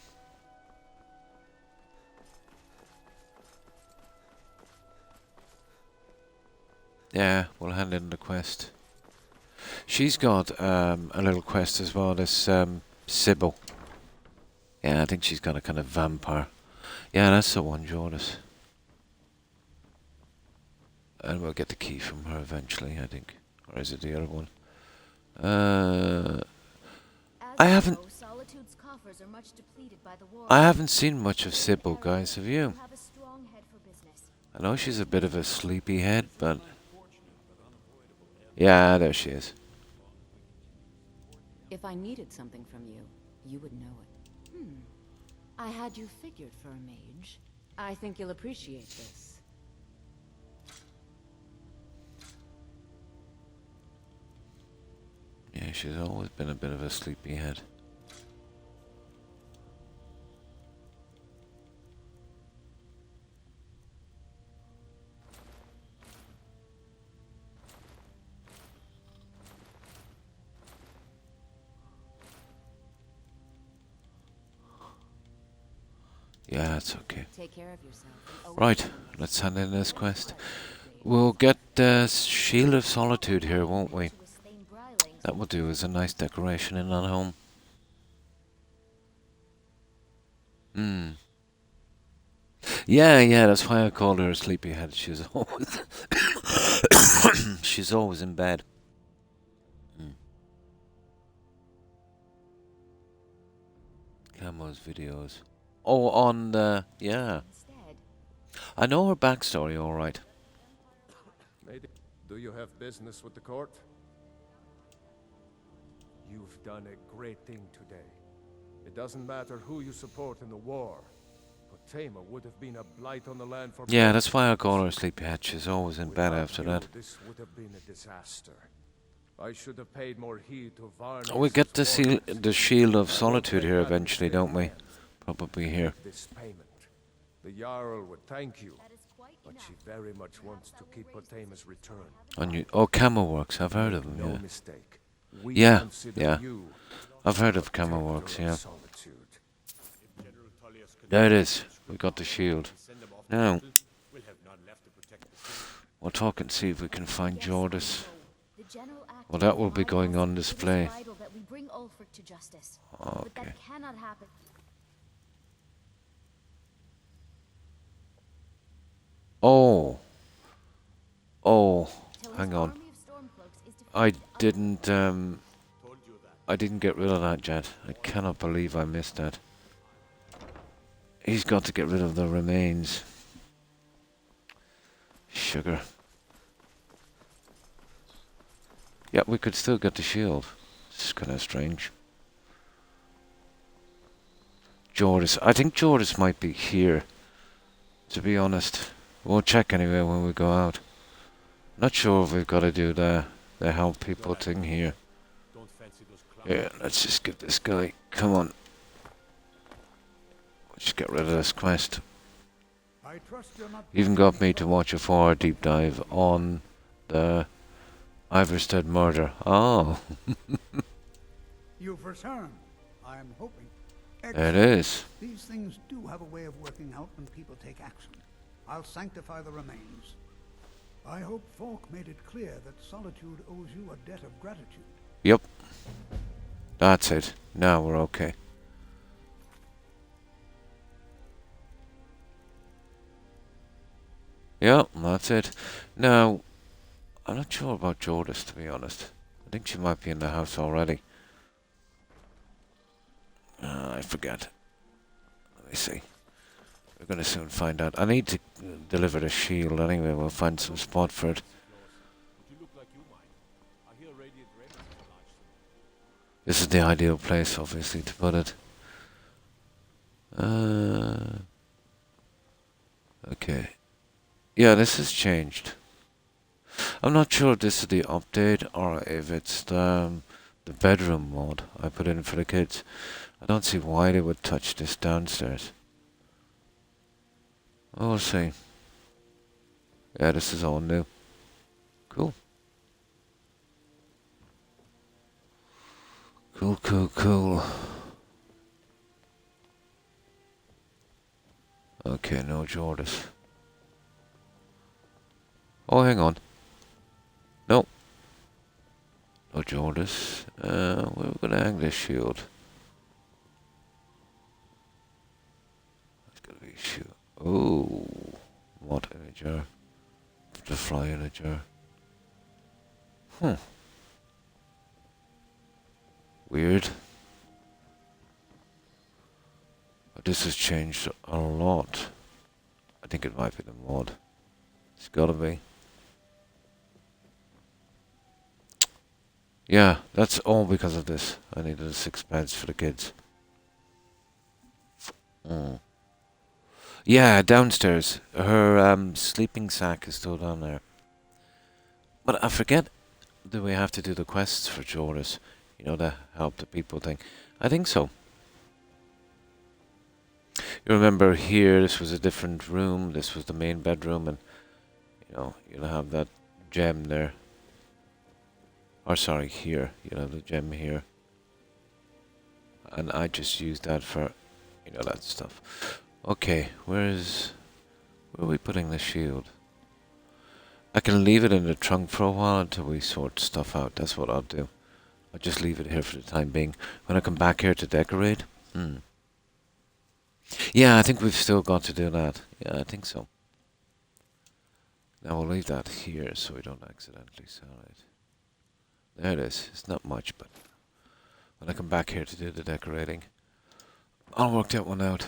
Speaker 1: Yeah, we'll hand in the quest. She's got a little quest as well, this Sybil. Yeah, I think she's got a kind of vampire. Yeah, that's the one, Jordis. And we'll get the key from her eventually, I think. Or is it the other one? I haven't seen much of Sybil, guys, have you? I know she's a bit of a sleepyhead, but... Yeah, there she is.
Speaker 8: If I needed something from you, you would know it. I had you figured for a mage. I think you'll appreciate this.
Speaker 1: Yeah, she's always been a bit of a sleepyhead. Yeah, it's okay.
Speaker 8: Take care of yourself.
Speaker 1: Right, let's hand in this quest. We'll get the Shield of Solitude here, won't we? That will do as a nice decoration in that home. Yeah, that's why I called her a sleepyhead. She's always she's always in bed. Camo's videos. Oh, on the... Yeah. I know her backstory, alright.
Speaker 6: Lady, do you have business with the court? You've done a great thing today. It doesn't matter who you support in the war. Potema would have been a blight on the land for...
Speaker 1: Yeah, that's why I call her a sleepyhead. She's always in bed after that.
Speaker 6: This would have been a disaster. I should have paid more heed to Varney's...
Speaker 1: We get to see the Shield of Solitude here eventually, don't we? Probably here.
Speaker 6: This payment. The Jarl would thank you, but she very much wants to keep Potema's return.
Speaker 1: Oh, Camo Works. I've heard of them,
Speaker 6: No
Speaker 1: yeah.
Speaker 6: mistake.
Speaker 1: Yeah. I've heard of Camo Works, yeah. There it is. We got the shield. Now, we'll talk and see if we can find Jordis. Well, that will be going on display. Okay. Oh, hang on. I didn't get rid of that jet. I cannot believe I missed that. He's got to get rid of the remains. Sugar. Yeah, we could still get the shield. It's kind of strange. Jordis. I think Jordis might be here, to be honest. We'll check anyway when we go out. Not sure if we've got to do the help people thing here. Yeah, let's just give this guy... Come on. Let's get rid of this quest. Even got me to watch a 4-hour deep dive on the Iverstead murder. Oh.
Speaker 5: You've returned, I'm hoping.
Speaker 1: There it is.
Speaker 5: These things do have a way of working out when people take action. I'll sanctify the remains. I hope Falk made it clear that Solitude owes you a debt of gratitude.
Speaker 1: Yep. That's it. Now we're okay. Yep, that's it. Now, I'm not sure about Jordis, to be honest. I think she might be in the house already. I forget. Let me see. We're going to soon find out. I need to deliver the shield anyway. We'll find some spot for it. This is the ideal place, obviously, to put it. Okay. Yeah, this has changed. I'm not sure if this is the update or if it's the bedroom mod I put in for the kids. I don't see why they would touch this downstairs. We'll see. Yeah, this is all new. Cool. Cool. Okay, no Jordis. Oh, hang on. No. Oh, Jordis. We're gonna hang this shield. It's gotta be a shield. Oh, what imager? The fly imager. Weird. But this has changed a lot. I think it might be the mod. It's gotta be. Yeah, that's all because of this. I needed a 6 beds for the kids. Yeah, downstairs. Her sleeping sack is still down there. But I forget, do we have to do the quests for Joris? You know, the help the people thing. I think so. You remember here, this was a different room. This was the main bedroom, and you know, you'll have that gem there. Or sorry, here. You'll have the gem here. And I just used that for, you know, that stuff. Okay, where are we putting the shield? I can leave it in the trunk for a while until we sort stuff out. That's what I'll do. I'll just leave it here for the time being. When I come back here to decorate. Yeah, I think we've still got to do that. Yeah, I think so. Now we'll leave that here so we don't accidentally sell it. There it is. It's not much, but when I come back here to do the decorating, I'll work that one out.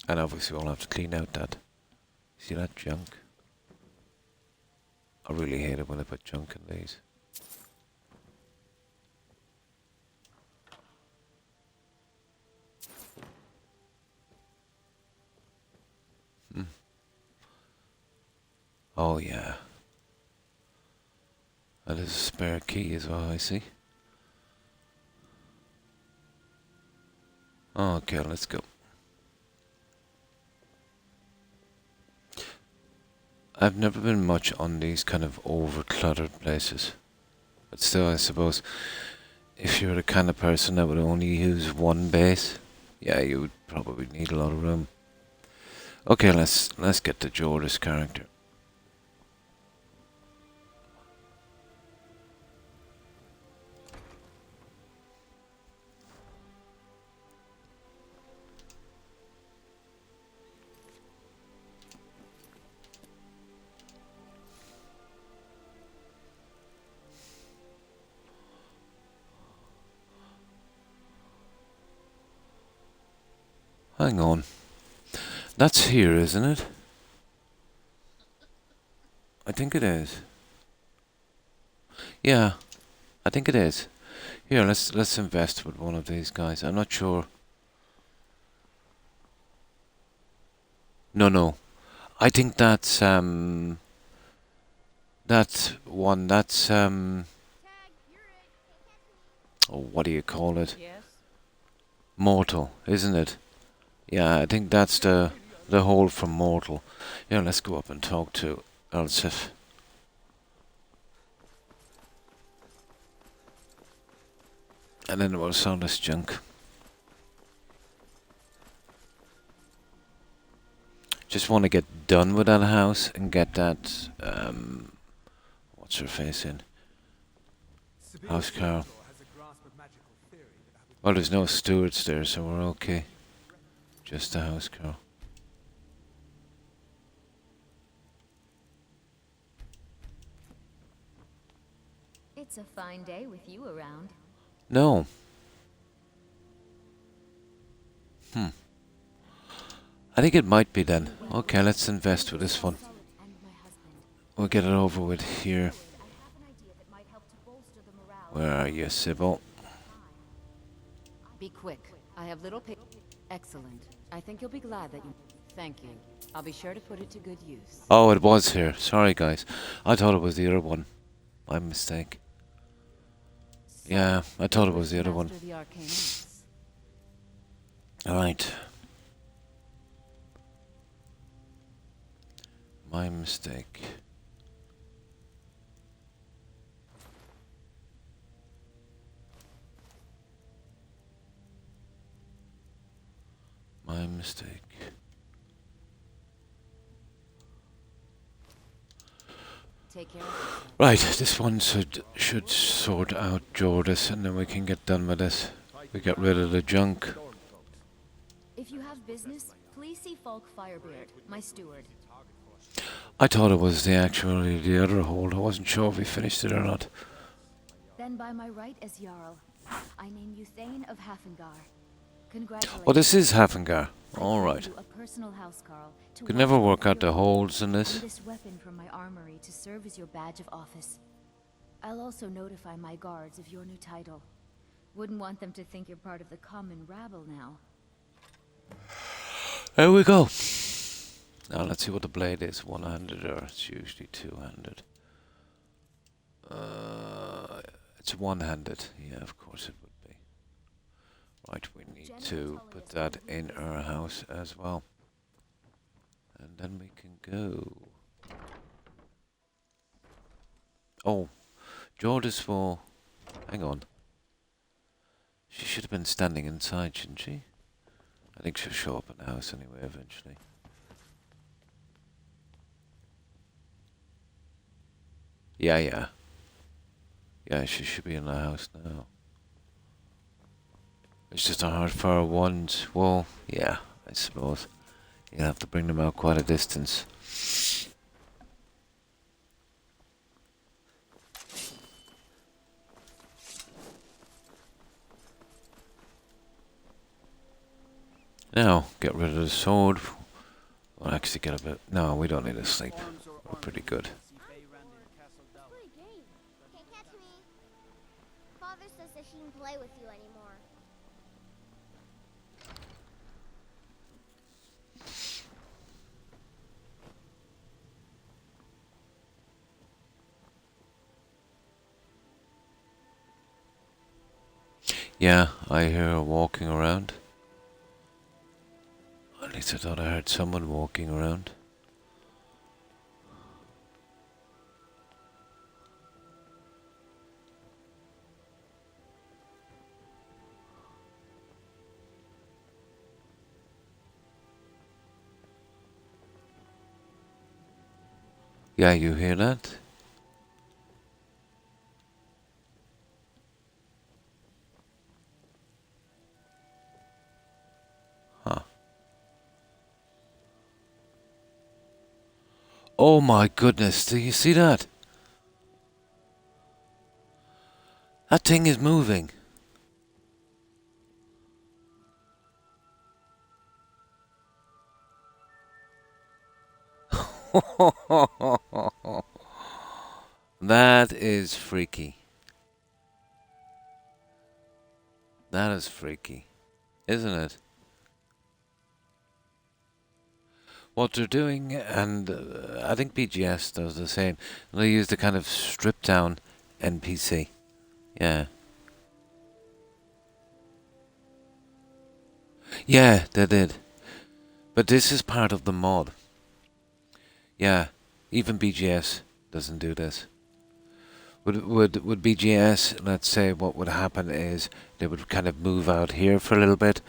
Speaker 1: And obviously we'll have to clean out that. See that junk? I really hate it when I put junk in these. Oh yeah. That is a spare key as well, I see. Okay, let's go. I've never been much on these kind of over-cluttered places. But still, I suppose, if you're the kind of person that would only use one base, yeah, you would probably need a lot of room. Okay, let's get to Jorda's character. Hang on. That's here, isn't it? I think it is. Yeah, I think it is. Here, let's invest with one of these guys. I'm not sure. No. I think that's one. That's oh, what do you call it?
Speaker 12: Yes?
Speaker 1: Mortal, isn't it? Yeah, I think that's the hole from Mortal. Yeah, let's go up and talk to Elsif. And then we'll sell this junk. Just want to get done with that house and get that, what's her face in? House Carol. Well, there's no stewards there, so we're okay. Just the house Carol.
Speaker 8: It's a fine day with you around.
Speaker 1: No. I think it might be then. Okay, let's invest with this one. We'll get it over with here. Where are you, Sybil?
Speaker 8: Be quick. I have little Excellent. I think you'll be glad that you... Thank you. I'll be sure to put it to good use.
Speaker 1: Oh, it was here. Sorry, guys. I thought it was the other one. My mistake. Yeah, I thought it was the other one. Alright. My mistake. My mistake.
Speaker 8: Take care of yourself.
Speaker 1: Right, this one should sort out Jordis, and then we can get done with this. We get rid of the junk.
Speaker 8: If you have business, please see Falk Firebeard, my steward.
Speaker 1: I thought it was actually the other hold. I wasn't sure if we finished it or not.
Speaker 8: Then by my right as Jarl, I name you Thane of Hafengar. Congratulations.
Speaker 1: Oh, this is Hafengar. All right.
Speaker 8: A personal housecarl to
Speaker 1: Could never
Speaker 8: watch
Speaker 1: work
Speaker 8: over
Speaker 1: out the
Speaker 8: your
Speaker 1: holds in
Speaker 8: and
Speaker 1: this.
Speaker 8: this weapon from my armory to serve as your badge of office. I'll also notify my guards of your new title. Wouldn't want them to think you're part of the common rabble now.
Speaker 1: There we go. Now let's see what the blade is. One-handed, or it's usually two-handed. It's one-handed. Yeah, of course it would be. Right, we need to put that in our house as well. And then we can go. Oh, Jordis will... Hang on. She should have been standing inside, shouldn't she? I think she'll show up in the house anyway, eventually. Yeah. Yeah, she should be in the house now. It's just a hard fire ones. Well, yeah, I suppose. You'll have to bring them out quite a distance. Now, get rid of the sword. We'll actually get a bit... No, we don't need to sleep. We're pretty good.
Speaker 10: Pretty game. Can't catch me. Father says that she can play with you anymore.
Speaker 1: Yeah, I hear her walking around. At least I thought I heard someone walking around. Yeah, you hear that? Huh. Oh my goodness, do you see that? That thing is moving. That is freaky. That is freaky, isn't it? What they're doing, and I think BGS does the same, they use the kind of stripped down NPC. Yeah. Yeah, they did. But this is part of the mod. Yeah, even BGS doesn't do this. Would BGS, let's say, what would happen is they would kind of move out here for a little bit,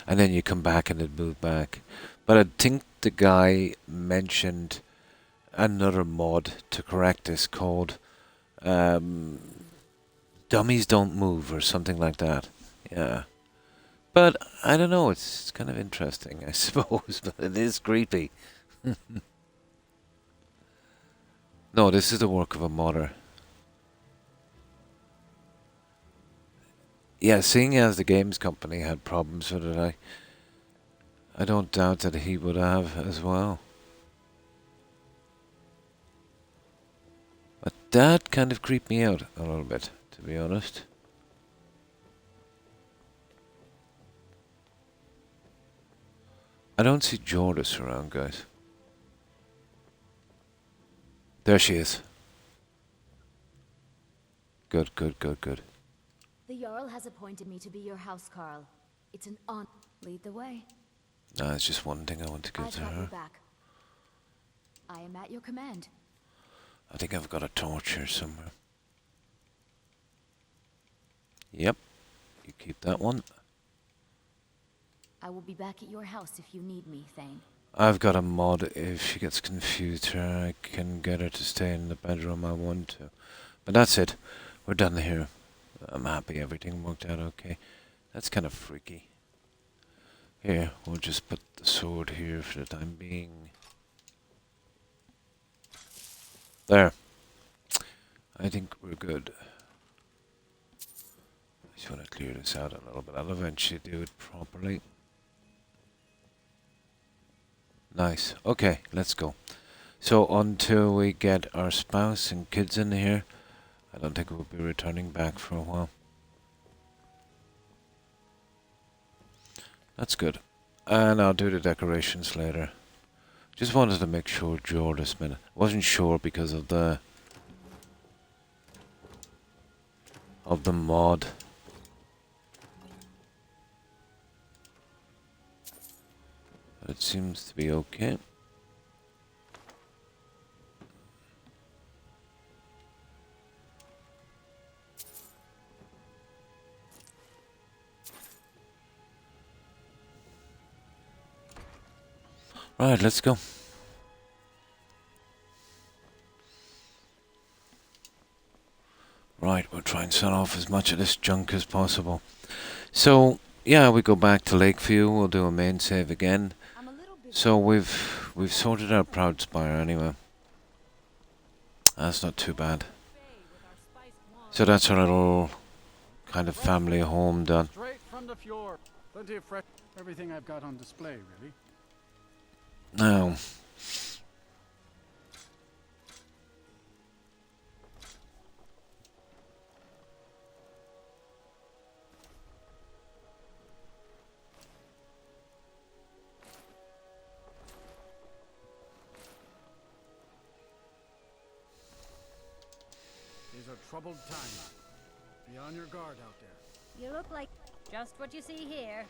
Speaker 1: and then you come back and it'd move back. But I think the guy mentioned another mod to correct this called Dummies Don't Move or something like that. Yeah. But I don't know, it's kind of interesting, I suppose, but it is creepy. No, this is the work of a modder. Yeah, seeing as the games company had problems with it, I don't doubt that he would have as well. But that kind of creeped me out a little bit, to be honest. I don't see Jordis around, guys. There she is. Good.
Speaker 8: The Jarl has appointed me to be your housecarl. It's an honor. Lead the way.
Speaker 1: No, it's just one thing I want to give
Speaker 8: I've
Speaker 1: to
Speaker 8: got your
Speaker 1: her.
Speaker 8: back. I am at your command.
Speaker 1: I think I've got a torch here somewhere. Yep. You keep that one.
Speaker 8: I will be back at your house if you need me, Thane.
Speaker 1: I've got a mod. If she gets confused here, I can get her to stay in the bedroom I want to. But that's it. We're done here. I'm happy everything worked out okay. That's kind of freaky. Here, we'll just put the sword here for the time being. There. I think we're good. I just want to clear this out a little bit. I'll eventually do it properly. Nice. Okay, let's go. So until we get our spouse and kids in here, I don't think we'll be returning back for a while. That's good. And I'll do the decorations later. Just wanted to make sure Joel this minute. Wasn't sure because of the mod. But it seems to be okay. Right, let's go. Right, we'll try and sell off as much of this junk as possible. So, yeah, we go back to Lakeview. We'll do a main save again. So we've sorted out Proud Spire anyway. That's not too bad. So that's our little kind of family home done.
Speaker 13: Straight from the fjord. Plenty of fresh. Everything I've got on display, really.
Speaker 1: Now,
Speaker 13: These are troubled times. Be on your guard out there.
Speaker 8: You look like just what you see here.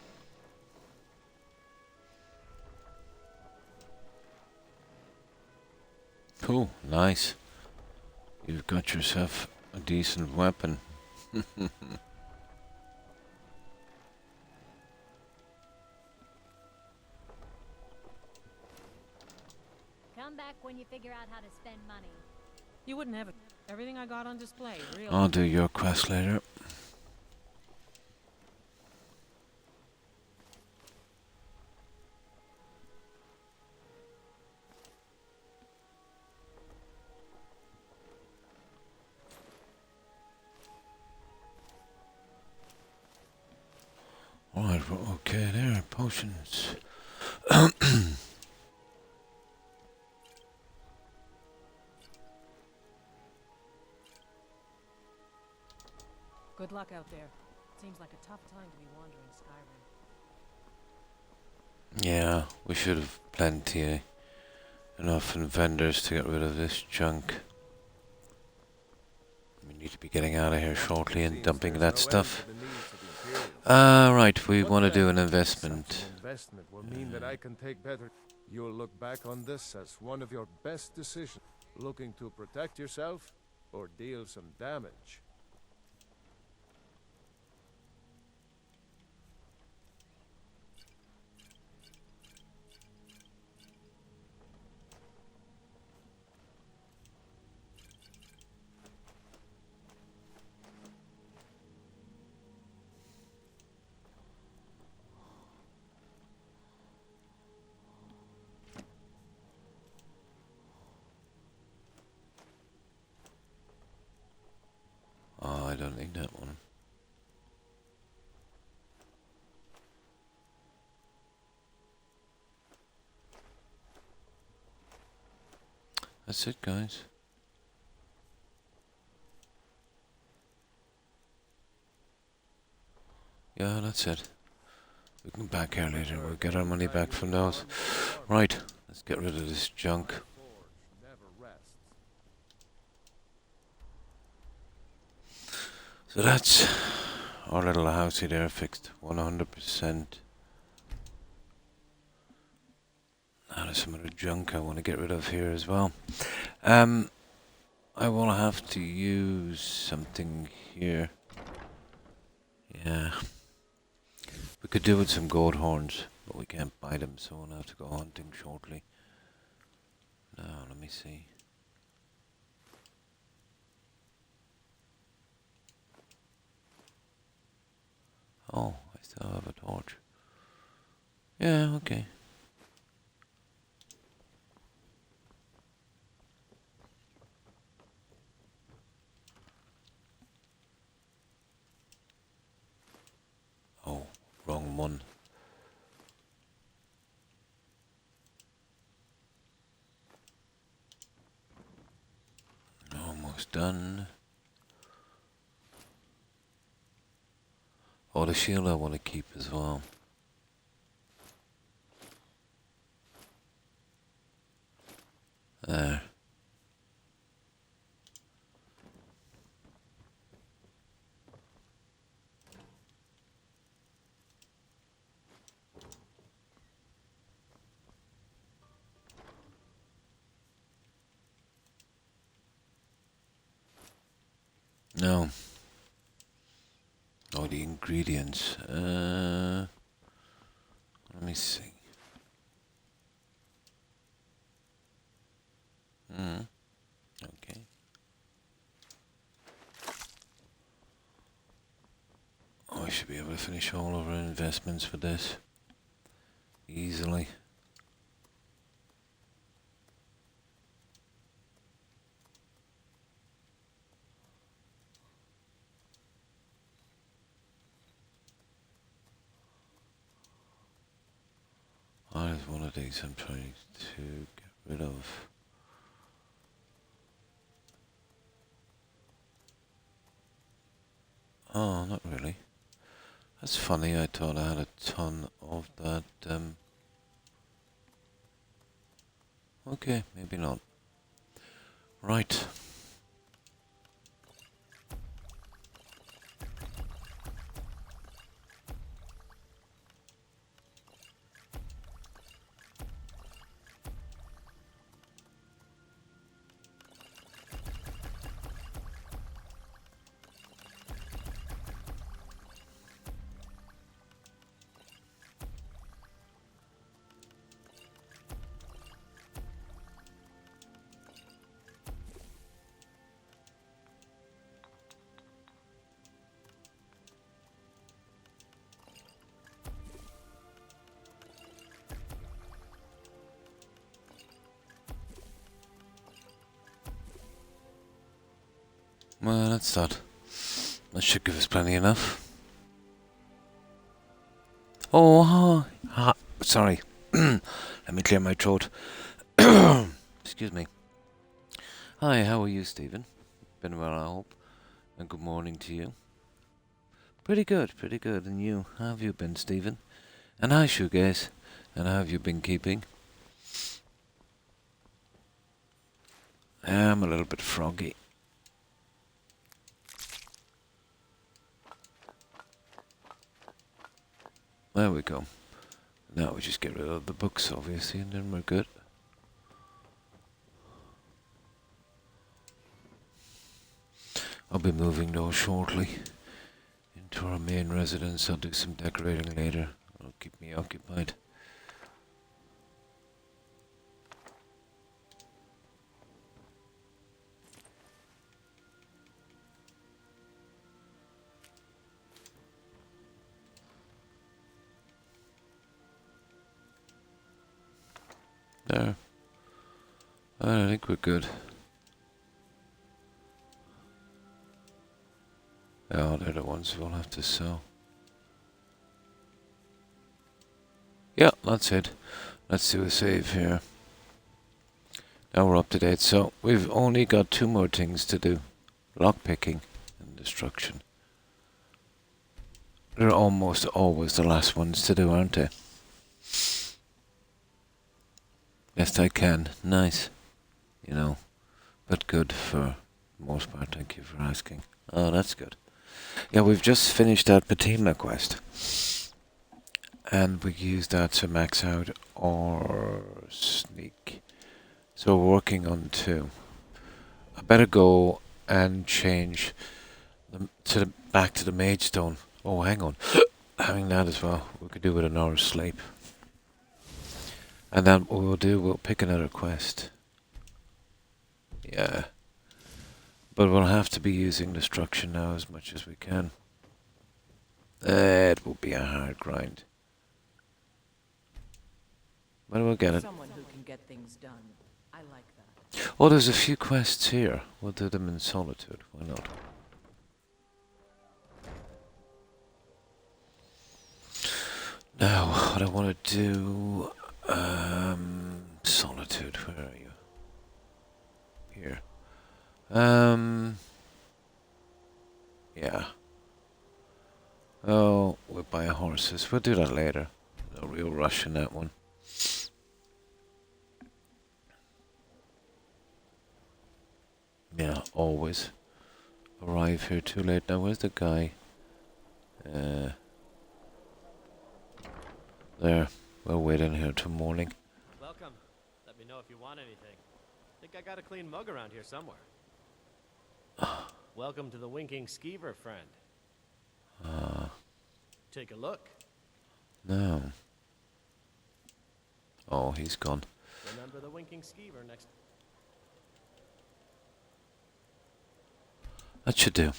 Speaker 1: cool, nice. You've got yourself a decent weapon.
Speaker 8: Come back when you figure out how to spend money.
Speaker 2: You wouldn't have it. Everything I got on display, really.
Speaker 1: I'll do your quest later. Alright, okay, there, potions.
Speaker 2: Good luck out there. Seems like a tough time to be wandering Skyrim.
Speaker 1: Yeah, we should have plenty enough vendors to get rid of this junk. We need to be getting out of here shortly and dumping that stuff. Right, we want to do an investment.
Speaker 6: Investment will mean that I can take better. You'll look back on this as one of your best decisions. Looking to protect yourself or deal some damage.
Speaker 1: Oh, I don't need that one. That's it, guys. Yeah, that's it. We can back here later. We'll get our money back from those. Right, let's get rid of this junk. So that's our little housey there fixed 100%. Now there's some other junk I want to get rid of here as well. I will have to use something here. Yeah. We could do with some gold horns, But we can't buy them, so we'll have to go hunting shortly. Now, let me see. Oh, I still have a torch. Yeah, okay. Oh, wrong one. Almost done. Oh, the shield I want to keep as well. There. No. Oh, the ingredients. Let me see. Okay. Oh, I should be able to finish all of our investments for this. Easily. Oh, there's one of these I'm trying to get rid of. Oh, not really. That's funny, I thought I had a ton of that. Okay, maybe not. Right. Well, that's that. That should give us plenty enough. Oh, sorry. Let me clear my throat. Excuse me. Hi, how are you, Stephen? Been well, I hope. And good morning to you. Pretty good, pretty good. And you? How have you been, Stephen? And hi, Shoegaze. And how have you been keeping? I'm a little bit froggy. There we go. Now we just get rid of the books, obviously, and then we're good. I'll be moving though shortly into our main residence. I'll do some decorating later. It'll keep me occupied. There. I think we're good. Oh, they're the ones we'll have to sell. Yeah, that's it. Let's do a save here. Now we're up to date, so we've only got 2 more things to do. Lockpicking and destruction. They're almost always the last ones to do, aren't they? Best I can. Nice. You know, but good for the most part. Thank you for asking. Oh, that's good. Yeah, we've just finished that Patina quest. And we used that to max out our sneak. So we're working on 2. I better go and change back to the Mage Stone. Oh, hang on. Having that as well. We could do with an hour's sleep. And then what we'll do, we'll pick another quest. Yeah. But we'll have to be using destruction now as much as we can. It will be a hard grind. But we'll get it.
Speaker 2: Someone who can get things done. I like that.
Speaker 1: Oh, there's a few quests here. We'll do them in solitude. Why not? Now, what I want to do... solitude, where are you? Here. Yeah. Oh, we'll buy horses. We'll do that later. No real rush in that one. Yeah, always. Arrive here too late. Now, where's the guy? There. We'll wait in here till morning.
Speaker 4: Welcome. Let me know if you want anything. Think I got a clean mug around here somewhere. Welcome to the Winking Skeever, friend. Take a look.
Speaker 1: No. Oh, he's gone.
Speaker 4: Remember the Winking Skeever next.
Speaker 1: That should do.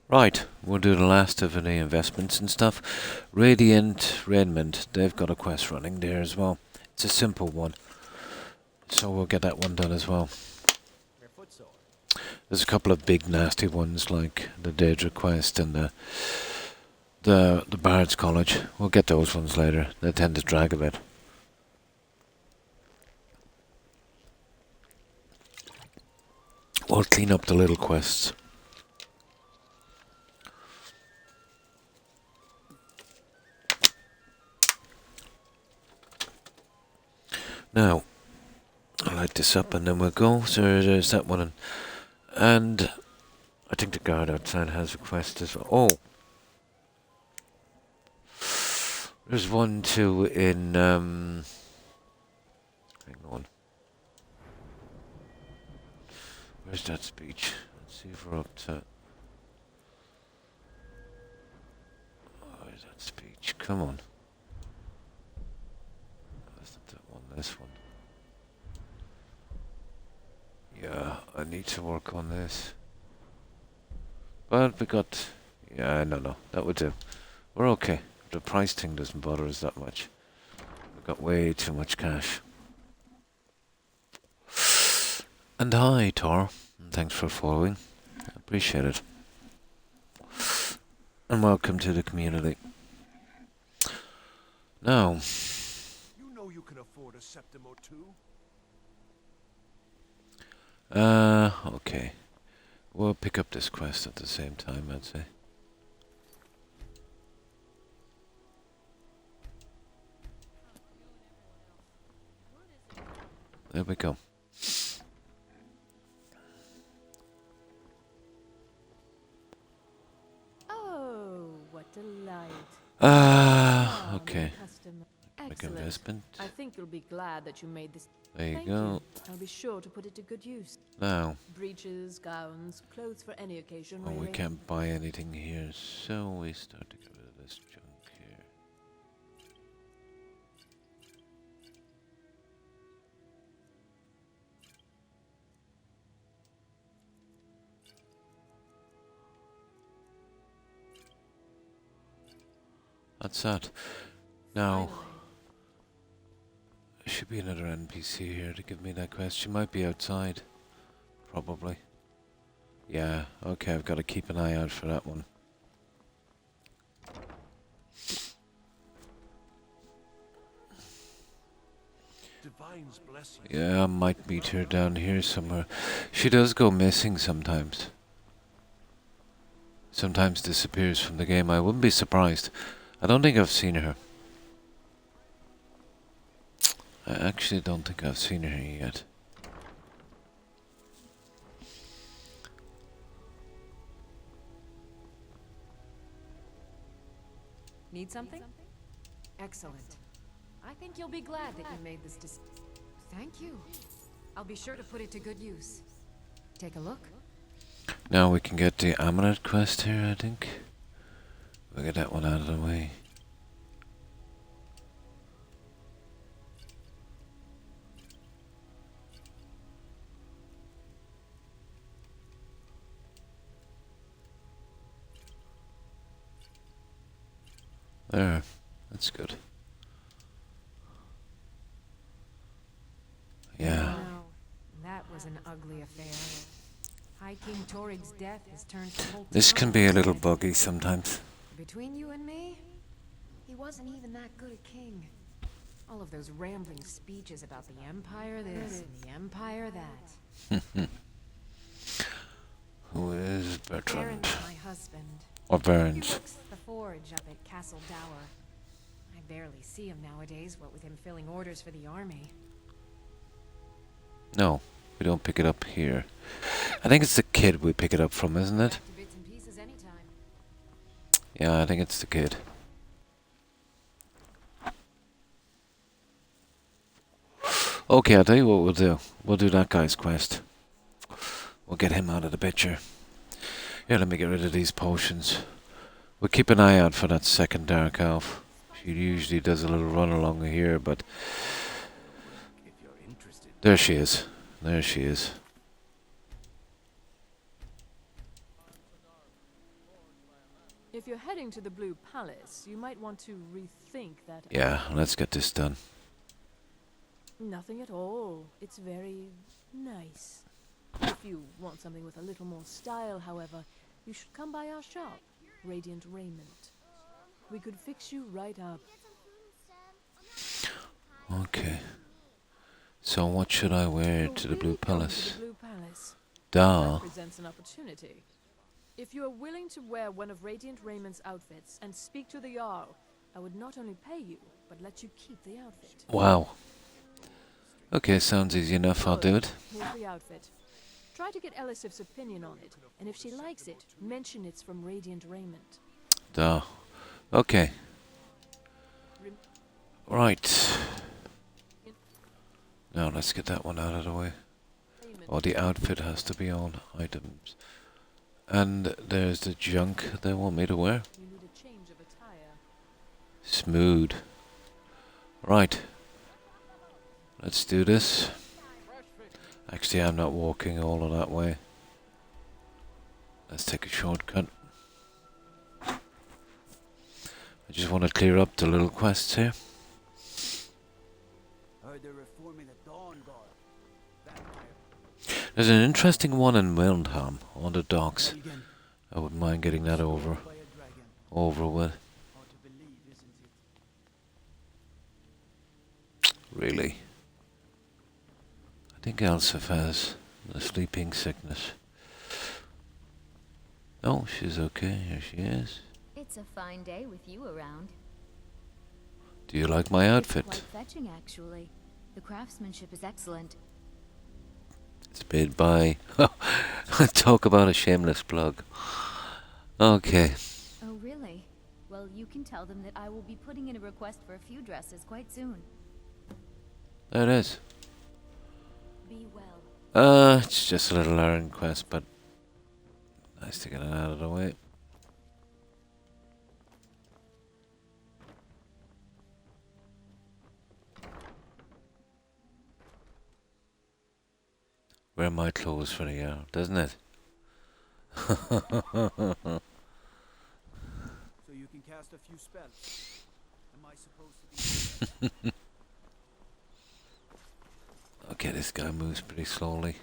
Speaker 1: Right, we'll do the last of the investments and stuff. Radiant Redmond, they've got a quest running there as well. It's a simple one. So we'll get that one done as well. There's a couple of big nasty ones like the Daedra quest and the Bard's College. We'll get those ones later. They tend to drag a bit. We'll clean up the little quests. Now, I'll light this up and then we'll go. So there's that one. And I think the guard outside has a quest as well. Oh! There's one too in, hang on. Where's that speech? Let's see if we're up to... Where's that speech? Come on. That's not that one, this one. Yeah, I need to work on this. But we got... Yeah, no, that would do. We're okay. The price thing doesn't bother us that much. We've got way too much cash. And hi, Tor. Thanks for following. I appreciate it. And welcome to the community. Now...
Speaker 6: You know you can afford a septim or two.
Speaker 1: Okay. We'll pick up this quest at the same time, I'd say. There we go.
Speaker 2: Oh, what delight.
Speaker 1: Okay. Make
Speaker 2: Excellent.
Speaker 1: investment.
Speaker 2: I think you'll be glad that you made this.
Speaker 1: There you
Speaker 2: Thank
Speaker 1: go.
Speaker 2: you. I'll be sure to put it to good use.
Speaker 1: Now.
Speaker 2: Breeches, gowns, clothes for any occasion,
Speaker 1: Oh,
Speaker 2: really.
Speaker 1: we can't buy anything here, so we start to get rid of this junk here. That's that. Now, there should be another NPC here to give me that quest. She might be outside. Probably. Yeah, okay, I've got to keep an eye out for that one.
Speaker 6: Divine's blessing.
Speaker 1: Yeah, I might meet her down here somewhere. She does go missing sometimes. Sometimes disappears from the game. I wouldn't be surprised. I don't think I've seen her. I actually don't think I've seen her yet.
Speaker 2: Need something? Excellent. I think you'll be glad that you made this decision. Thank you. I'll be sure to put it to good use. Take a look.
Speaker 1: Now we can get the Amulet quest here, I think. We'll get that one out of the way. There. That's good. Yeah.
Speaker 2: No, that was an ugly affair. High King Torig's death has turned the whole
Speaker 1: This
Speaker 2: town
Speaker 1: can be a little
Speaker 2: upside
Speaker 1: buggy sometimes.
Speaker 2: down. Between you and me, he wasn't even that good a king. All of those rambling speeches about the Empire this and the Empire that.
Speaker 1: Who is Bertrand?
Speaker 2: Baron's my husband.
Speaker 1: Or
Speaker 2: He
Speaker 1: Burns?
Speaker 2: works the forge up at Castle Dower. I barely see him nowadays, what with him filling orders for the army.
Speaker 1: No, we don't pick it up here. I think it's the kid we pick it up from, isn't it?
Speaker 2: To bits and pieces anytime.
Speaker 1: Yeah, I think it's the kid. Okay, I'll tell you what we'll do. We'll do that guy's quest. We'll get him out of the picture. Yeah, let me get rid of these potions. We'll keep an eye out for that second Dark Elf. She usually does a little run along here, but... There she is. There she is.
Speaker 14: If you're heading to the Blue Palace, you might want to rethink that.
Speaker 1: Yeah, let's get this done.
Speaker 14: Nothing at all. It's very nice. If you want something with a little more style, however, you should come by our shop, Radiant Raiment. We could fix you right up.
Speaker 1: Okay. So what should I wear to the Blue Palace?
Speaker 14: The Blue Palace.
Speaker 1: Da.
Speaker 14: Presents an opportunity. If you are willing to wear one of Radiant Raymond's outfits and speak to the Jarl, I would not only pay you, but let you keep the outfit.
Speaker 1: Wow. Okay, sounds easy enough. I'll do it.
Speaker 14: Here's the outfit. Try to get Elisif's opinion on it, and if she likes it, mention it's from Radiant Raiment.
Speaker 1: Da. Okay. Right. Now let's get that one out of the way. Oh, the outfit has to be on items. And there's the junk they want me to wear.
Speaker 14: You need a change of attire.
Speaker 1: Smooth. Right. Let's do this. Actually, I'm not walking all of that way. Let's take a shortcut. I just want to clear up the little quests here. There's an interesting one in Wildham on the docks. I wouldn't mind getting that over with. Really? I think Elsif has the sleeping sickness. Oh, she's okay. Here she is.
Speaker 8: It's a fine day with you around.
Speaker 1: Do you like my outfit?
Speaker 8: It's quite fetching, actually. The craftsmanship is excellent.
Speaker 1: It's made by... Talk about a shameless plug. Okay.
Speaker 8: Oh, really? Well, you can tell them that I will be putting in a request for a few dresses quite soon.
Speaker 1: There it is.
Speaker 8: Be well.
Speaker 1: It's just a little iron quest, but nice to get it out of the way. Wear my clothes for the year, doesn't it?
Speaker 3: So you can cast a few spells. Am I supposed to be...
Speaker 1: Okay, this guy moves pretty slowly.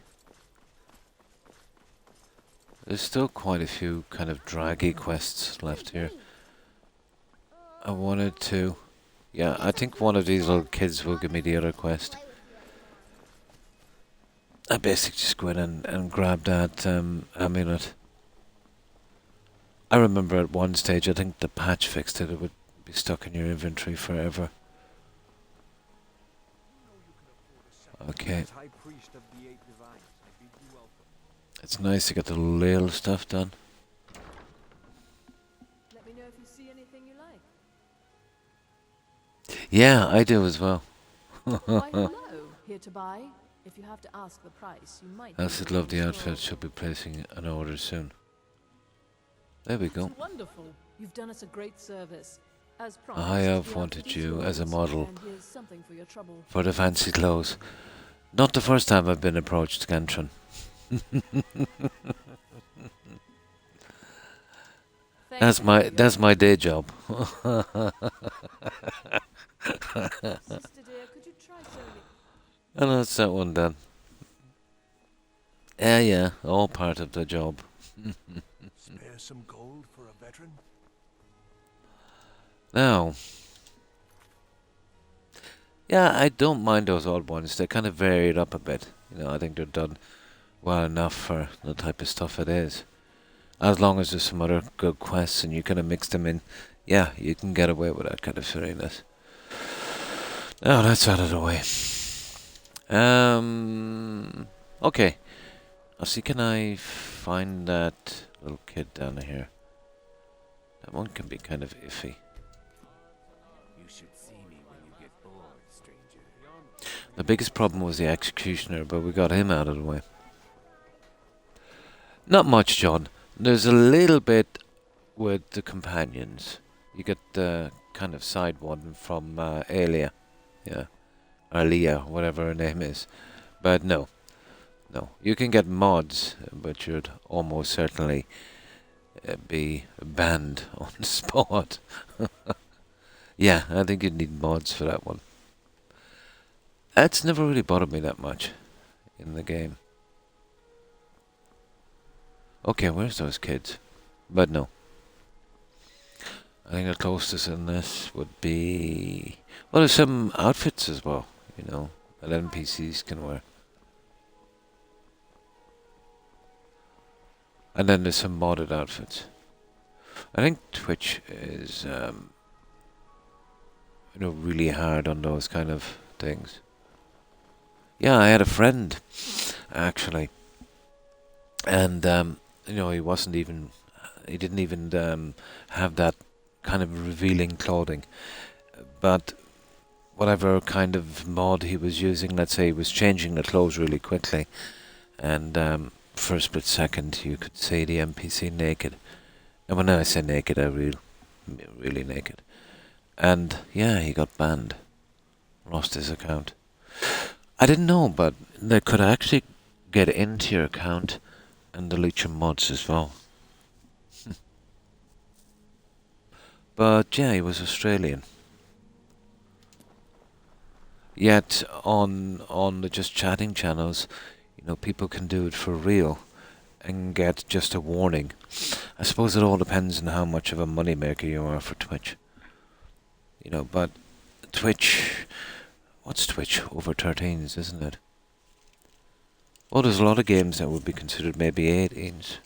Speaker 1: There's still quite a few kind of draggy quests left here. I wanted to... Yeah, I think one of these little kids will give me the other quest. I basically just go in and grab that amulet. I remember at one stage, I think the patch fixed it. It would be stuck in your inventory forever. Okay. It's nice to get the little stuff done.
Speaker 14: Let me know if you see anything you like.
Speaker 1: Yeah, I do as well.
Speaker 14: Why, hello. Here to buy. If you have to ask the price, you might...
Speaker 1: Elsa's love the outfit. She'll be placing an order soon. There we go.
Speaker 14: That's wonderful. You've done us a great service. As
Speaker 1: A
Speaker 14: promised,
Speaker 1: high elf
Speaker 14: the
Speaker 1: wanted
Speaker 14: outfit is
Speaker 1: you as a
Speaker 14: yours,
Speaker 1: model
Speaker 14: and here's something for your trouble.
Speaker 1: for the fancy clothes. Not the first time I've been approached, Gantron. That's my day job.
Speaker 14: Sister dear, could you try showing it?
Speaker 1: And that's that one done. Yeah, all part of the job.
Speaker 11: Spare some gold for a veteran?
Speaker 1: Now, yeah, I don't mind those old ones. They kind of varied up a bit. You know, I think they're done well enough for the type of stuff it is. As long as there's some other good quests and you kind of mix them in, yeah, you can get away with that kind of silliness. Now that's out of the way. Okay. I'll see, can I find that little kid down here? That one can be kind of iffy.
Speaker 15: You should see me when you get bored, stranger.
Speaker 1: The biggest problem was the executioner, but we got him out of the way. Not much, John. There's a little bit with the companions. You get the kind of side one from Alia. Yeah. Or Leah, whatever her name is. But no. No. You can get mods, but you'd almost certainly be banned on the spot. Yeah, I think you'd need mods for that one. That's never really bothered me that much in the game. Okay, where's those kids? But no. I think the closest in this would be... Well, there's some outfits as well, you know, that NPCs can wear. And then there's some modded outfits. I think Twitch is, you know, really hard on those kind of things. Yeah, I had a friend, actually. And, you know, he didn't even have that kind of revealing clothing. But whatever kind of mod he was using, let's say he was changing the clothes really quickly. And for a split second you could see the NPC naked. And when I say naked, I really naked. And yeah, he got banned. Lost his account. I didn't know, but they could actually get into your account and delete your mods as well. But yeah, he was Australian. Yet on the just chatting channels, you know, people can do it for real and get just a warning. I suppose it all depends on how much of a moneymaker you are for Twitch. You know, but Twitch... What's Twitch? Over 13s, isn't it? Well, there's a lot of games that would be considered maybe 18s.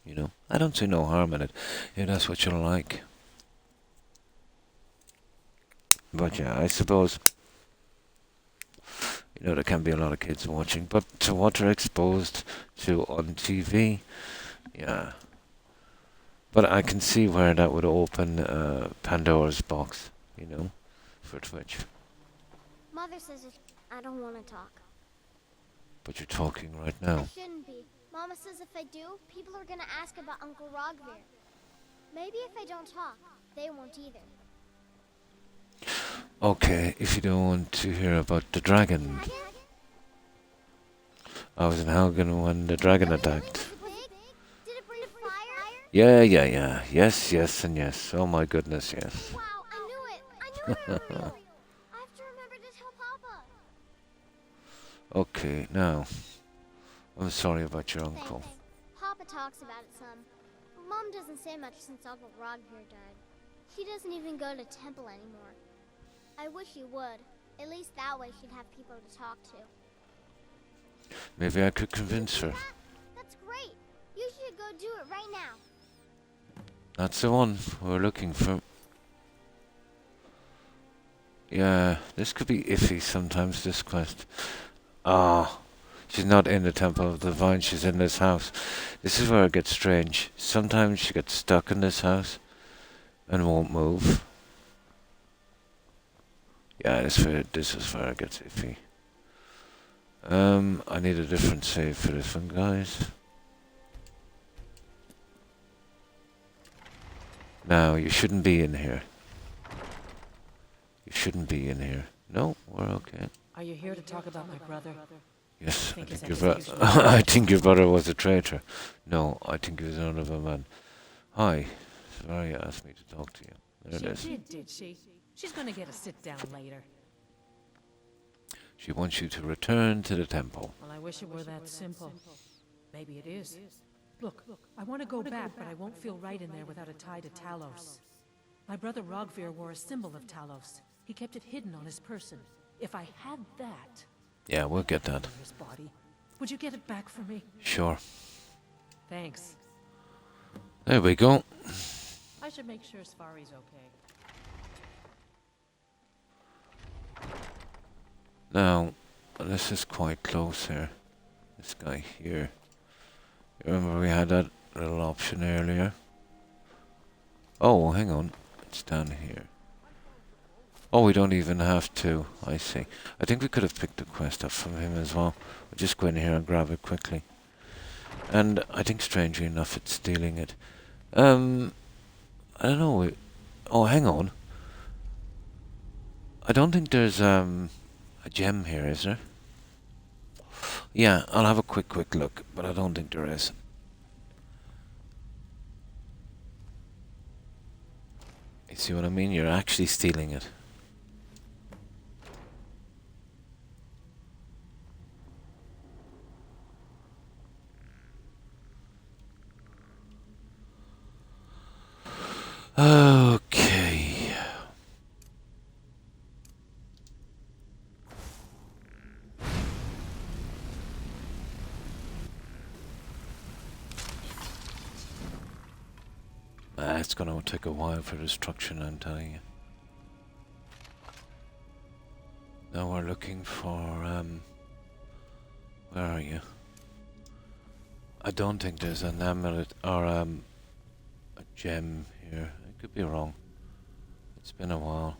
Speaker 1: You know, I don't see no harm in it, if that's what you like. But yeah, I suppose... You know, there can be a lot of kids watching, but to what they're exposed to on TV, yeah. But I can see where that would open Pandora's box, you know, for Twitch.
Speaker 10: Mother says I don't want to talk.
Speaker 1: But you're talking right now.
Speaker 10: I shouldn't be. Mama says if I do, people are gonna ask about Uncle Rogvir. Maybe if I don't talk, they won't either.
Speaker 1: Okay, if you don't want to hear about the dragon. I was in Helgen when the dragon attacked.
Speaker 10: Did it bring fire?
Speaker 1: Yeah. Yes, and yes. Oh my goodness, yes.
Speaker 10: Wow, I knew it I remember to tell Papa.
Speaker 1: Okay, now. I'm sorry about your uncle.
Speaker 10: Thanks. Papa talks about it some. Mom doesn't say much since Uncle Rogvir died. She doesn't even go to temple anymore. I wish she would. At least that way she'd have people to talk to.
Speaker 1: Maybe I could convince her.
Speaker 10: That's great. You should go do it right now.
Speaker 1: That's the one we're looking for. Yeah, this could be iffy sometimes, this quest. Ah, she's not in the Temple of the Vine, she's in this house. This is where it gets strange. Sometimes she gets stuck in this house and won't move. Yeah, this is where it gets iffy. I need a different save for this one, guys. Now, you shouldn't be in here. You shouldn't be in here. No, we're okay.
Speaker 14: Are you here to talk about my brother?
Speaker 1: Yes, I think your brother. I think your brother was a traitor. No, I think he was another man. Hi, Varia asked me to talk to you. There it is.
Speaker 2: She did she? She's gonna get a sit down later.
Speaker 1: She wants you to return to the temple.
Speaker 2: Well, I wish it were that simple. Maybe it is. Look, I want to go back, but I won't feel right in there without a tie to Talos. My brother Rogvir wore a symbol of Talos. He kept it hidden on his person. If I had that...
Speaker 1: Yeah, we'll get that.
Speaker 2: His body, would you get it back for me?
Speaker 1: Sure.
Speaker 2: Thanks.
Speaker 1: There we go.
Speaker 2: I should make sure Sfari's okay.
Speaker 1: Now, this is quite close here. This guy here. You remember we had that little option earlier? Oh, hang on. It's down here. Oh, we don't even have to. I see. I think we could have picked the quest up from him as well. We'll just go in here and grab it quickly. And I think strangely enough it's stealing it. I don't know. Oh, hang on. I don't think there's a gem here, is there? Yeah, I'll have a quick look, but I don't think there is. You see what I mean? You're actually stealing it. Okay. It's gonna take a while for destruction, I'm telling you. Now we're looking for, where are you? I don't think there's an amulet or a gem here. I could be wrong. It's been a while.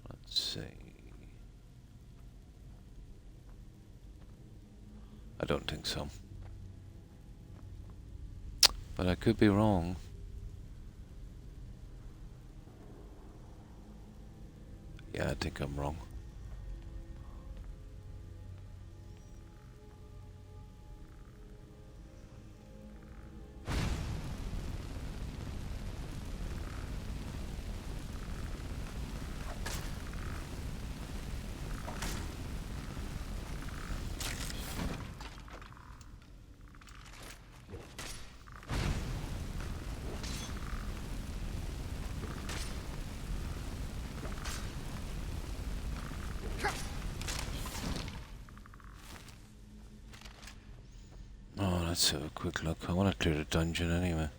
Speaker 1: Let's see. I don't think so. But I could be wrong. Yeah, I think I'm wrong. Oh, let's have a quick look. I want to clear the dungeon anyway.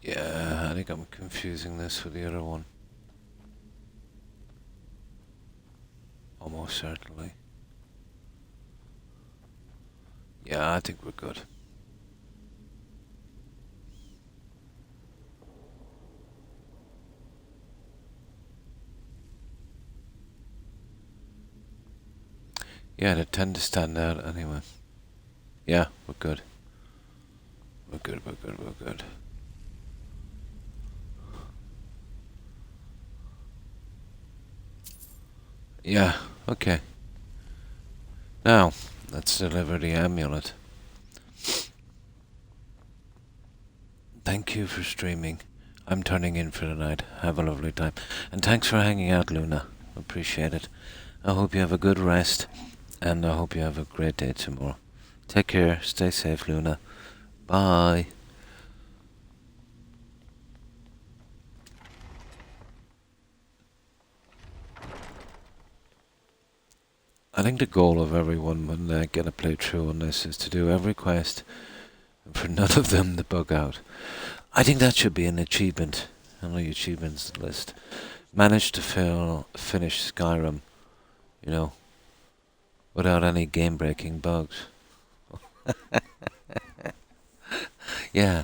Speaker 1: Yeah, I think I'm confusing this with the other one. Almost certainly. Yeah, I think we're good. Yeah, they tend to stand out anyway. Yeah, we're good. We're good, we're good, we're good. Yeah, okay. Now, let's deliver the amulet. Thank you for streaming. I'm turning in for the night. Have a lovely time. And thanks for hanging out, Luna. Appreciate it. I hope you have a good rest. And I hope you have a great day tomorrow. Take care. Stay safe, Luna. Bye. I think the goal of everyone when they get a playthrough on this is to do every quest and for none of them to bug out. I think that should be an achievement on the achievements list. Manage to finish Skyrim, you know, without any game-breaking bugs. Yeah.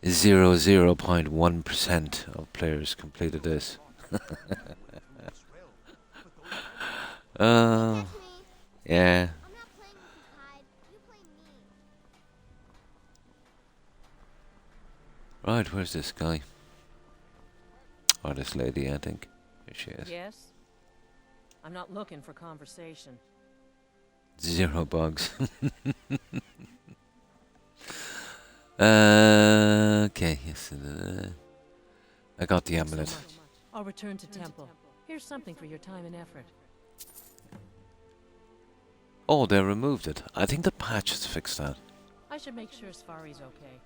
Speaker 1: 0.1% of players completed this. Yeah. Right, where's this guy? Or this lady, I think. Here she is.
Speaker 14: Yes? I'm not looking for conversation.
Speaker 1: 0 bugs. Okay, yes. I got the
Speaker 14: Thanks so
Speaker 1: amulet.
Speaker 14: much. I'll return to temple. Here's something for your time and effort.
Speaker 1: Oh, they removed it. I think the patch has fixed that.
Speaker 14: I should make sure Sfari's okay.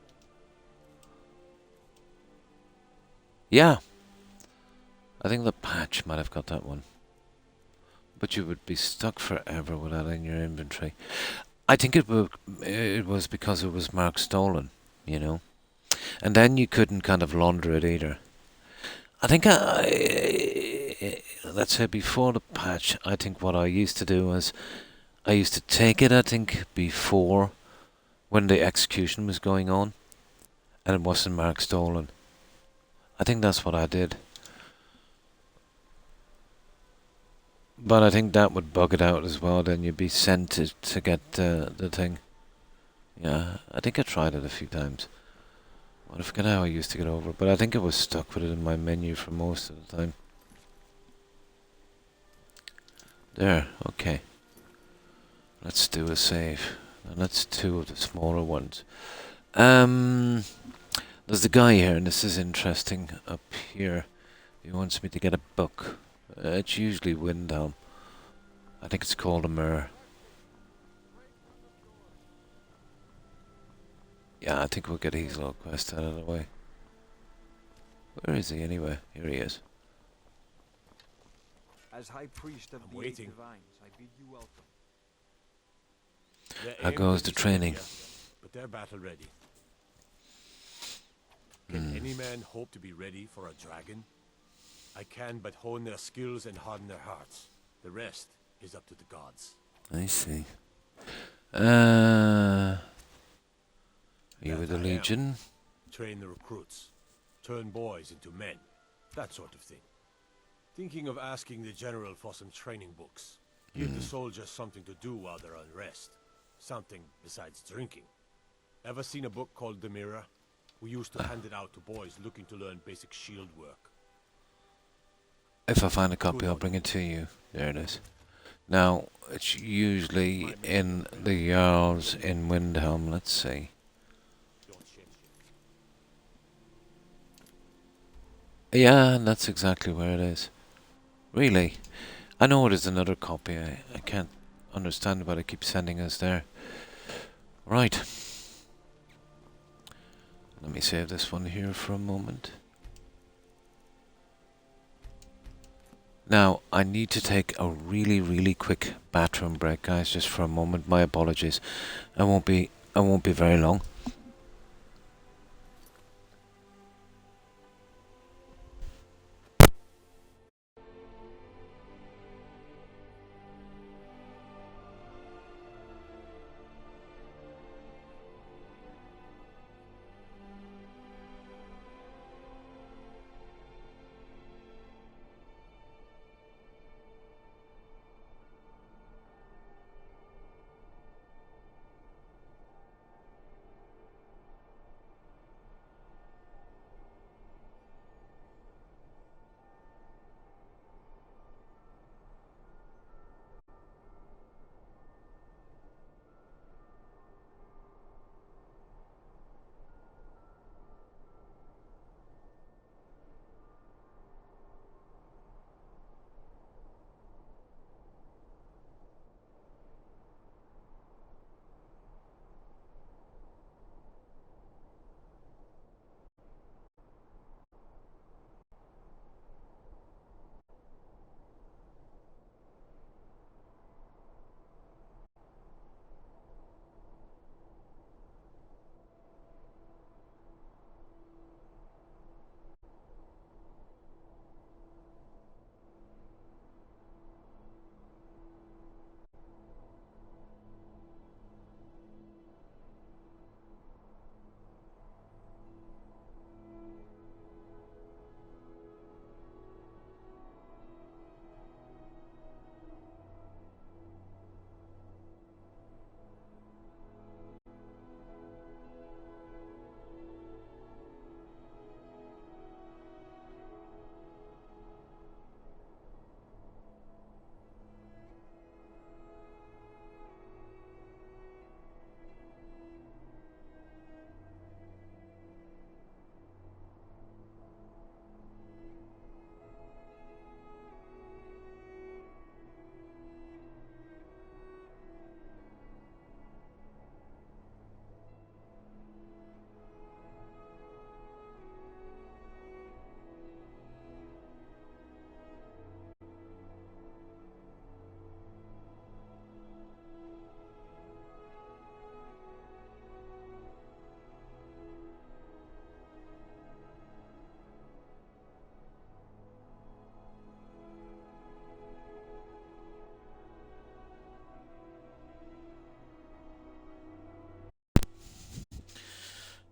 Speaker 1: Yeah. I think the patch might have got that one. But you would be stuck forever with that in your inventory. I think it was because it was marked stolen, you know. And then you couldn't kind of launder it either. I think let's say before the patch, I think what I used to do was I used to take it, I think, before when the execution was going on and it wasn't marked stolen. I think that's what I did. But I think that would bug it out as well. Then you'd be sent to get the thing. Yeah, I think I tried it a few times. I forget how I used to get over it, but I think I was stuck with it in my menu for most of the time. There, okay. Let's do a save. And that's 2 of the smaller ones. There's the guy here, and this is interesting up here. He wants me to get a book. It's usually Windhelm. I think it's called a mirror. Yeah, I think we'll get his little quest out of the way. Where is he anyway? Here he is.
Speaker 16: As High Priest of the Eight Divines, I bid you welcome.
Speaker 1: How goes the training?
Speaker 9: But they're battle ready. Can any man hope to be ready for a dragon? I can but hone their skills and harden their hearts. The rest is up to the gods.
Speaker 1: I see. Are you with the Legion?
Speaker 9: Train the recruits. Turn boys into men. That sort of thing. Thinking of asking the general for some training books. Give the soldiers something to do while they're on rest. Something besides drinking. Ever seen a book called The Mirror? We used to hand it out to boys looking to learn basic shield work.
Speaker 1: If I find a copy, I'll bring it to you. There it is. Now, it's usually in the Jarls in Windhelm. Let's see. Yeah, that's exactly where it is. Really? I know there's another copy. I can't understand why they keep sending us there. Right. Let me save this one here for a moment. Now, I need to take a really, really quick bathroom break, guys, just for a moment. My apologies. I won't be very long.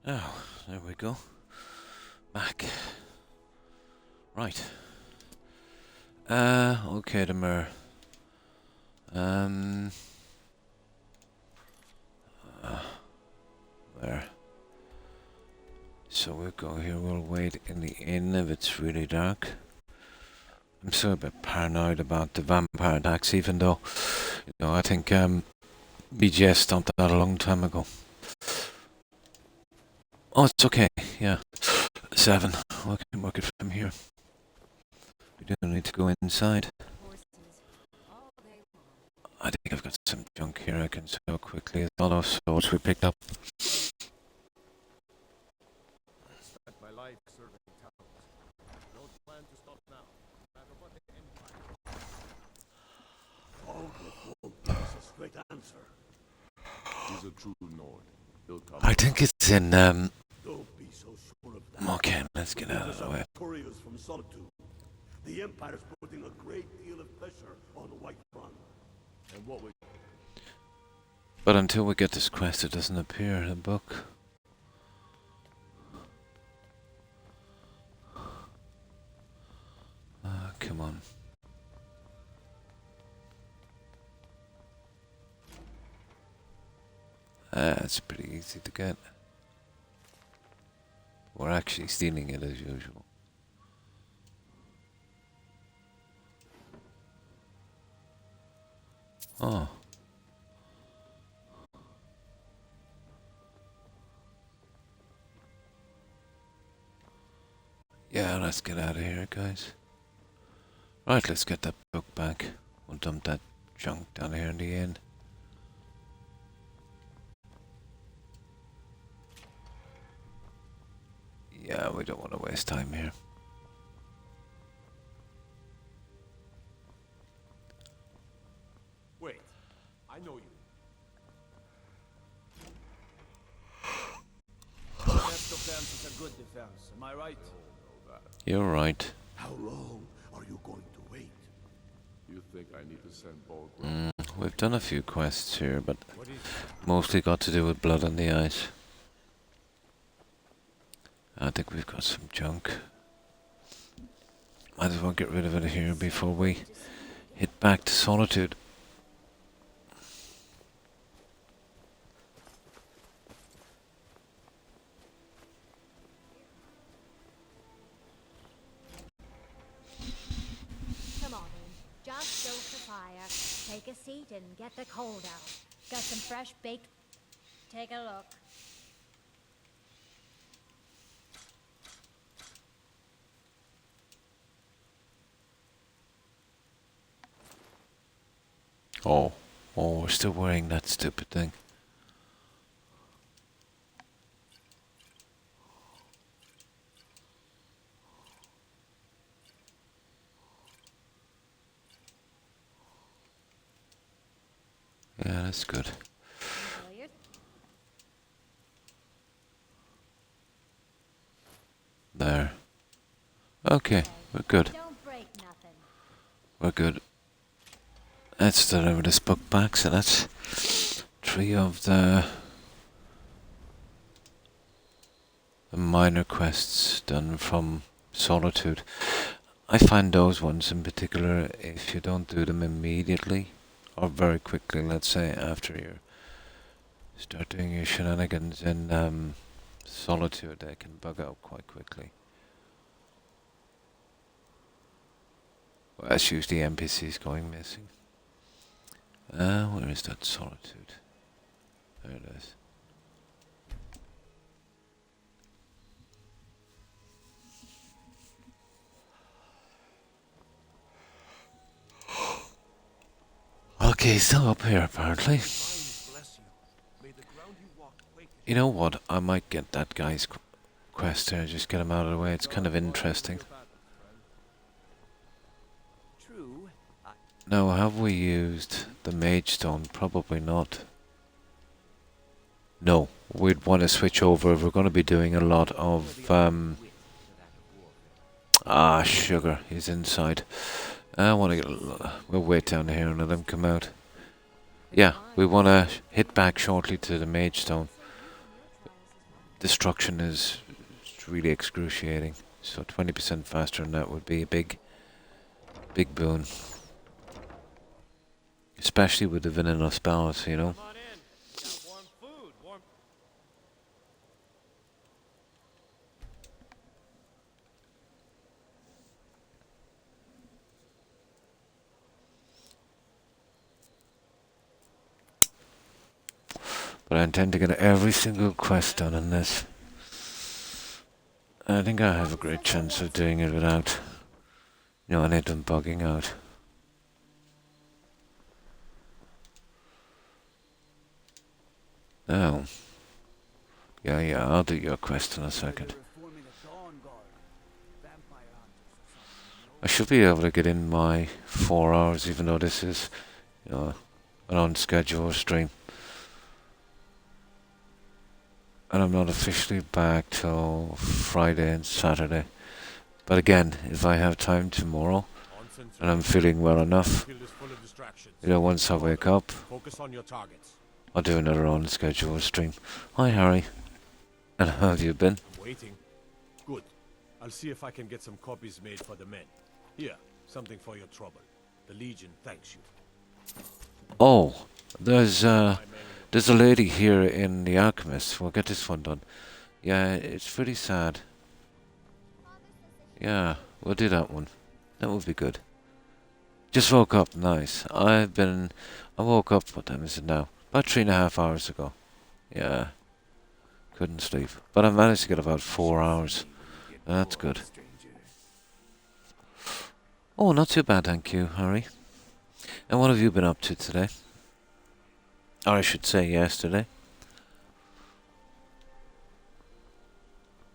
Speaker 1: Oh, there we go. Back. Right. Okay, the mirror. There. So we'll go here, we'll wait in the inn if it's really dark. I'm still a bit paranoid about the vampire attacks, even though, you know, I think BGS stopped that a long time ago. Oh, it's okay, yeah. 7. We can work it from here. We don't need to go inside. I think I've got some junk here I can sell quickly. A lot of swords we picked up.
Speaker 6: Spent my life serving towns. Don't plan to stop now, no matter what the Empire.
Speaker 9: Won't give us a straight answer.
Speaker 6: He's a true Nord. He'll come.
Speaker 1: I think it's in,
Speaker 9: Don't be so sure of that.
Speaker 1: Okay, let's get out of the way.
Speaker 9: Couriers from Solitude. The Empire's putting a great deal of pressure on the White Run. And what we...
Speaker 1: But until we get this quest, it doesn't appear in the book. Come on. It's pretty easy to get. We're actually stealing it as usual. Oh. Yeah, let's get out of here, guys. Right, let's get that book back. We'll dump that junk down here in the end. Yeah, we don't want to waste time here.
Speaker 9: Wait, I know you.
Speaker 15: Best defense is a good defense, am I right?
Speaker 1: You're right.
Speaker 9: How long are you going to wait?
Speaker 6: You think I need to send Bulk?
Speaker 1: We've done a few quests here, but mostly got to do with blood on the eyes. I think we've got some junk. Might as well get rid of it here before we hit back to Solitude.
Speaker 8: Come on in. Just stoke the fire. Take a seat and get the cold out. Got some fresh baked... Take a look.
Speaker 1: Oh, we're still wearing that stupid thing. Yeah, that's good. There. Okay, we're good. We're good. Let's deliver this book back, so that's 3 of the minor quests done from Solitude. I find those ones in particular, if you don't do them immediately, or very quickly, let's say after you start doing your shenanigans in Solitude, they can bug out quite quickly. Well, that's usually NPCs going missing. Where is that Solitude? There it is. Okay, still up here apparently. You know what? I might get that guy's quest here, just get him out of the way. It's kind of interesting. Now, have we used the Mage Stone? Probably not. No, we'd want to switch over if we're going to be doing a lot of... sugar. He's inside. I want to get... We'll wait down here and let him come out. Yeah, we want to hit back shortly to the Mage Stone. destruction is really excruciating. So 20% faster than that would be a big boon. Especially with the vanilla spells, you know. But I intend to get every single quest done in this. I think I have a great chance of doing it without, you know, any of them bugging out. Oh. Yeah, I'll do your quest in a second. I should be able to get in my 4 hours, even though this is, you know, an on-schedule stream. And I'm not officially back till Friday and Saturday. But again, if I have time tomorrow, and I'm feeling well enough, you know, once I wake up, I'll do another on-schedule stream. Hi, Harry. And how have you been?
Speaker 9: Waiting. Good. I'll see if I can get some copies made for the men. Here, something for your trouble. The Legion thanks you.
Speaker 1: Oh, there's a lady here in the Alchemist. We'll get this one done. Yeah, it's pretty sad. Yeah, we'll do that one. That would be good. Just woke up, nice. I woke up, what time is it now? About 3.5 hours ago. Yeah. Couldn't sleep. But I managed to get about 4 hours. That's good. Oh, not too bad, thank you, Harry. And what have you been up to today? Or I should say yesterday.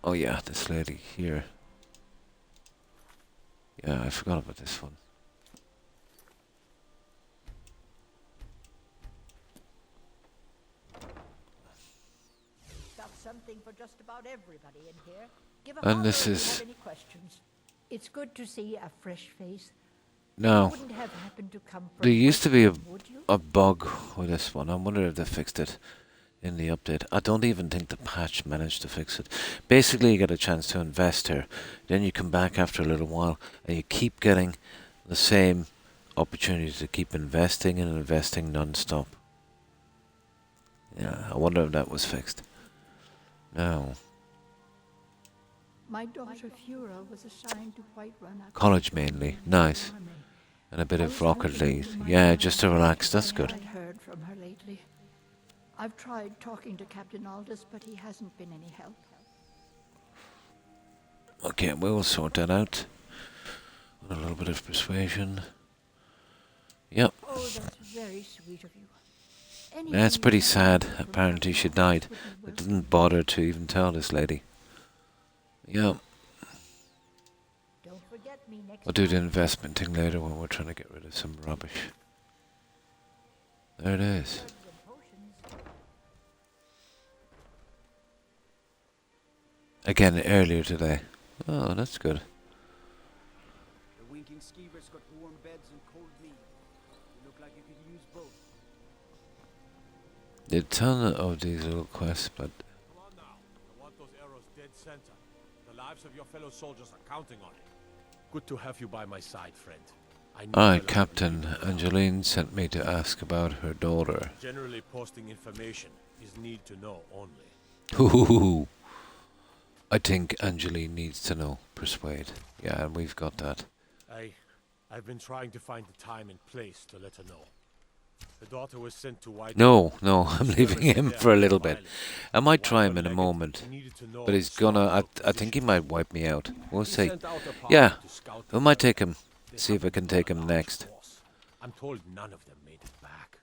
Speaker 1: Oh yeah, this lady here. Yeah, I forgot about this one.
Speaker 12: Got something for just about everybody in here. Give a
Speaker 1: And this
Speaker 12: holler if you
Speaker 1: is...
Speaker 12: have any questions. It's good to see a fresh face.
Speaker 1: No.
Speaker 12: Wouldn't have happened to come from
Speaker 1: There used to be
Speaker 12: would you?
Speaker 1: a bug with this one. I wonder if they fixed it in the update. I don't even think the patch managed to fix it. Basically, you get a chance to invest here. Then you come back after a little while and you keep getting the same opportunity to keep investing and investing non-stop. Yeah, I wonder if that was fixed. No.
Speaker 12: My daughter Fura was assigned to Whiterun.
Speaker 1: College mainly. Nice. And a bit of Rocket League. Yeah, just to relax. That's good.
Speaker 12: I haven't heard from her lately. I've tried talking to Captain Aldous, but he hasn't been any help.
Speaker 1: Okay, we'll sort that out. With a little bit of persuasion. Yep.
Speaker 12: Oh, that's very sweet of you.
Speaker 1: That's pretty sad. Apparently she died. It didn't bother to even tell this lady. Yep.
Speaker 12: Don't forget me next
Speaker 1: We'll do the investment thing later when we're trying to get rid of some rubbish. There it is. Again, earlier today. Oh, that's good.
Speaker 16: The winking skeevers got warm beds and cold meat. You look like you could use both.
Speaker 1: Did a ton of these little quests, but...
Speaker 9: Come on now. I want those arrows dead center. The lives of your fellow soldiers are counting on it. Good to have you by my side, friend.
Speaker 1: Aye, Captain. Angeline sent me to ask about her daughter.
Speaker 9: Generally posting information is need to know only.
Speaker 1: Hoo. I think Angeline needs to know. Persuade. Yeah, and we've got that.
Speaker 9: I've been trying to find the time and place to let her know. The daughter was sent to White.
Speaker 1: No, I'm leaving him for a little bit. I might try him in a moment, but he's gonna. I think he might wipe me out. We'll see. Yeah, we might take him. See if I can take him next.
Speaker 9: I'm told none of them made it back.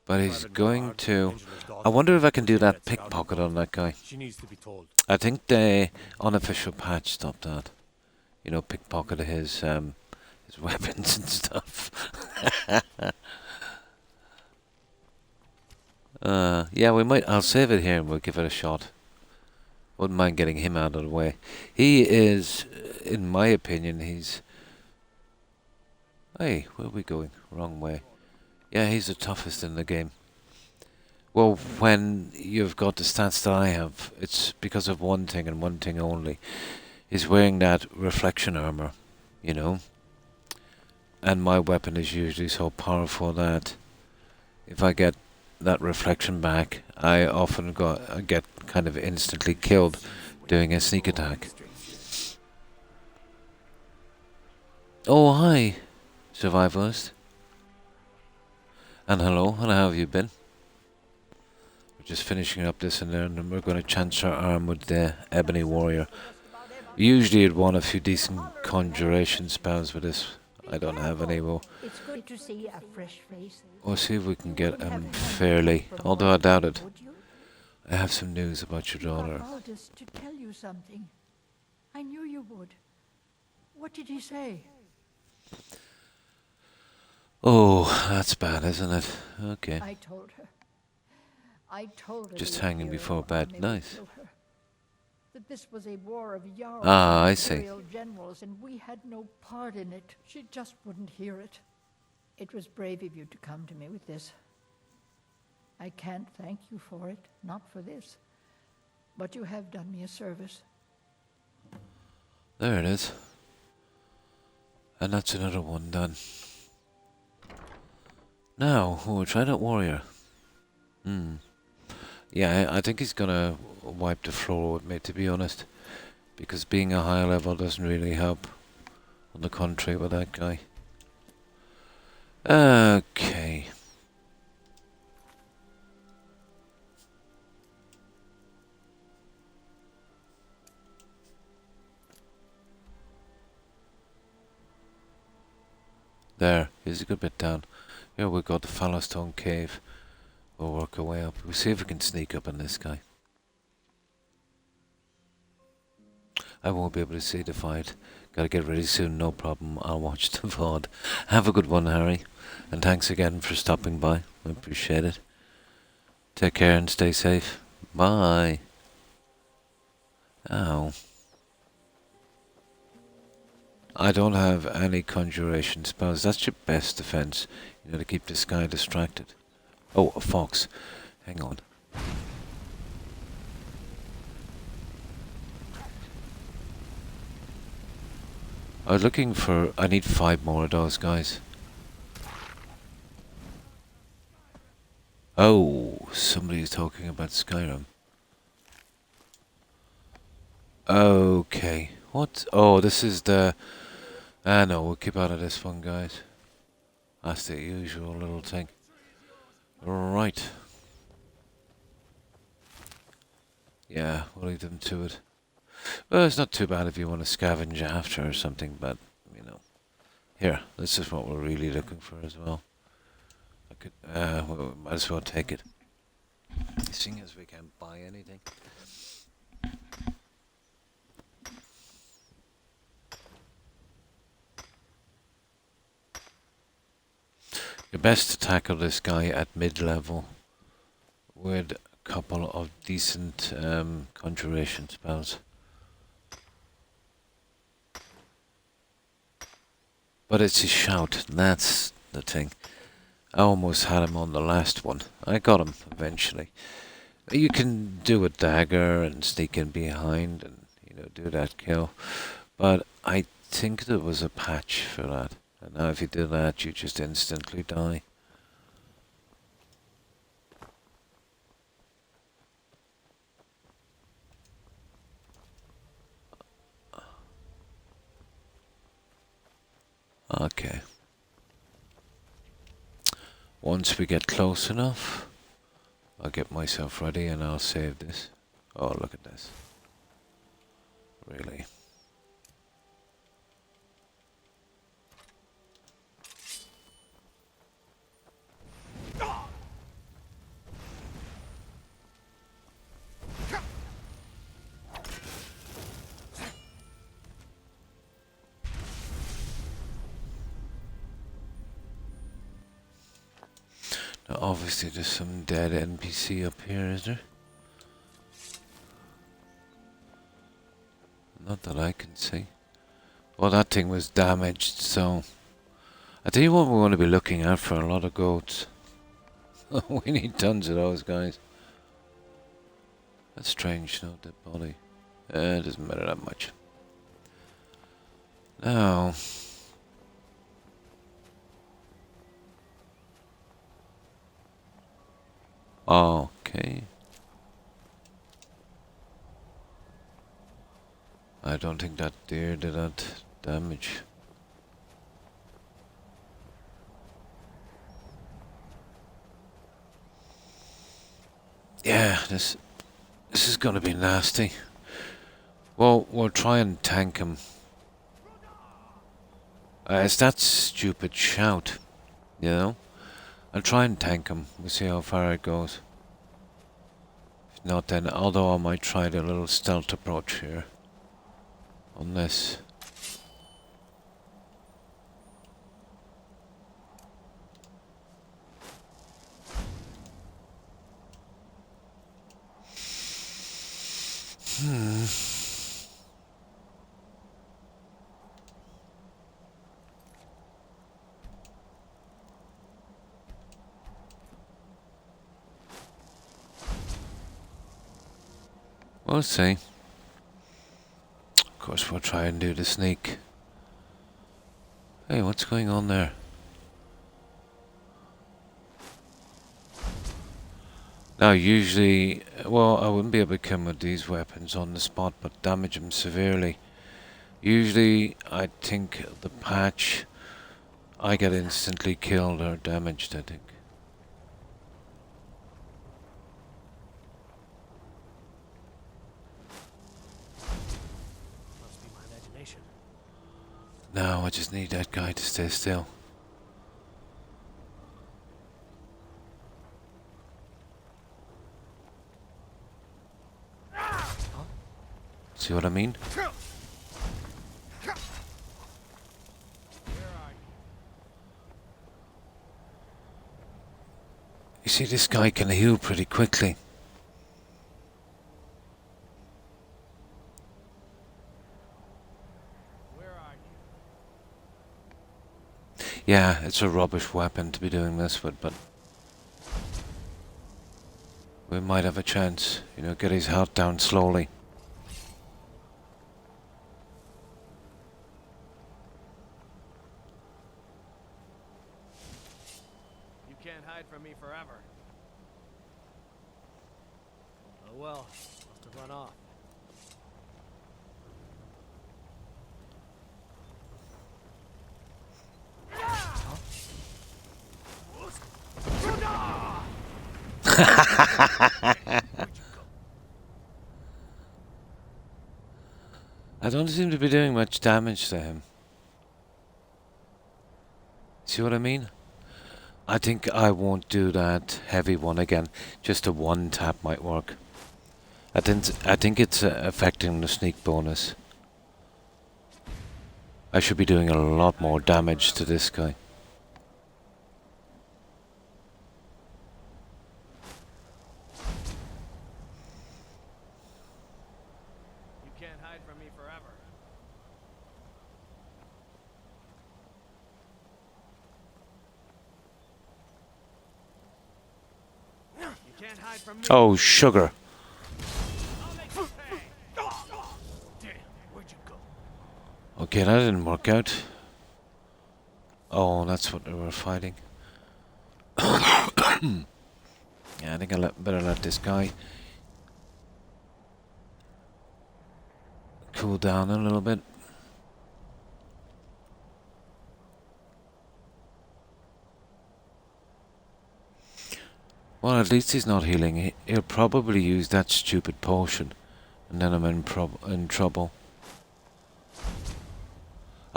Speaker 1: But he's going to. I wonder if I can do that pickpocket on that guy.
Speaker 9: She needs to be told.
Speaker 1: I think the unofficial patch stopped that. You know, pickpocket his weapons and stuff. Yeah, we might. I'll save it here and we'll give it a shot. Wouldn't mind getting him out of the way. He is, in my opinion, he's... Hey, where are we going? Wrong way. Yeah, he's the toughest in the game. Well, when you've got the stats that I have, it's because of one thing and one thing only. He's wearing that reflection armor, you know? And my weapon is usually so powerful that if I get that reflection back, I often get kind of instantly killed doing a sneak attack. Oh, hi, survivalist. And hello, and how have you been? We're just finishing up this and then we're going to chance our arm with the Ebony Warrior. Usually you'd want a few decent conjuration spells with this. I don't have any.
Speaker 12: It's good to see a fresh face.
Speaker 1: We'll see if we can get him fairly, although I doubt it. I have some news about your daughter.
Speaker 12: Baldus to tell you something. I knew you would. What did he say?
Speaker 1: Oh, that's bad, isn't it? Okay.
Speaker 12: I told her.
Speaker 1: Just hanging before bed. Nice.
Speaker 12: That this was a war of Jarls
Speaker 1: I
Speaker 12: and
Speaker 1: see.
Speaker 12: imperial generals, and we had no part in it. She just wouldn't hear it. It was brave of you to come to me with this. I can't thank you for it, not for this. But you have done me a service.
Speaker 1: There it is. And that's another one done. Now, we'll try that warrior. Yeah, I think he's gonna wipe the floor with me, to be honest. Because being a higher level doesn't really help. On the contrary with that guy. Okay. There, he's a good bit down. Here we got the Fallowstone Cave. We'll work our way up. We'll see if we can sneak up on this guy. I won't be able to see the fight. Gotta get ready soon, no problem. I'll watch the VOD. Have a good one, Harry. And thanks again for stopping by. I appreciate it. Take care and stay safe. Bye. Ow. I don't have any conjuration spells. That's your best defense. You know, to keep this guy distracted. Oh, a fox. Hang on. I was looking for... I need 5 more of those guys. Oh, somebody's talking about Skyrim. Okay. What? Oh, this is the... no, we'll keep out of this one, guys. That's the usual little thing. Right. Yeah, we'll leave them to it. Well, it's not too bad if you want to scavenge after or something, but, you know. Here, this is what we're really looking for as well. I could, well, might as well take it. Seeing as we can't buy anything. You're best to tackle this guy at mid-level with a couple of decent conjuration spells. But it's his shout, that's the thing. I almost had him on the last one. I got him eventually. You can do a dagger and sneak in behind and, you know, do that kill. But I think there was a patch for that. And now if you do that, you just instantly die. Okay. Once we get close enough, I'll get myself ready and I'll save this. Oh, look at this. Really. Now obviously there's some dead NPC up here, is there? Not that I can see. Well, that thing was damaged, so... I tell you what we're going to be looking at for a lot of goats. We need tons of those, guys. That's strange, no dead body. It doesn't matter that much. Now... Okay. I don't think that deer did that damage. Yeah, this is gonna be nasty. Well, we'll try and tank him. It's that stupid shout, you know? I'll try and tank him. We'll see how far it goes. If not, then, although I might try the little stealth approach here. On this. We'll see. Of course, we'll try and do the sneak. Hey, what's going on there? Now, usually, well, I wouldn't be able to come with these weapons on the spot, but damage them severely. Usually, I think the patch, I get instantly killed or damaged, I think.
Speaker 4: Must be my imagination.
Speaker 1: No, I just need that guy to stay still. See what I mean? You see, this guy can heal pretty quickly. Yeah, it's a rubbish weapon to be doing this with, but we might have a chance, you know, get his health down slowly.
Speaker 4: You can't hide from me forever. Oh well, must have run off.
Speaker 1: I don't seem to be doing much damage to him. See what I mean? I think I won't do that heavy one again. Just a one tap might work. I think it's affecting the sneak bonus. I should be doing a lot more damage to this guy.
Speaker 4: You can't hide from me forever. You can't hide from me.
Speaker 1: Oh, sugar. Okay, that didn't work out. Oh, that's what they were fighting. Yeah, I think I better let this guy cool down a little bit. Well, at least he's not healing. He'll probably use that stupid potion, and then I'm in trouble.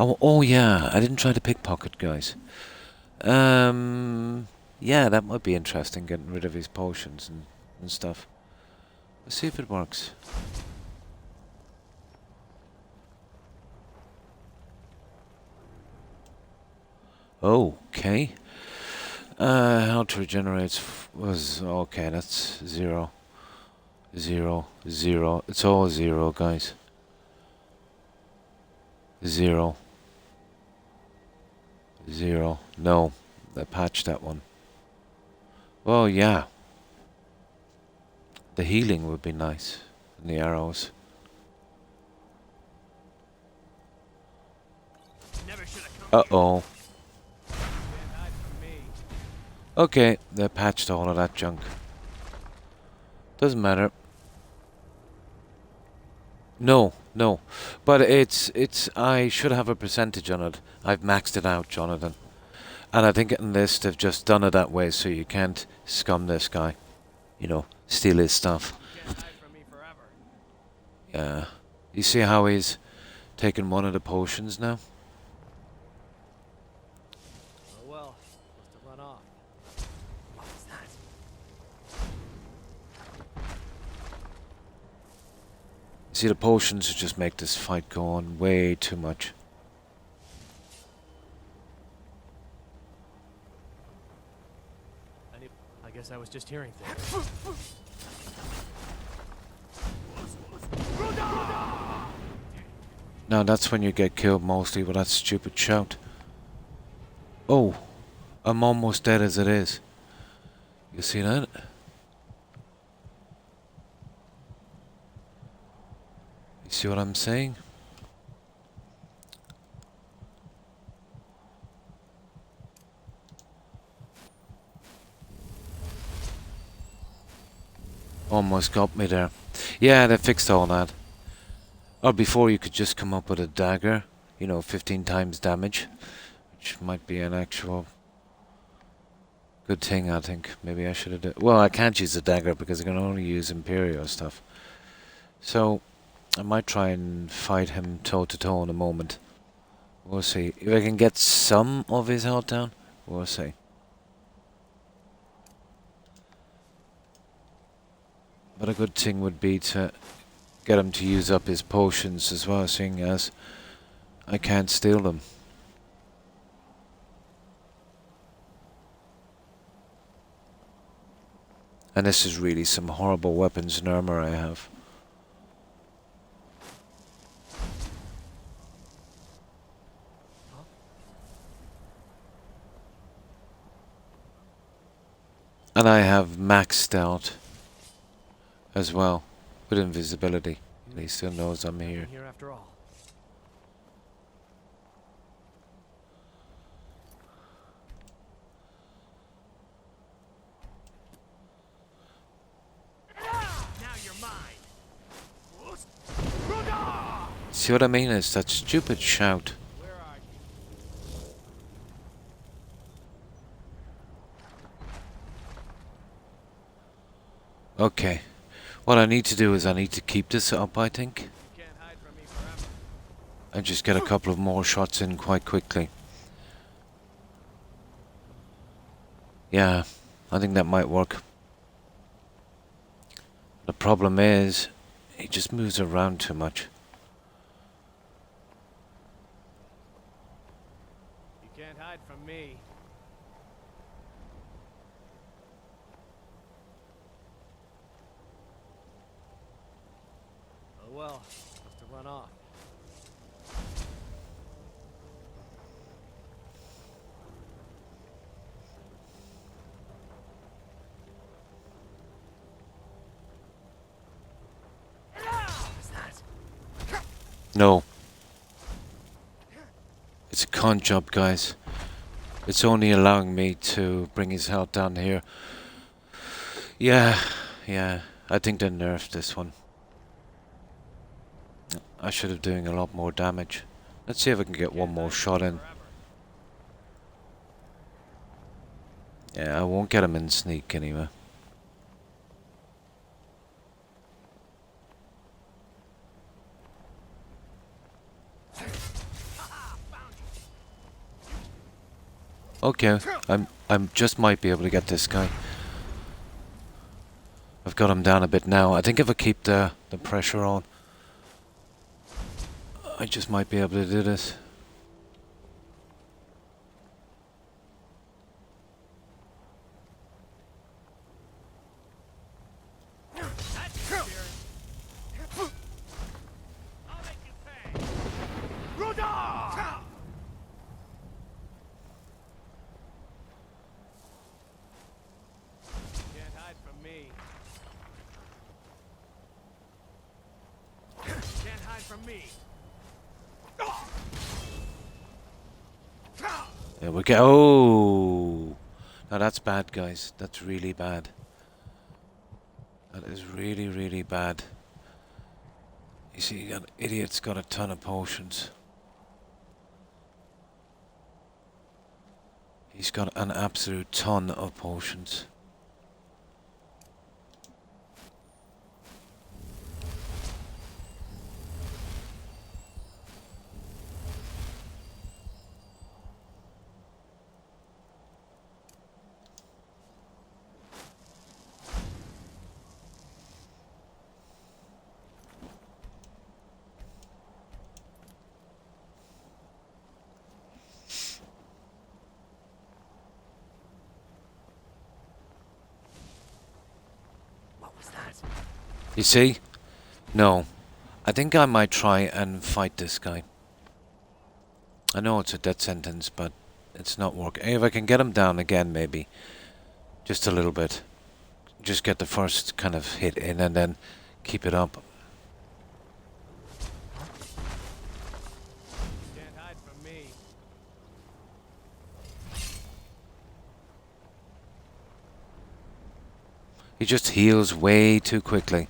Speaker 1: Oh yeah, I didn't try to pickpocket, guys. Yeah, that might be interesting, getting rid of his potions and stuff. Let's see if it works. Okay. How to regenerate was okay. That's 0, 0, 0. It's all 0, guys. 0, 0. No, I patched that one. Well, yeah. The healing would be nice. And the arrows. Uh-oh. Okay, they patched all of that junk. Doesn't matter. No, no. But it's I should have a percentage on it. I've maxed it out, Jonathan. And I think in this they've just done it that way so you can't scum this guy. You know, steal his stuff. Yeah. You see how he's taking one of the potions now?
Speaker 4: Oh well, must have run off. What was that?
Speaker 1: See, the potions just make this fight go on way too much.
Speaker 4: I guess I was just hearing things.
Speaker 1: Now that's when you get killed mostly with that stupid shout. Oh, I'm almost dead as it is. You see that? You see what I'm saying? Almost got me there. Yeah, they fixed all that. Or before you could just come up with a dagger, you know, 15 times damage, which might be an actual good thing, I think. Maybe I should have done. Well, I can't use the dagger because I can only use Imperial stuff. So, I might try and fight him toe to toe in a moment. We'll see. If I can get some of his health down, we'll see. But a good thing would be to get him to use up his potions as well, seeing as I can't steal them. And this is really some horrible weapons and armor I have. And I have maxed out as well with invisibility. He still knows I'm here.
Speaker 4: Here after all.
Speaker 1: See what I mean? It's that stupid shout. Okay. What I need to do is I need to keep this up, I think. And just get a couple of more shots in quite quickly. Yeah, I think that might work. The problem is, he just moves around too much.
Speaker 4: You can't hide from me. Oh well, must have run off.
Speaker 1: No. It's a con job, guys. It's only allowing me to bring his health down here. Yeah. I think they nerfed this one. I should have doing a lot more damage. Let's see if I can get one more shot in. Yeah, I won't get him in sneak anyway. Okay, I'm just might be able to get this guy. I've got him down a bit now. I think if I keep the pressure on, I just might be able to do this.
Speaker 16: from me.
Speaker 1: There we go. Oh! Now that's bad, guys. That's really bad. That is really, really bad. You see, that idiot's got a ton of potions. He's got an absolute ton of potions. You see? No. I think I might try and fight this guy. I know it's a death sentence, but it's not working. If I can get him down again, maybe. Just a little bit. Just get the first kind of hit in and then keep it up.
Speaker 16: Can't hide from me.
Speaker 1: He just heals way too quickly.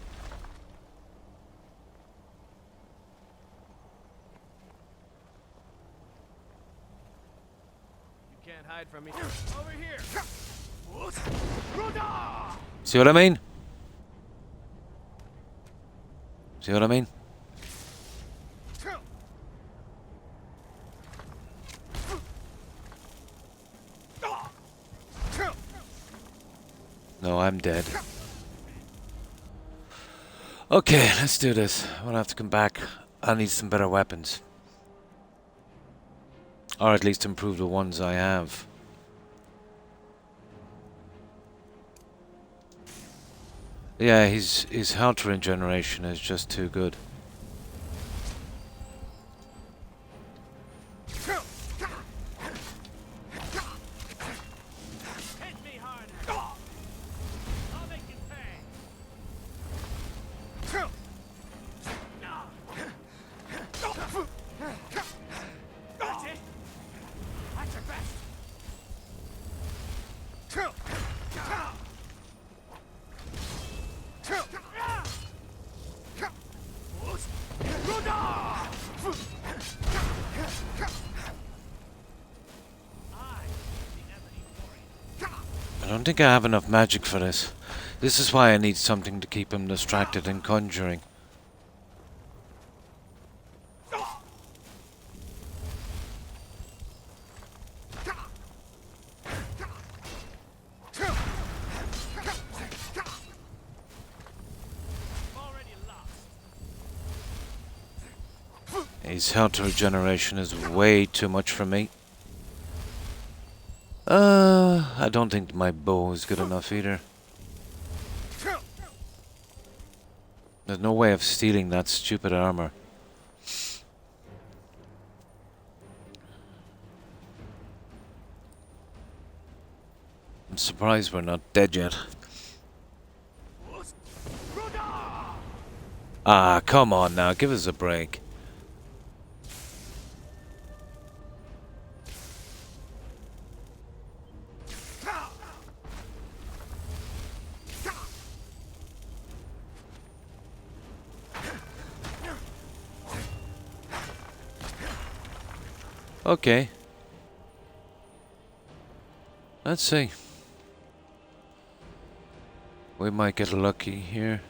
Speaker 16: You can't hide from me. Over here.
Speaker 1: See what I mean? See what I mean? No, I'm dead. Okay, let's do this. I'm gonna have to come back. I need some better weapons. Or at least improve the ones I have. Yeah, his health regeneration is just too good. I don't think I have enough magic for this. This is why I need something to keep him distracted and conjuring. His health regeneration is way too much for me. I don't think my bow is good enough either. There's no way of stealing that stupid armor. I'm surprised we're not dead yet. Ah, come on now, give us a break. Okay. Let's see. We might get lucky here.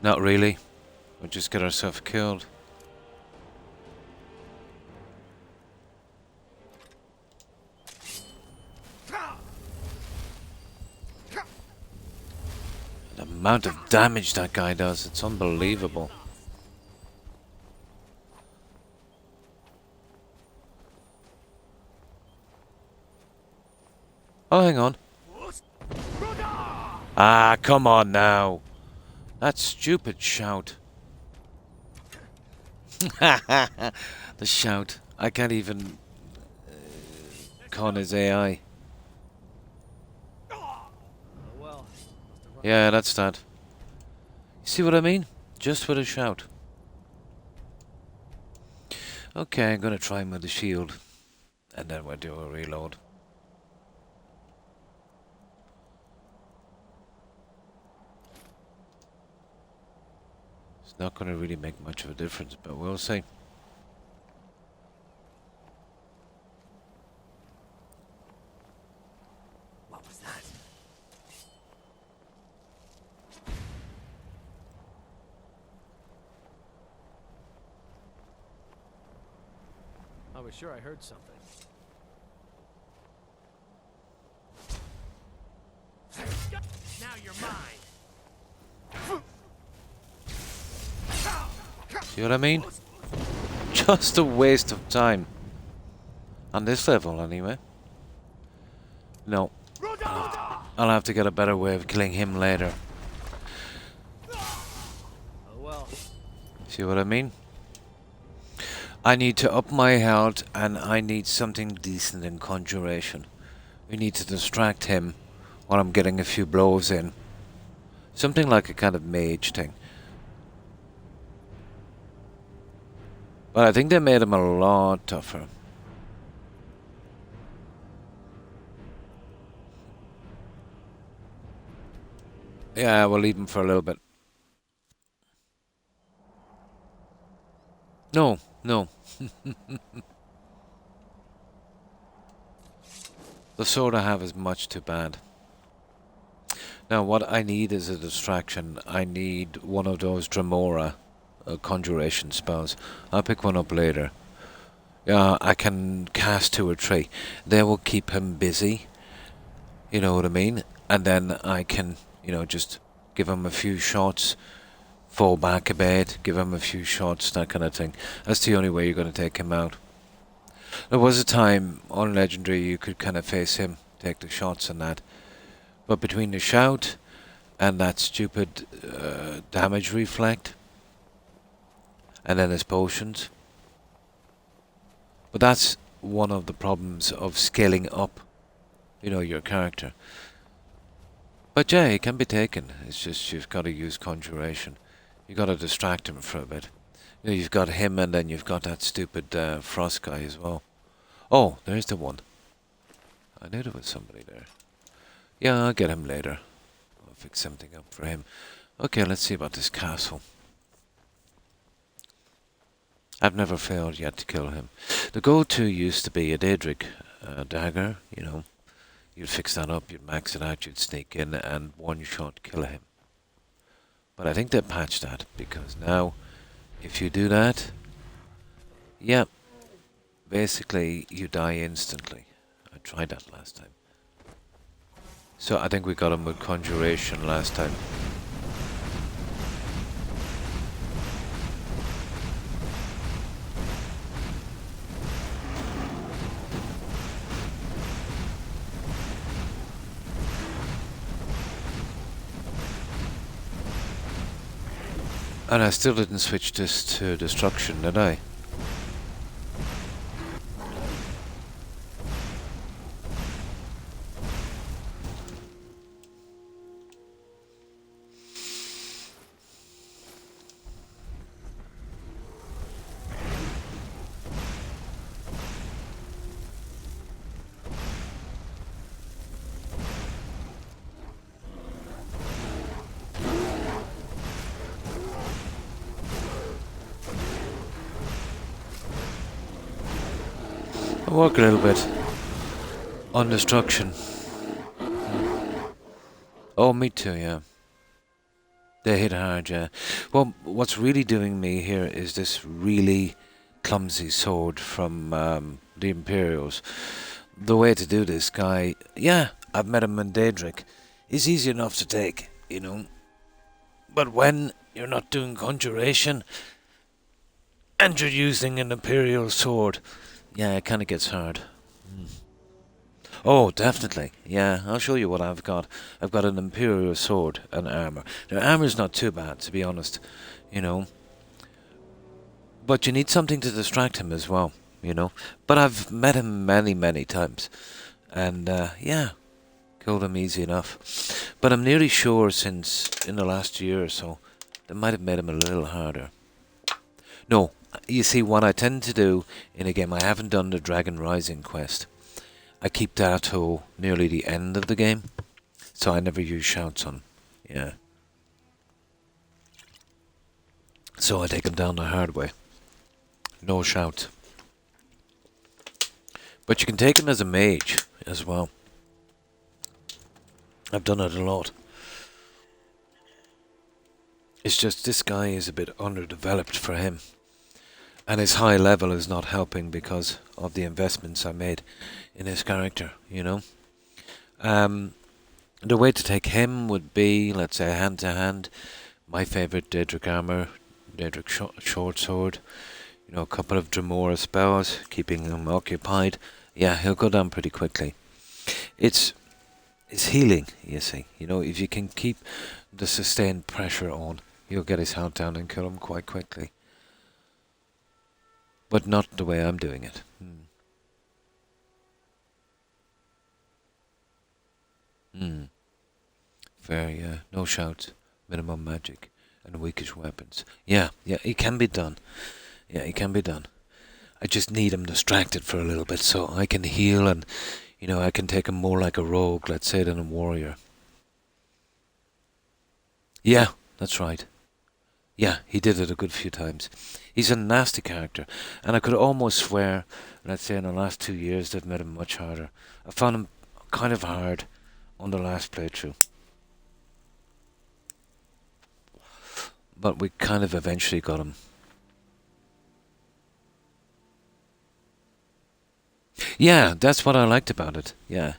Speaker 1: Not really. We'll just get ourselves killed. The amount of damage that guy does, it's unbelievable. Oh, hang on. Ah, come on now. That stupid shout. The shout. I can't even con his AI. Yeah, that's that. You see what I mean? Just with a shout. Okay, I'm gonna try him with the shield. And then we'll do a reload. It's not gonna really make much of a difference, but we'll see.
Speaker 15: What was that?
Speaker 4: I was sure I heard something.
Speaker 15: Now you're mine.
Speaker 1: See what I mean? Just a waste of time. On this level, anyway. No. I'll have to get a better way of killing him later.
Speaker 4: Oh well.
Speaker 1: See what I mean? I need to up my health, and I need something decent in conjuration. We need to distract him while I'm getting a few blows in. Something like a kind of mage thing. But I think they made him a lot tougher. Yeah, we'll leave him for a little bit. No, no. The sword I have is much too bad. Now what I need is a distraction. I need one of those Dremora conjuration spells. I'll pick one up later. Yeah, I can cast 2 or 3. They will keep him busy. You know what I mean? And then I can, you know, just give him a few shots, fall back a bit, give him a few shots, that kind of thing. That's the only way you're going to take him out. There was a time on Legendary you could kind of face him, take the shots and that. But between the shout and that stupid damage reflect, and then his potions. But that's one of the problems of scaling up, you know, your character. But yeah, it can be taken. It's just you've got to use conjuration. You've got to distract him for a bit. You know, you've got him and then you've got that stupid frost guy as well. Oh, there's the one. I knew there was somebody there. Yeah, I'll get him later. I'll fix something up for him. Okay, let's see about this castle. I've never failed yet to kill him. The go-to used to be a Daedric dagger, you know. You'd fix that up, you'd max it out, you'd sneak in and one-shot kill him. But I think they patched that, because now, if you do that, yeah, basically you die instantly. I tried that last time. So I think we got him with conjuration last time. And I still didn't switch this to destruction, did I? I work a little bit on destruction. Oh, me too, yeah. They hit hard, yeah. Well, what's really doing me here is this really clumsy sword from the Imperials. The way to do this guy, yeah, I've met him in Daedric. He's easy enough to take, you know. But when you're not doing conjuration and you're using an Imperial sword, yeah, it kind of gets hard. Oh, definitely. Yeah, I'll show you what I've got. I've got an Imperial sword and armor. The armor's not too bad, to be honest, you know. But you need something to distract him as well, you know. But I've met him many, many times. And, yeah, Killed him easy enough. But I'm nearly sure since in the last year or so, they might have made him a little harder. No, you see, what I tend to do in a game, I haven't done the Dragon Rising quest. I keep that till nearly the end of the game, so I never use shouts on. Yeah. So I take him down the hard way. No shout. But you can take him as a mage as well. I've done it a lot. It's just this guy is a bit underdeveloped for him. And his high level is not helping because of the investments I made in his character, you know. The way to take him would be, let's say, hand to hand. My favourite, Daedric armor, Daedric short sword. You know, a couple of Dremora spells, keeping him occupied. Yeah, he'll go down pretty quickly. It's healing, you see. You know, if you can keep the sustained pressure on, you'll get his health down and kill him quite quickly. But not the way I'm doing it. Fair, yeah. No shouts, minimum magic, and weakish weapons. Yeah, it can be done. Yeah, it can be done. I just need him distracted for a little bit so I can heal and, you know, I can take him more like a rogue, let's say, than a warrior. Yeah, that's right. Yeah, he did it a good few times. He's a nasty character, and I could almost swear, let's say in the last 2 years, they've made him much harder. I found him kind of hard on the last playthrough. But we kind of eventually got him. Yeah, that's what I liked about it, yeah.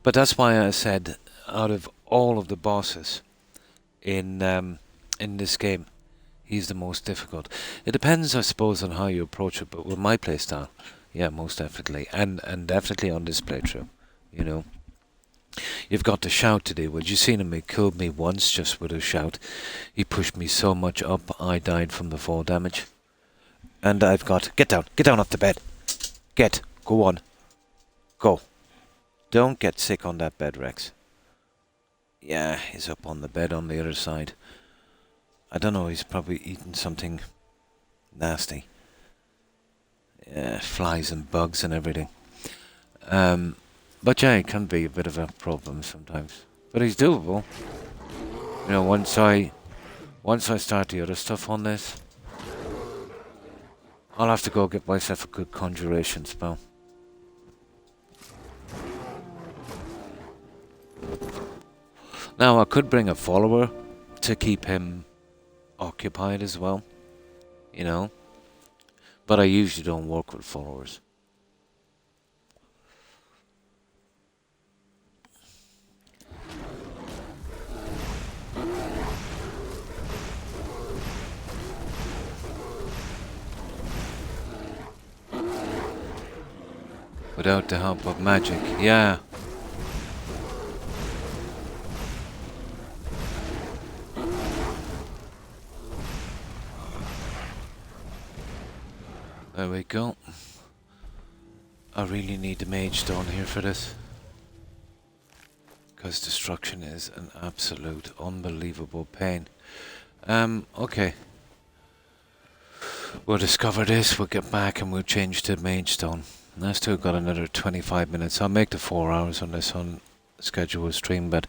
Speaker 1: But that's why I said, out of all of the bosses in this game, he's the most difficult. It depends, I suppose, on how you approach it, but with my playstyle, yeah, most definitely. And definitely on this playthrough, you know. You've got the shout to deal with. You seen him, he killed me once just with a shout. He pushed me so much up, I died from the fall damage. And I've got... Get down off the bed. Go on. Go. Don't get sick on that bed, Rex. Yeah, he's up on the bed on the other side. I don't know, he's probably eaten something nasty. Yeah, flies and bugs and everything. But yeah, it can be a bit of a problem sometimes. But he's doable. You know, once I start the other stuff on this, I'll have to go get myself a good conjuration spell. Now, I could bring a follower to keep him occupied as well, you know, but I usually don't work with followers. Without the help of magic, yeah. There we go. I really need the mage stone here for this. Because destruction is an absolute unbelievable pain. Okay. We'll discover this, we'll get back and we'll change to mage stone. I still got another 25 minutes. I'll make the 4 hours on this unscheduled stream, but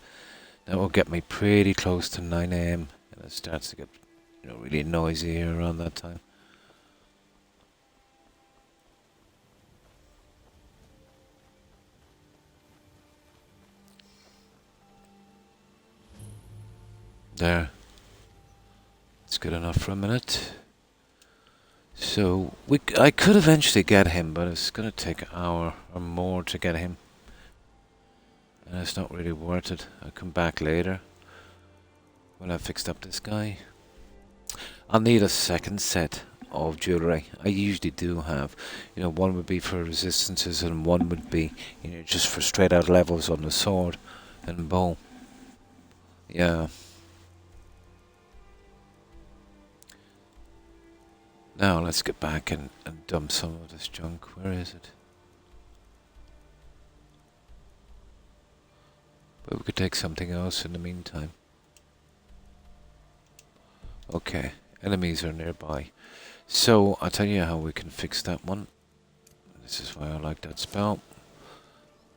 Speaker 1: that will get me pretty close to 9 AM. And it starts to get, you know, really noisy here around that time. There. It's good enough for a minute. So, I could eventually get him, but it's going to take an hour or more to get him. And it's not really worth it. I'll come back later when I've fixed up this guy. I'll need a second set of jewellery. I usually do have. You know, one would be for resistances and one would be, you know, just for straight out levels on the sword and bow. Yeah. Now let's get back and dump some of this junk. Where is it? But we could take something else in the meantime. Okay, enemies are nearby. So, I'll tell you how we can fix that one. This is why I like that spell.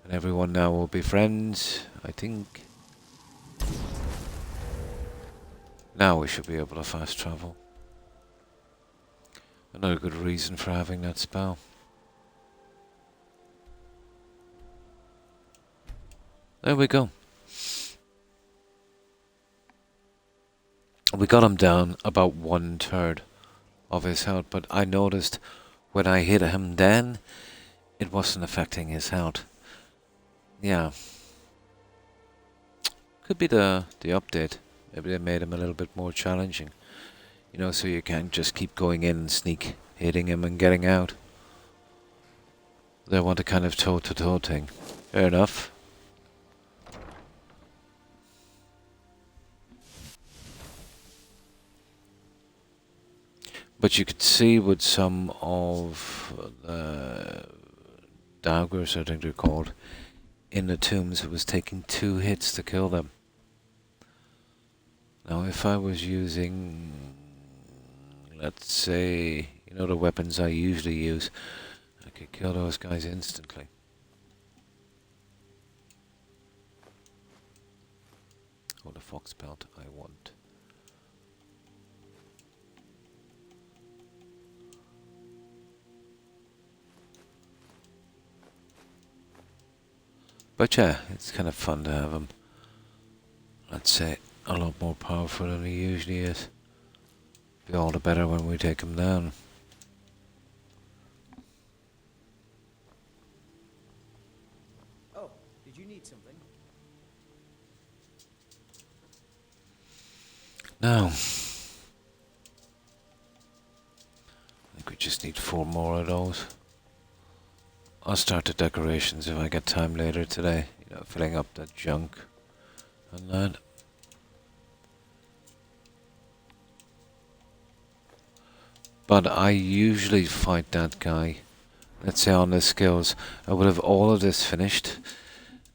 Speaker 1: And everyone now will be friends, I think. Now we should be able to fast travel. Another good reason for having that spell. There we go. We got him down about 1/3 of his health, but I noticed when I hit him then, it wasn't affecting his health. Yeah. Could be the update. Maybe they made him a little bit more challenging. You know, so you can't just keep going in and sneak hitting him and getting out. They want a kind of toe-to-toe thing. Fair enough. But you could see with some of the daggers, I think they're called, in the tombs, it was taking 2 hits to kill them. Now if I was using, let's say, you know, the weapons I usually use, I could kill those guys instantly. Oh, the fox belt I want. But yeah, it's kind of fun to have him, let's say, a lot more powerful than he usually is. Be all the better when we take him down.
Speaker 3: Oh, did you need something?
Speaker 1: Now, I think we just need 4 more of those. I'll start the decorations if I get time later today. You know, filling up that junk and that. But I usually fight that guy. Let's say on the skills, I would have all of this finished,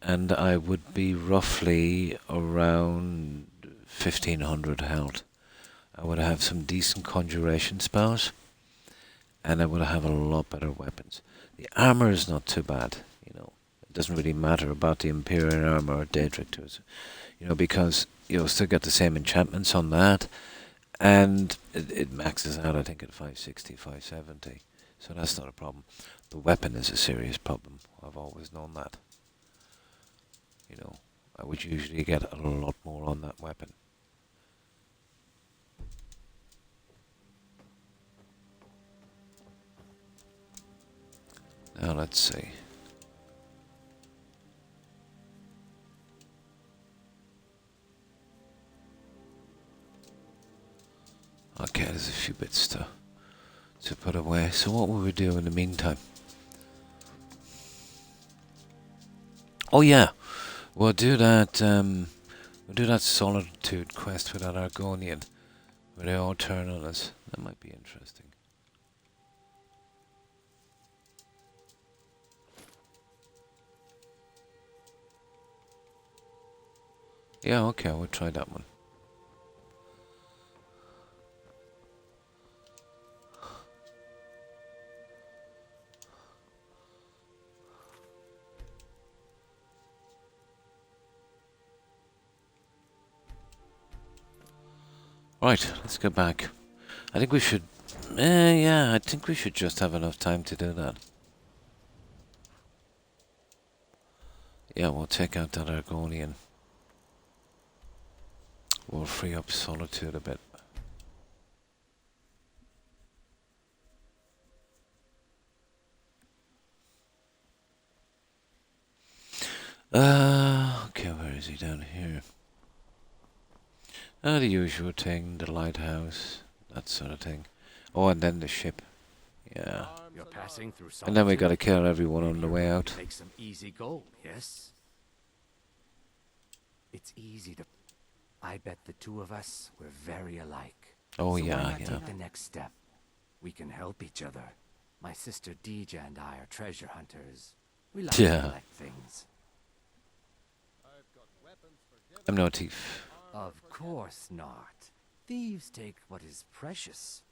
Speaker 1: and I would be roughly around 1500 health. I would have some decent conjuration spells, and I would have a lot better weapons. The armor is not too bad, you know. It doesn't really matter about the Imperial armor or Daedric to us, you know, because you'll still get the same enchantments on that, and it maxes out, I think, at 560, 570. So that's not a problem. The weapon is a serious problem. I've always known that. You know, I would usually get a lot more on that weapon. Now let's see. Okay, there's a few bits to put away. So what will we do in the meantime? Oh yeah, we'll do that. We'll do that Solitude quest with that Argonian, where they all turn on us. That might be interesting. Yeah, okay, we'll try that one. Right, let's go back. I think we should... yeah, I think we should just have enough time to do that. Yeah, we'll take out that Argonian. We'll free up Solitude a bit. Okay, where is he? Down here. The usual thing, the lighthouse, that sort of thing. Oh, and then the ship. Yeah.
Speaker 15: You're passing through
Speaker 1: And then we
Speaker 15: Solitude.
Speaker 1: gotta kill everyone on the way out.
Speaker 15: Make some easy gold, yes? It's easy to... I bet the two of us were very alike.
Speaker 1: Oh,
Speaker 15: So
Speaker 1: yeah,
Speaker 15: why not
Speaker 1: yeah.
Speaker 15: take the next step? We can help each other. My sister Deja and I are treasure hunters. We like to
Speaker 1: Yeah.
Speaker 15: collect things.
Speaker 1: I'm no thief.
Speaker 15: Of course not. Thieves take what is precious.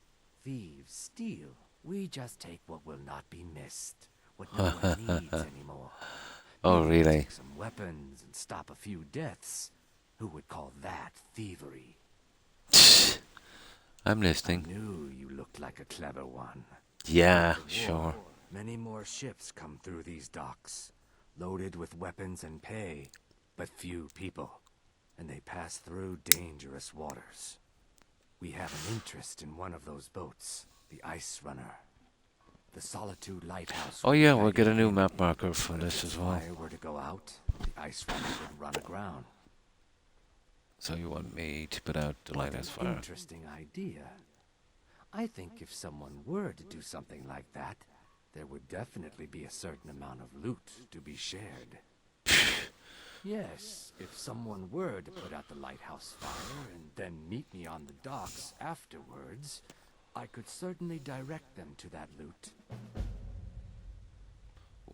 Speaker 15: Thieves steal. We just take what will not be missed. What no one needs anymore.
Speaker 1: Oh,
Speaker 15: You
Speaker 1: really?
Speaker 15: take some weapons and stop a few deaths. Who would call that thievery?
Speaker 1: I'm listening.
Speaker 15: I knew you looked like a clever one.
Speaker 1: Yeah,
Speaker 15: With the
Speaker 1: sure.
Speaker 15: war, many more ships come through these docks, loaded with weapons and pay, but few people, and they pass through dangerous waters. We have an interest in one of those boats, the Ice Runner. The Solitude Lighthouse.
Speaker 1: Oh
Speaker 15: will be
Speaker 1: yeah, we'll get a
Speaker 15: guided
Speaker 1: new
Speaker 15: in.
Speaker 1: map marker for
Speaker 15: But if
Speaker 1: this
Speaker 15: its
Speaker 1: as well.
Speaker 15: fire were to go out, the Ice Runner would run aground.
Speaker 1: So you want me to put out the
Speaker 15: What
Speaker 1: lighthouse
Speaker 15: an
Speaker 1: fire?
Speaker 15: interesting idea. I think if someone were to do something like that, there would definitely be a certain amount of loot to be shared. Yes, if someone were to put out the lighthouse fire and then meet me on the docks afterwards, I could certainly direct them to that loot.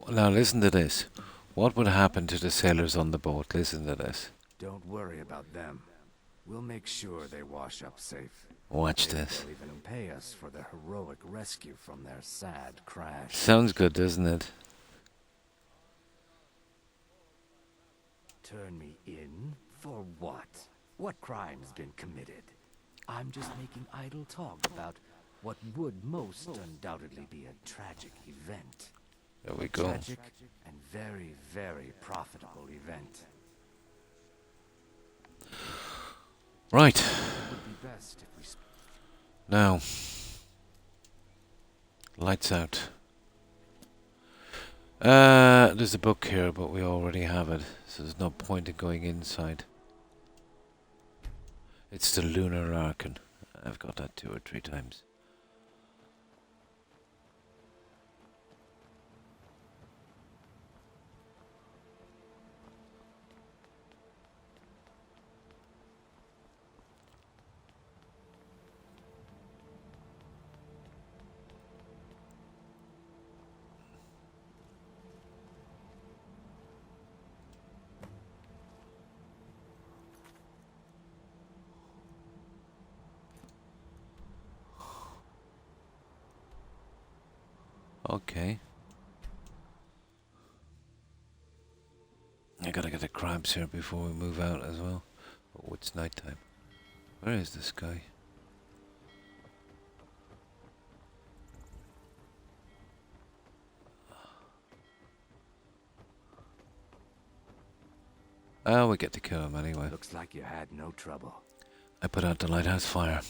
Speaker 1: Now listen to this. What would happen to the sailors on the boat? Listen to this.
Speaker 15: Don't worry about them. We'll make sure they wash up safe.
Speaker 1: Watch
Speaker 15: Maybe
Speaker 1: this.
Speaker 15: they'll even pay us for their heroic rescue from their sad crash.
Speaker 1: Sounds good, doesn't it?
Speaker 15: Turn me in? For what? What crime's been committed? I'm just making idle talk about what would most undoubtedly be a tragic event.
Speaker 1: There we go.
Speaker 15: Tragic and very, very profitable event.
Speaker 1: Right.
Speaker 15: It would be best if we
Speaker 1: Now. Lights out. There's a book here, but we already have it, so there's no point in going inside. It's the Lunar Archon. I've got that 2 or 3 times. Okay. I gotta get the crabs here before we move out as well. Oh, it's night time. Where is this guy? Oh, we get to kill him anyway.
Speaker 15: Looks like you had no trouble.
Speaker 1: I put out the lighthouse fire.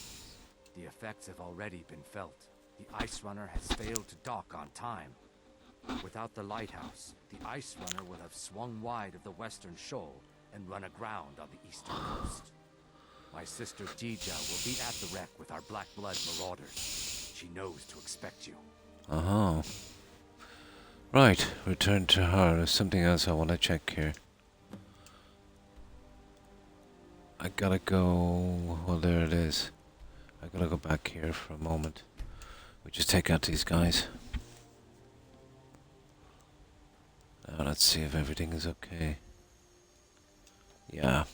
Speaker 15: The effects have already been felt. The Ice Runner has failed to dock on time. Without the lighthouse, the Ice Runner will have swung wide of the western shoal and run aground on the eastern coast. My sister Dija will be at the wreck with our Black Blood marauders. She knows to expect you.
Speaker 1: Uh-huh. Right, return to her. There's something else I want to check here. I gotta go... Well, there it is. I gotta go back here for a moment. We just take out these guys. Now let's see if everything is okay. Yeah.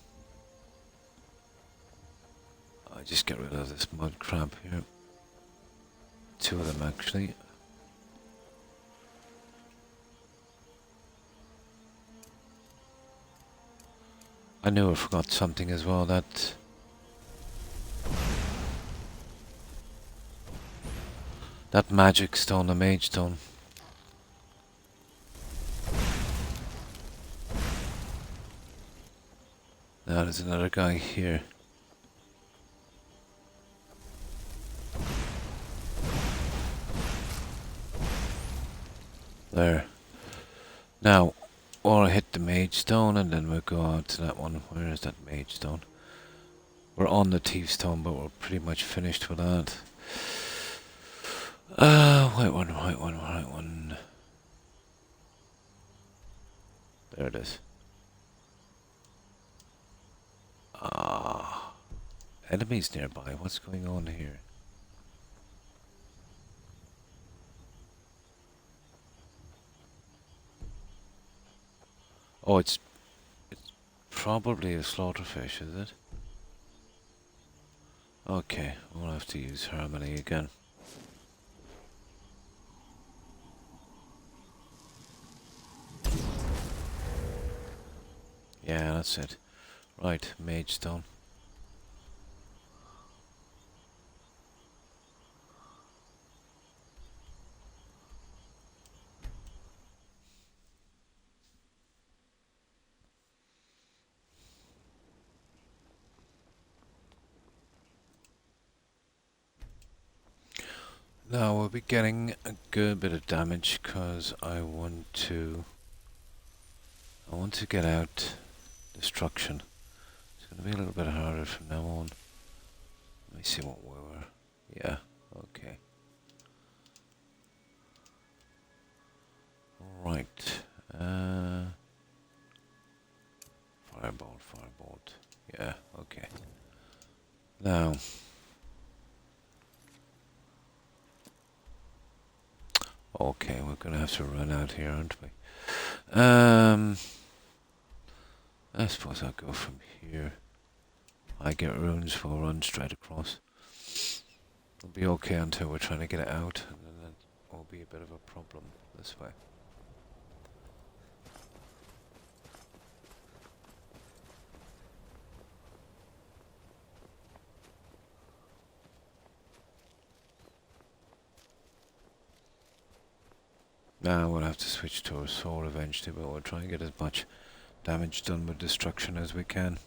Speaker 1: I just get rid of this mud crab here. 2 of them actually. I knew I forgot something as well, that magic stone, the mage stone. Now there's another guy here. There. Now, or hit the mage stone and then we'll go out to that one. Where is that mage stone? We're on the thief stone, but we're pretty much finished with that. White one. There it is. Enemies nearby. What's going on here? Oh, it's probably a slaughterfish, is it? Okay, we'll have to use harmony again. Yeah, that's it. Right, mage stone. Now we'll be getting a good bit of damage because I want to get out destruction. It's going to be a little bit harder from now on. Let me see what we were. Yeah, okay. Right. Firebolt. Yeah, okay. Now. Okay, we're going to have to run out here, aren't we? I suppose I'll go from here. I get runes, we'll run straight across. It'll be okay until we're trying to get it out, and then that will be a bit of a problem this way. Now we'll have to switch to our sword eventually, but we'll try and get as much damage done with destruction as we can.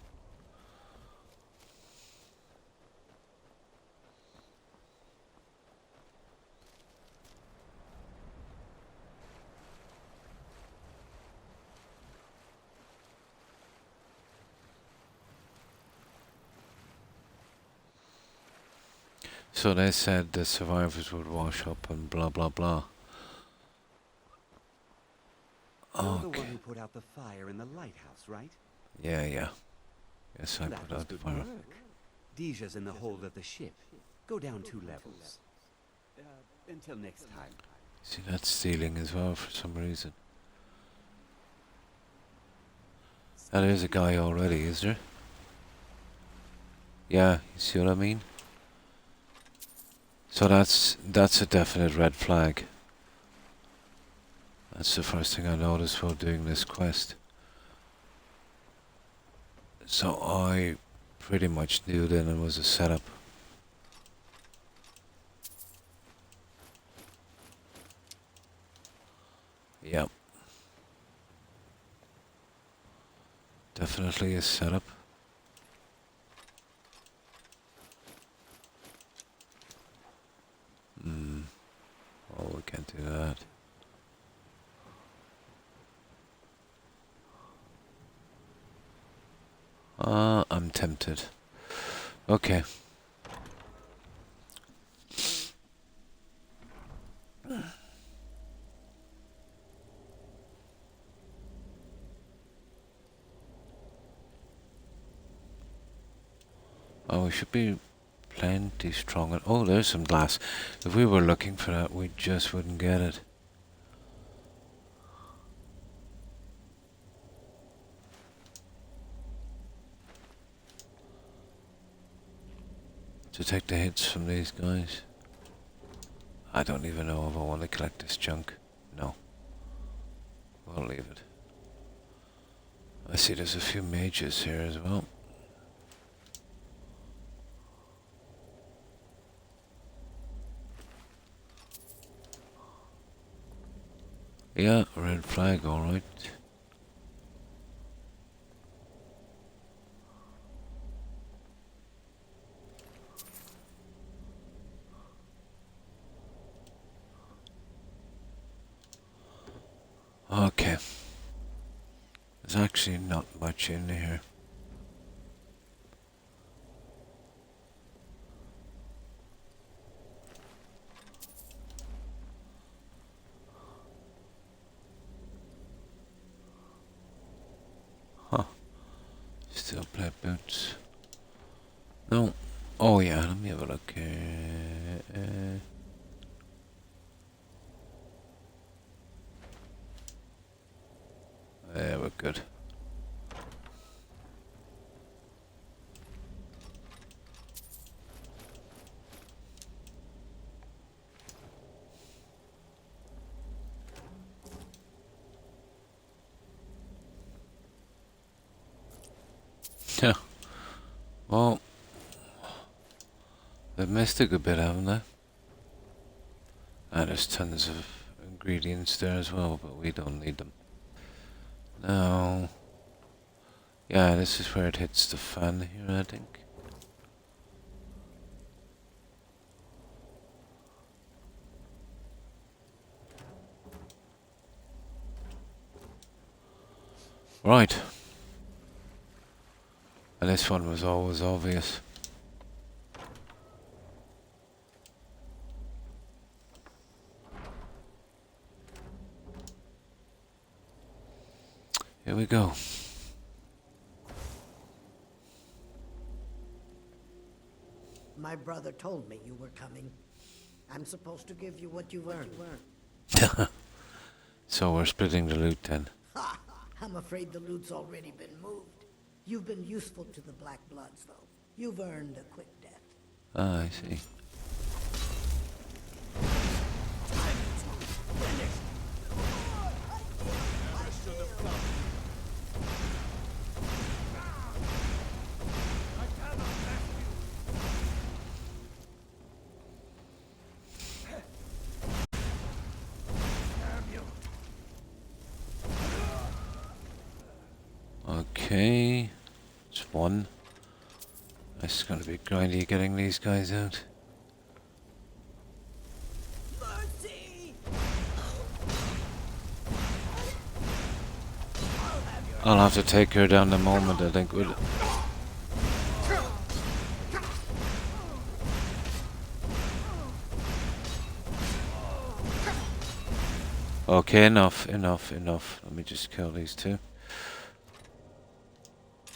Speaker 1: So they said the survivors would wash up and blah blah blah.
Speaker 17: You're the one who put out the fire in the lighthouse, right?
Speaker 1: Yeah. Yes, I put out the fire.
Speaker 17: Work. Deja's in the hold of the ship. Go down 2 levels. Until next time.
Speaker 1: See, that's stealing as well for some reason. Oh, there's a guy already, is there? Yeah, you see what I mean? So that's a definite red flag. That's the first thing I noticed while doing this quest. So I pretty much knew then it was a setup. Yep. Definitely a setup. Oh, we can't do that. I'm tempted. Okay. Oh, we should be plenty strong. Oh, there's some glass. If we were looking for that, we just wouldn't get it. To take the hits from these guys. I don't even know if I want to collect this junk. No. We'll leave it. I see there's a few mages here as well. Yeah, red flag, alright. Okay. There's actually not much in here. Huh. Still play boots. No. Oh yeah, let me have a look. Yeah, we're good. Well, they've missed a good bit, haven't they? And there's tons of ingredients there as well, but we don't need them. Now, yeah, this is where it hits the fan here, I think. Right. And this one was always obvious. Here we go.
Speaker 18: My brother told me you were coming. I'm supposed to give you what you've earned.
Speaker 1: So we're splitting the loot then.
Speaker 18: Ha! I'm afraid the loot's already been moved. You've been useful to the Black Bloods, though. You've earned a quick death.
Speaker 1: Ah, I see. Okay, it's one. It's gonna be grindy getting these guys out. I'll have to take her down the moment, I think. Okay, enough. Let me just kill these two.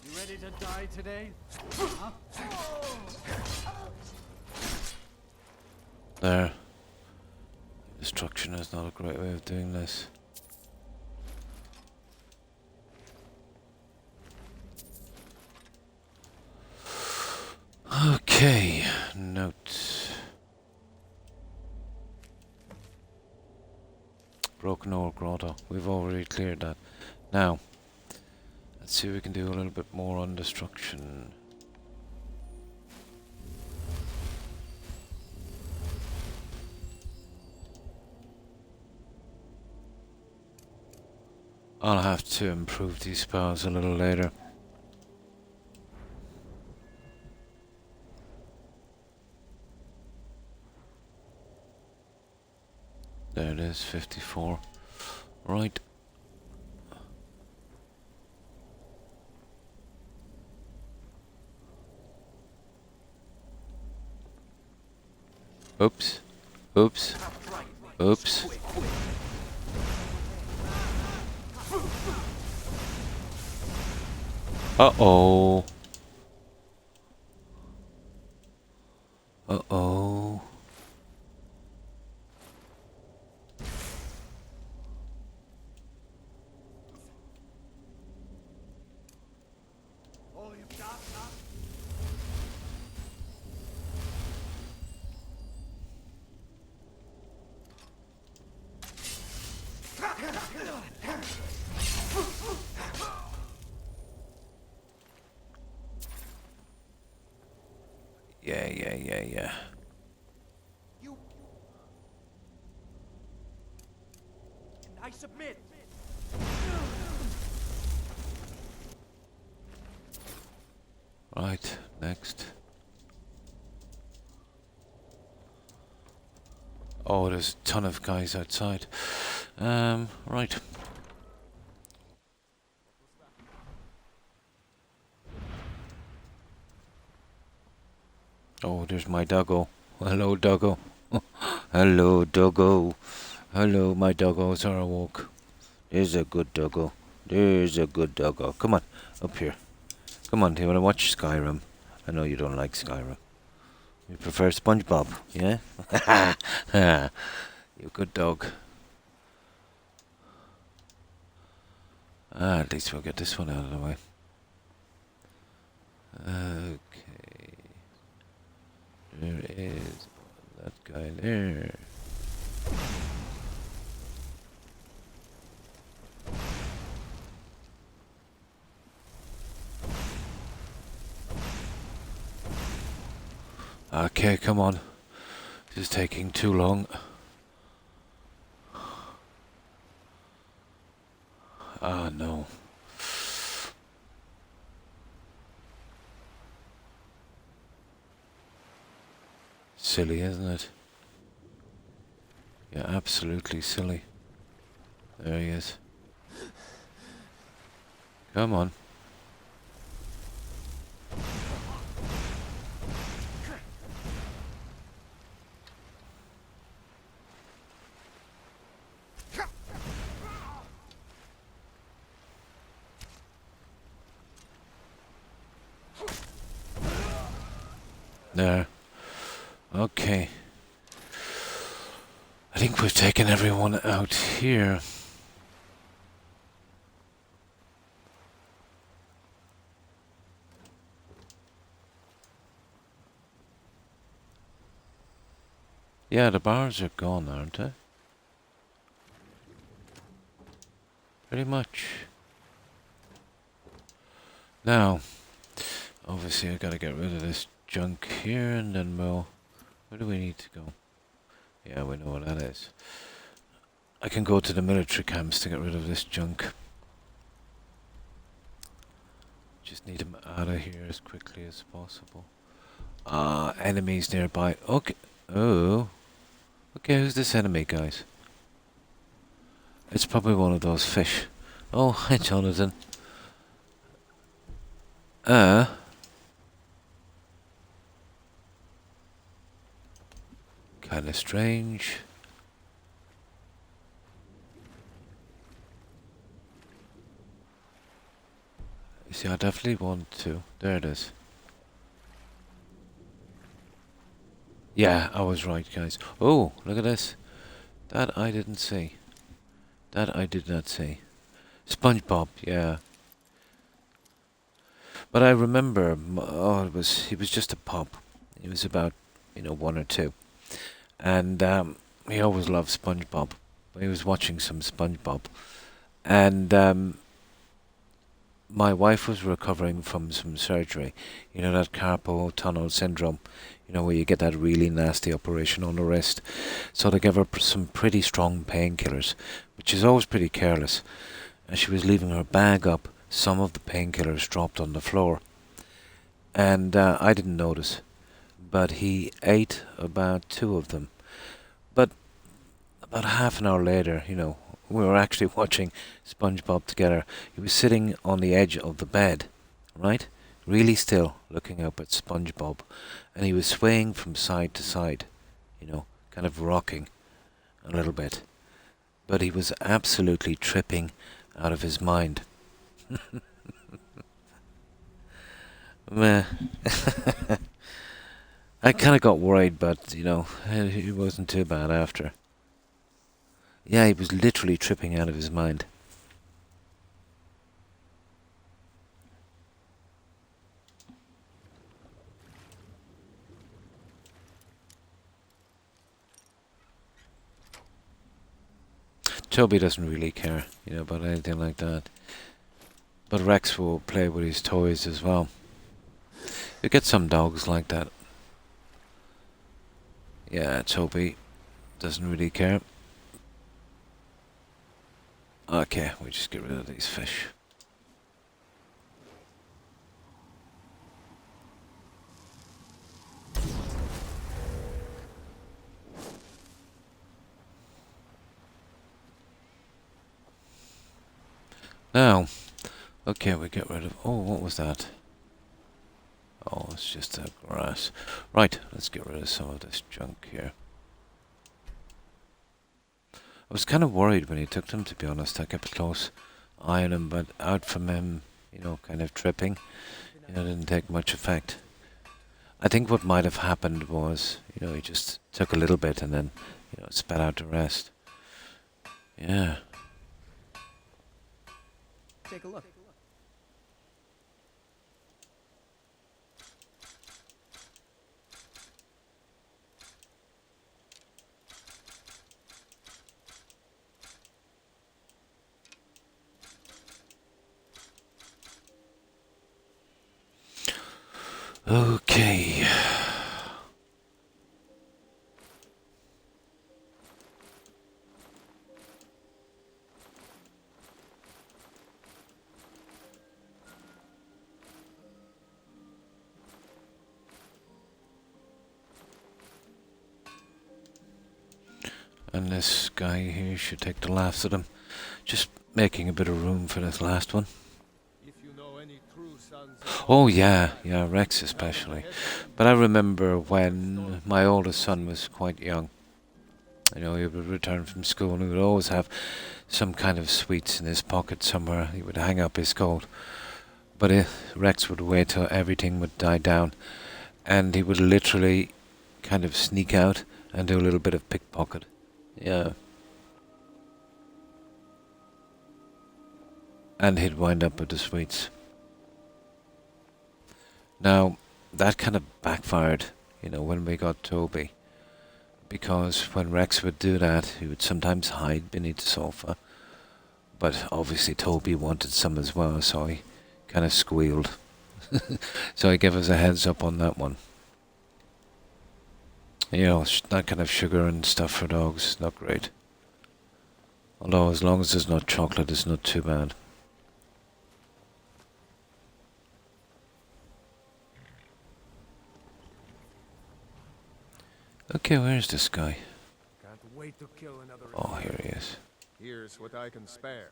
Speaker 13: You ready to die today? Huh?
Speaker 1: There. Destruction is not a great way of doing this. Okay, notes. Broken ore grotto. We've already cleared that. Now, let's see if we can do a little bit more on destruction. I'll have to improve these spells a little later. There it is, 54. Right. Oops. Oops. Oops. Uh-oh. Uh-oh. Yeah.
Speaker 16: I submit.
Speaker 1: Right, next. Oh, there's a ton of guys outside. Right. Oh, there's my doggo. Hello, doggo. Hello, doggo. Hello, my doggos are awoke. There's a good doggo. There's a good doggo. Come on, up here. Come on, do you want to watch Skyrim? I know you don't like Skyrim. You prefer SpongeBob, yeah? You good dog. At least we'll get this one out of the way. Okay. There is that guy there. Okay, come on. This is taking too long. Ah, no. Silly, isn't it? Yeah, absolutely silly. There he is. Come on. There. Okay. I think we've taken everyone out here. Yeah, the bars are gone, aren't they? Pretty much. Now, obviously I gotta get rid of this junk here and then we'll... Where do we need to go? Yeah, we know what that is. I can go to the military camps to get rid of this junk. Just need them out of here as quickly as possible. Enemies nearby. Okay. Oh. Okay, who's this enemy, guys? It's probably one of those fish. Oh, hi, Jonathan. Kinda strange. You see, I definitely want to. There it is. Yeah, I was right, guys. Oh, look at this. That I didn't see. That I did not see. SpongeBob, yeah. But I remember, oh, he was just a pup. He was about, 1 or 2. And he always loved SpongeBob. He was watching some SpongeBob. And my wife was recovering from some surgery. You know, that carpal tunnel syndrome. You know, where you get that really nasty operation on the wrist. So they gave her some pretty strong painkillers, which is always pretty careless. And she was leaving her bag up. Some of the painkillers dropped on the floor. And I didn't notice. But he ate about 2 of them. But about half an hour later, we were actually watching SpongeBob together. He was sitting on the edge of the bed, right? Really still, looking up at SpongeBob. And he was swaying from side to side, kind of rocking a little bit. But he was absolutely tripping out of his mind. Meh. I kind of got worried, but, it wasn't too bad after. Yeah, he was literally tripping out of his mind. Toby doesn't really care, about anything like that. But Rex will play with his toys as well. You get some dogs like that. Yeah, Toby doesn't really care. Okay, we just get rid of these fish. Now, okay, we get rid of... Oh, what was that? Oh, it's just grass. Right, let's get rid of some of this junk here. I was kind of worried when he took them, to be honest. I kept a close eye on him, but out from him, kind of tripping, didn't take much effect. I think what might have happened was, he just took a little bit and then, spat out the rest. Yeah.
Speaker 3: Take a look.
Speaker 1: Okay. And this guy here should take the last of them. Just making a bit of room for this last one. Oh yeah, Rex especially. But I remember when my oldest son was quite young. You know, he would return from school and he would always have some kind of sweets in his pocket somewhere. He would hang up his coat. But Rex would wait till everything would die down. And he would literally kind of sneak out and do a little bit of pickpocket. Yeah. And he'd wind up with the sweets. Now, that kind of backfired, you know, when we got Toby. Because when Rex would do that, he would sometimes hide beneath the sofa. But obviously Toby wanted some as well, so he kind of squealed. So he gave us a heads up on that one. You know, that kind of sugar and stuff for dogs, not great. Although as long as there's not chocolate, it's not too bad. Okay, where's this guy?
Speaker 6: Can't wait to kill another.
Speaker 1: Oh, here he is.
Speaker 6: Here's what I can spare.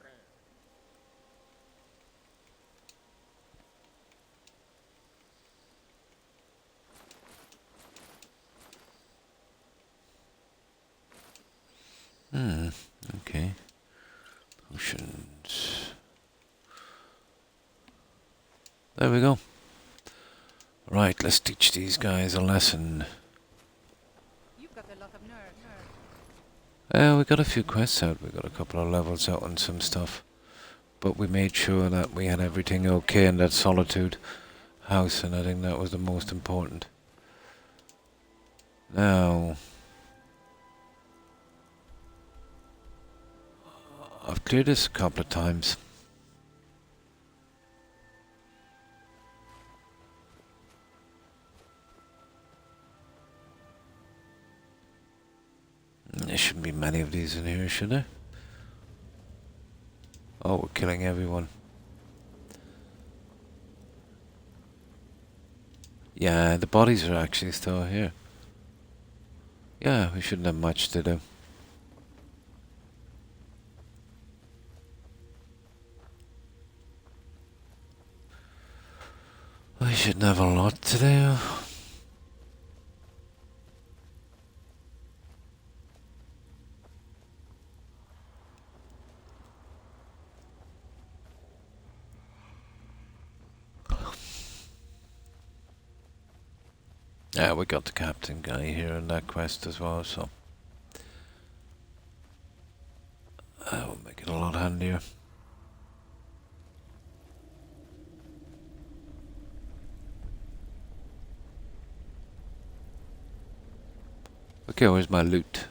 Speaker 1: Okay. Potions. There we go. Right, let's teach these guys a lesson.
Speaker 2: You've got a lot of nerve.
Speaker 1: We got a few quests out. We got a couple of levels out on some stuff. But we made sure that we had everything okay in that Solitude house, and I think that was the most important. Now, I've cleared this a couple of times. There shouldn't be many of these in here, should there? Oh, we're killing everyone. Yeah, the bodies are actually still here. Yeah, we shouldn't have much to do. We shouldn't have a lot to do. Yeah, we got the captain guy here in that quest as well, so that will make it a lot handier. Okay, where's my loot?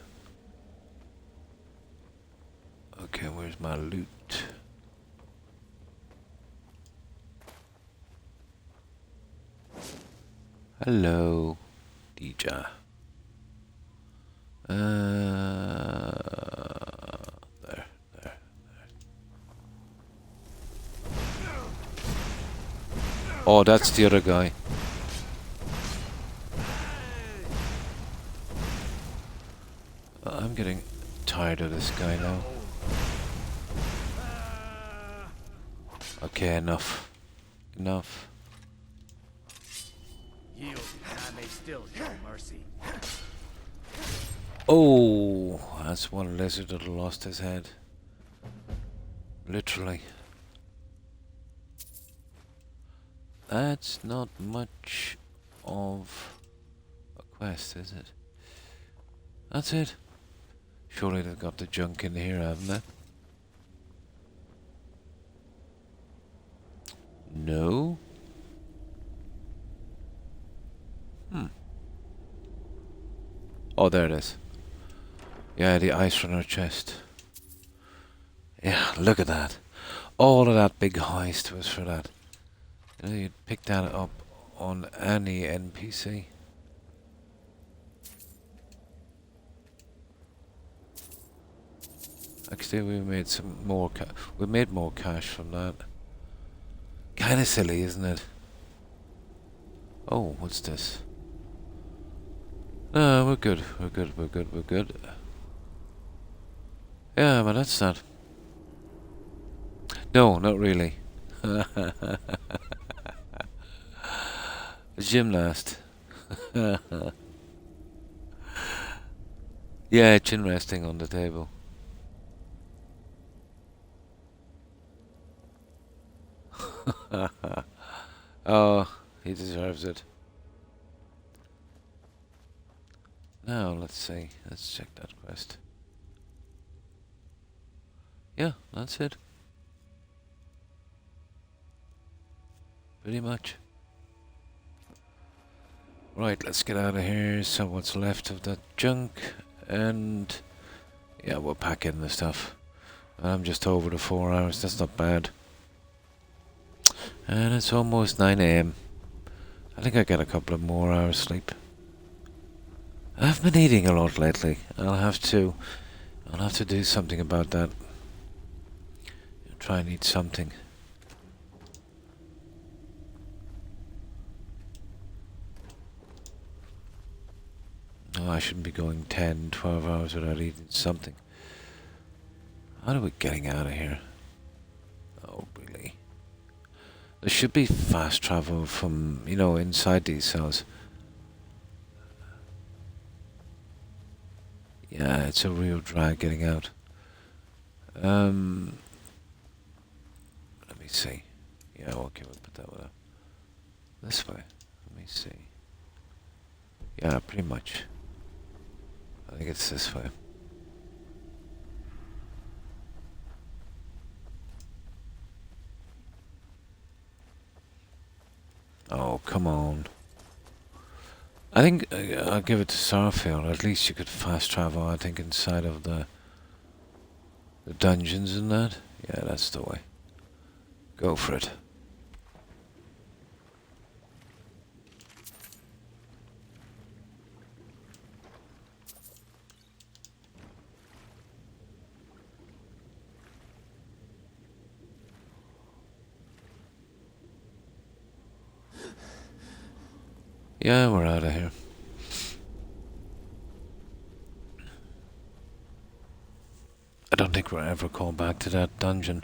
Speaker 1: Okay, where's my loot? Hello, Dija. There. Oh, that's the other guy. I'm getting tired of this guy now. Okay, enough. Enough.
Speaker 16: Yield, and I may still show mercy.
Speaker 1: Oh, that's one lizard that lost his head. Literally. That's not much of a quest, is it? That's it. Surely they've got the junk in here, haven't they? No. Oh, there it is. Yeah, the ice runner chest. Yeah, look at that. All of that big heist was for that. You know, you'd pick that up on any NPC. Actually, we made some more. We made more cash from that. Kind of silly, isn't it? Oh, what's this? No, we're good. We're good. Yeah, but that's not. No, not really. A gymnast. Yeah, chin resting on the table. Oh, he deserves it. Now, let's see. Let's check that quest. Yeah, that's it. Pretty much. Right, let's get out of here. So what's left of that junk, and yeah, we'll pack in the stuff. I'm just over the 4 hours. That's not bad. And it's almost 9 AM. I think I get a couple of more hours sleep. I've been eating a lot lately. I'll have to do something about that. Try and eat something. Oh, I shouldn't be going 10, 12 hours without eating something. How are we getting out of here? Oh, really? There should be fast travel from, you know, inside these cells. Yeah, it's a real drag getting out. Let me see. Yeah, okay, we'll put that one up. This way. Let me see. Yeah, pretty much. I think it's this way. Oh, come on. I think I'll give it to Starfield. At least you could fast travel, I think, inside of the dungeons and that. Yeah, that's the way. Go for it. Yeah, we're out of here. I don't think we're ever called back to that dungeon.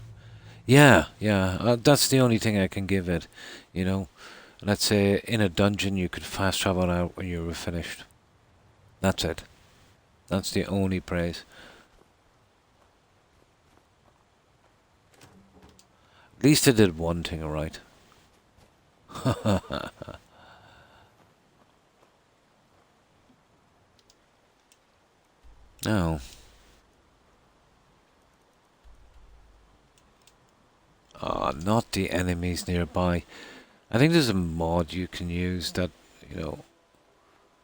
Speaker 1: Yeah, that's the only thing I can give it, you know. Let's say in a dungeon you could fast travel out when you were finished. That's it. That's the only praise. At least I did one thing right. No. Ah, not the enemies nearby. I think there's a mod you can use that, you know,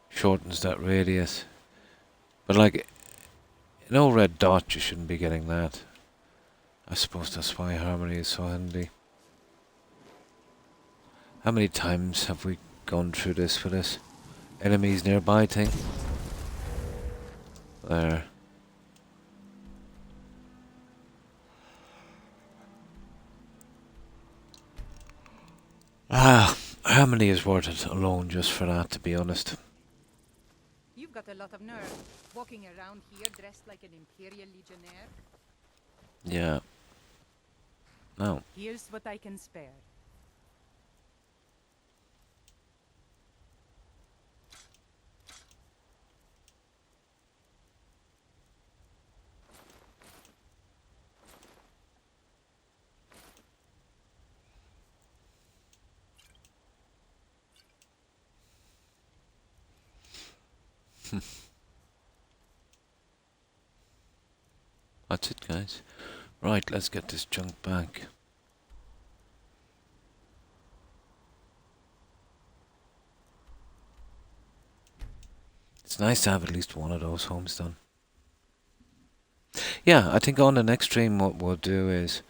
Speaker 1: shortens that radius. But like, no red dot, you shouldn't be getting that. I suppose that's why Harmony is so handy. How many times have we gone through this for this enemies nearby thing? There. Ah, Harmony is worth it alone just for that, to be honest.
Speaker 2: You've got a lot of nerve, walking around here dressed like an Imperial Legionnaire.
Speaker 1: Yeah. No.
Speaker 2: Here's what I can spare.
Speaker 1: That's it, guys. Right, let's get this junk back. It's nice to have at least one of those homes done. Yeah, I think on the next stream what we'll do is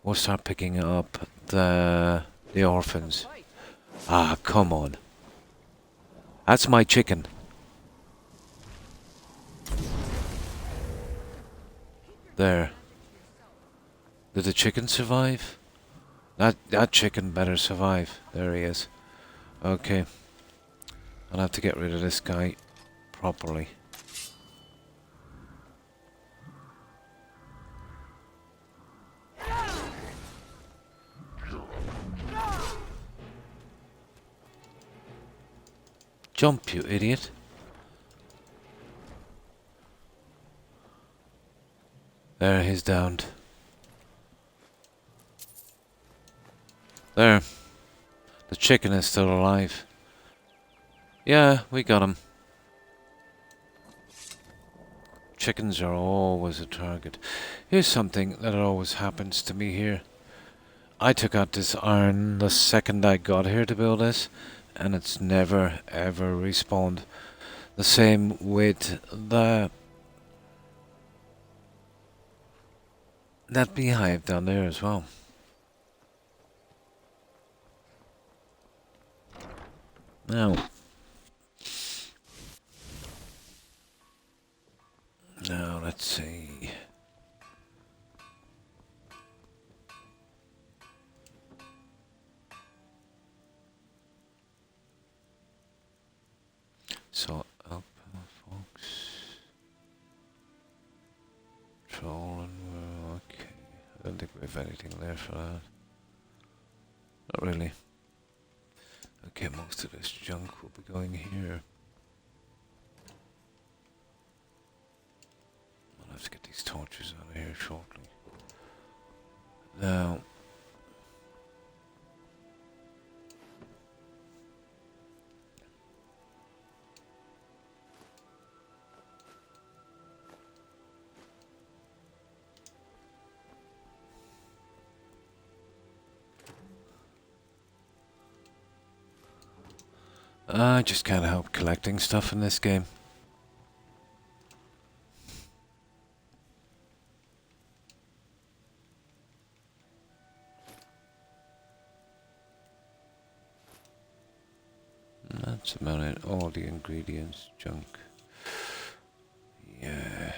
Speaker 1: we'll start picking up the orphans. Ah, come on. That's my chicken. There. Did the chicken survive? That chicken better survive. There he is. Okay. I'll have to get rid of this guy properly. Jump, you idiot. There, he's downed. There. The chicken is still alive. Yeah, we got him. Chickens are always a target. Here's something that always happens to me here. I took out this iron the second I got here to build this, and it's never ever respawned. The same with that beehive down there as well. Now, let's see. So up, folks. Troll and okay. I don't think we have anything there for that. Not really. Okay, most of this junk will be going here. I'll have to get these torches out of here shortly. Now, I just can't help collecting stuff in this game. That's about it. All the ingredients, junk. Yeah.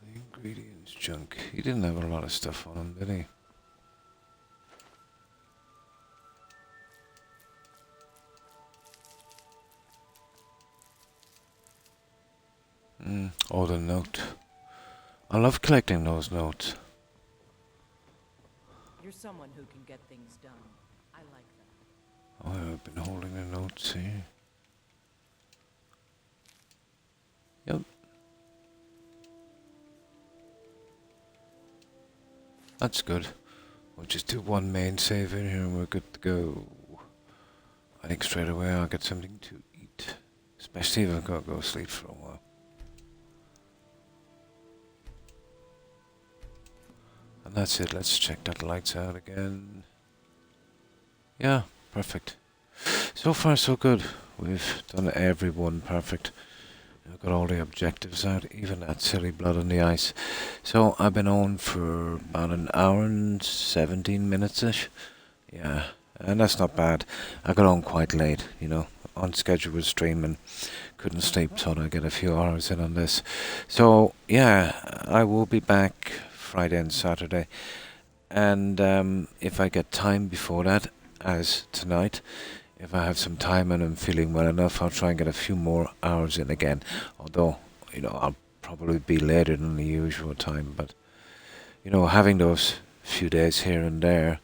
Speaker 1: The ingredients, junk. He didn't have a lot of stuff on him, did he? Oh, the note. I love collecting those notes.
Speaker 2: You're someone who can get things done. I like that.
Speaker 1: Oh, I've been holding the notes here. Yep. That's good. We'll just do one main save in here and we're good to go. I think straight away I'll get something to eat. Especially if I've got to go sleep for a while. And that's it. Let's check that lights out again. Yeah, perfect. So far so good. We've done every one perfect. We've got all the objectives out, even that silly blood on the ice. So I've been on for about an hour and 17 minutes-ish. Yeah, and that's not bad. I got on quite late, you know, on schedule with streaming. Couldn't sleep, thought I'd get a few hours in on this. So, yeah, I will be back Friday and Saturday. And if I get time before that, as tonight, if I have some time and I'm feeling well enough, I'll try and get a few more hours in again. Although, you know, I'll probably be later than the usual time. But, you know, having those few days here and there,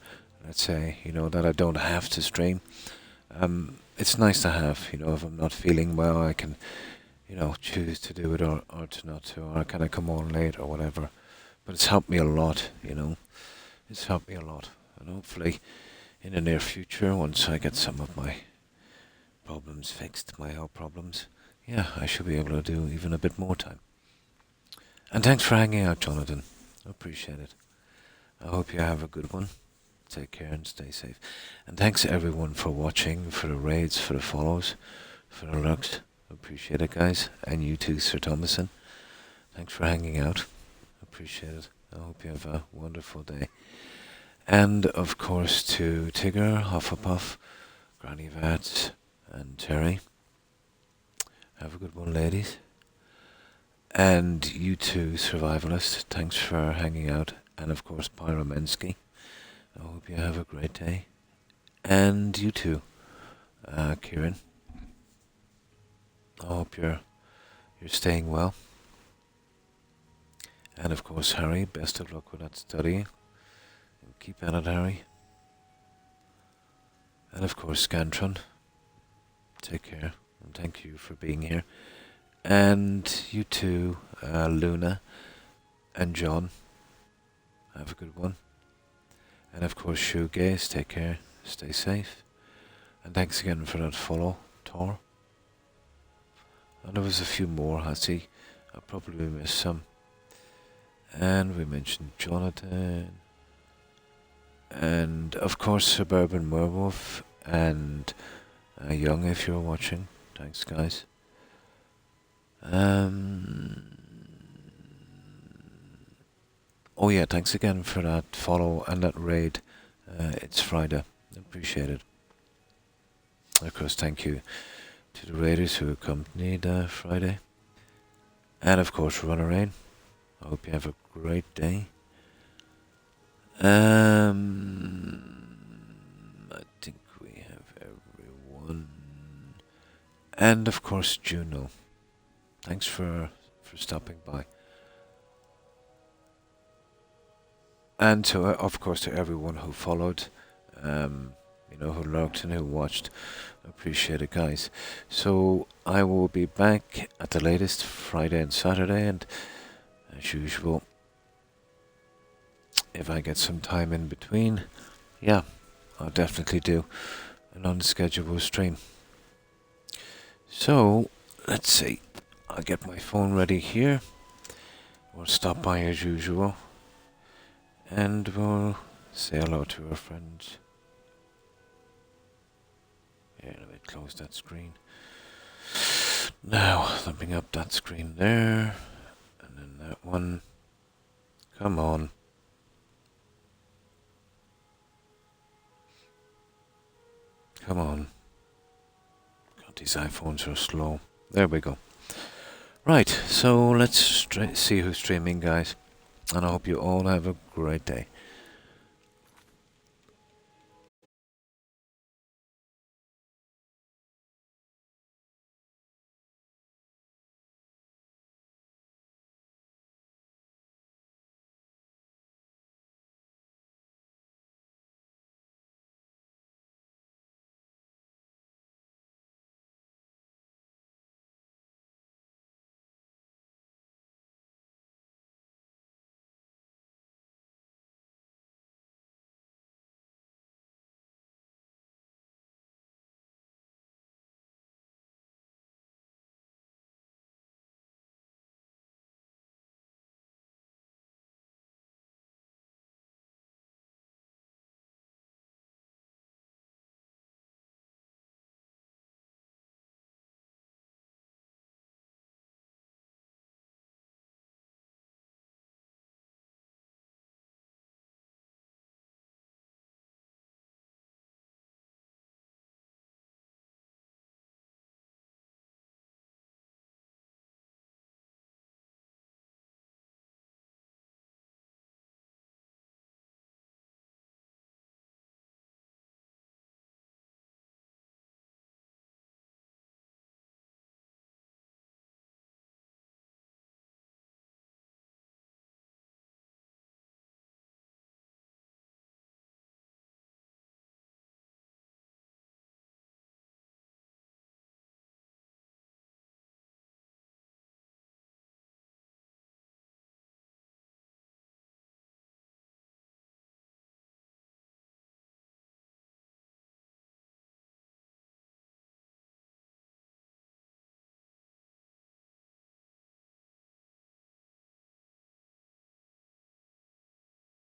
Speaker 1: let's say, you know, that I don't have to stream, it's nice to have. You know, if I'm not feeling well, I can, you know, choose to do it or to not to, or kind of come on late or whatever. But it's helped me a lot, you know. It's helped me a lot. And hopefully, in the near future, once I get some of my problems fixed, my health problems, yeah, I should be able to do even a bit more time. And thanks for hanging out, Jonathan. I appreciate it. I hope you have a good one. Take care and stay safe. And thanks everyone for watching, for the raids, for the follows, for the lurks. Appreciate it, guys. And you too, Sir Thomason. Thanks for hanging out. Appreciate it. I hope you have a wonderful day. And of course to Tigger, Hufflepuff, Granny Vats, and Terry. Have a good one, ladies. And you too, Survivalist. Thanks for hanging out. And of course, Pyromensky. I hope you have a great day. And you too, Kieran. I hope you're staying well. And of course, Harry, best of luck with that study. Keep at it, Harry. And of course, Scantron. take care. And thank you for being here. And you too, Luna and John. Have a good one. And of course, Shoegaze, take care, stay safe. And thanks again for that follow, Tor. And there was a few more, I see. I probably missed some. And we mentioned Jonathan. And of course, Suburban Werewolf and Young, if you're watching. Thanks, guys. Oh yeah, thanks again for that follow and that raid. It's Friday. Appreciate it. Of course, thank you to the raiders who accompanied Friday. And of course, Runner Rain. I hope you have a great day. I think we have everyone. And of course, Juno. Thanks for stopping by. And to, of course, to everyone who followed, who lurked and who watched. Appreciate it, guys. So I will be back at the latest Friday and Saturday, and as usual, if I get some time in between, yeah, I'll definitely do an unscheduled stream. So let's see. I'll get my phone ready here. We'll stop by as usual. And we'll say hello to our friends. Yeah, let me close that screen. Now, let me up that screen there. And then that one. Come on. Come on. God, these iPhones are slow. There we go. Right, so let's see who's streaming, guys. And I hope you all have a great day.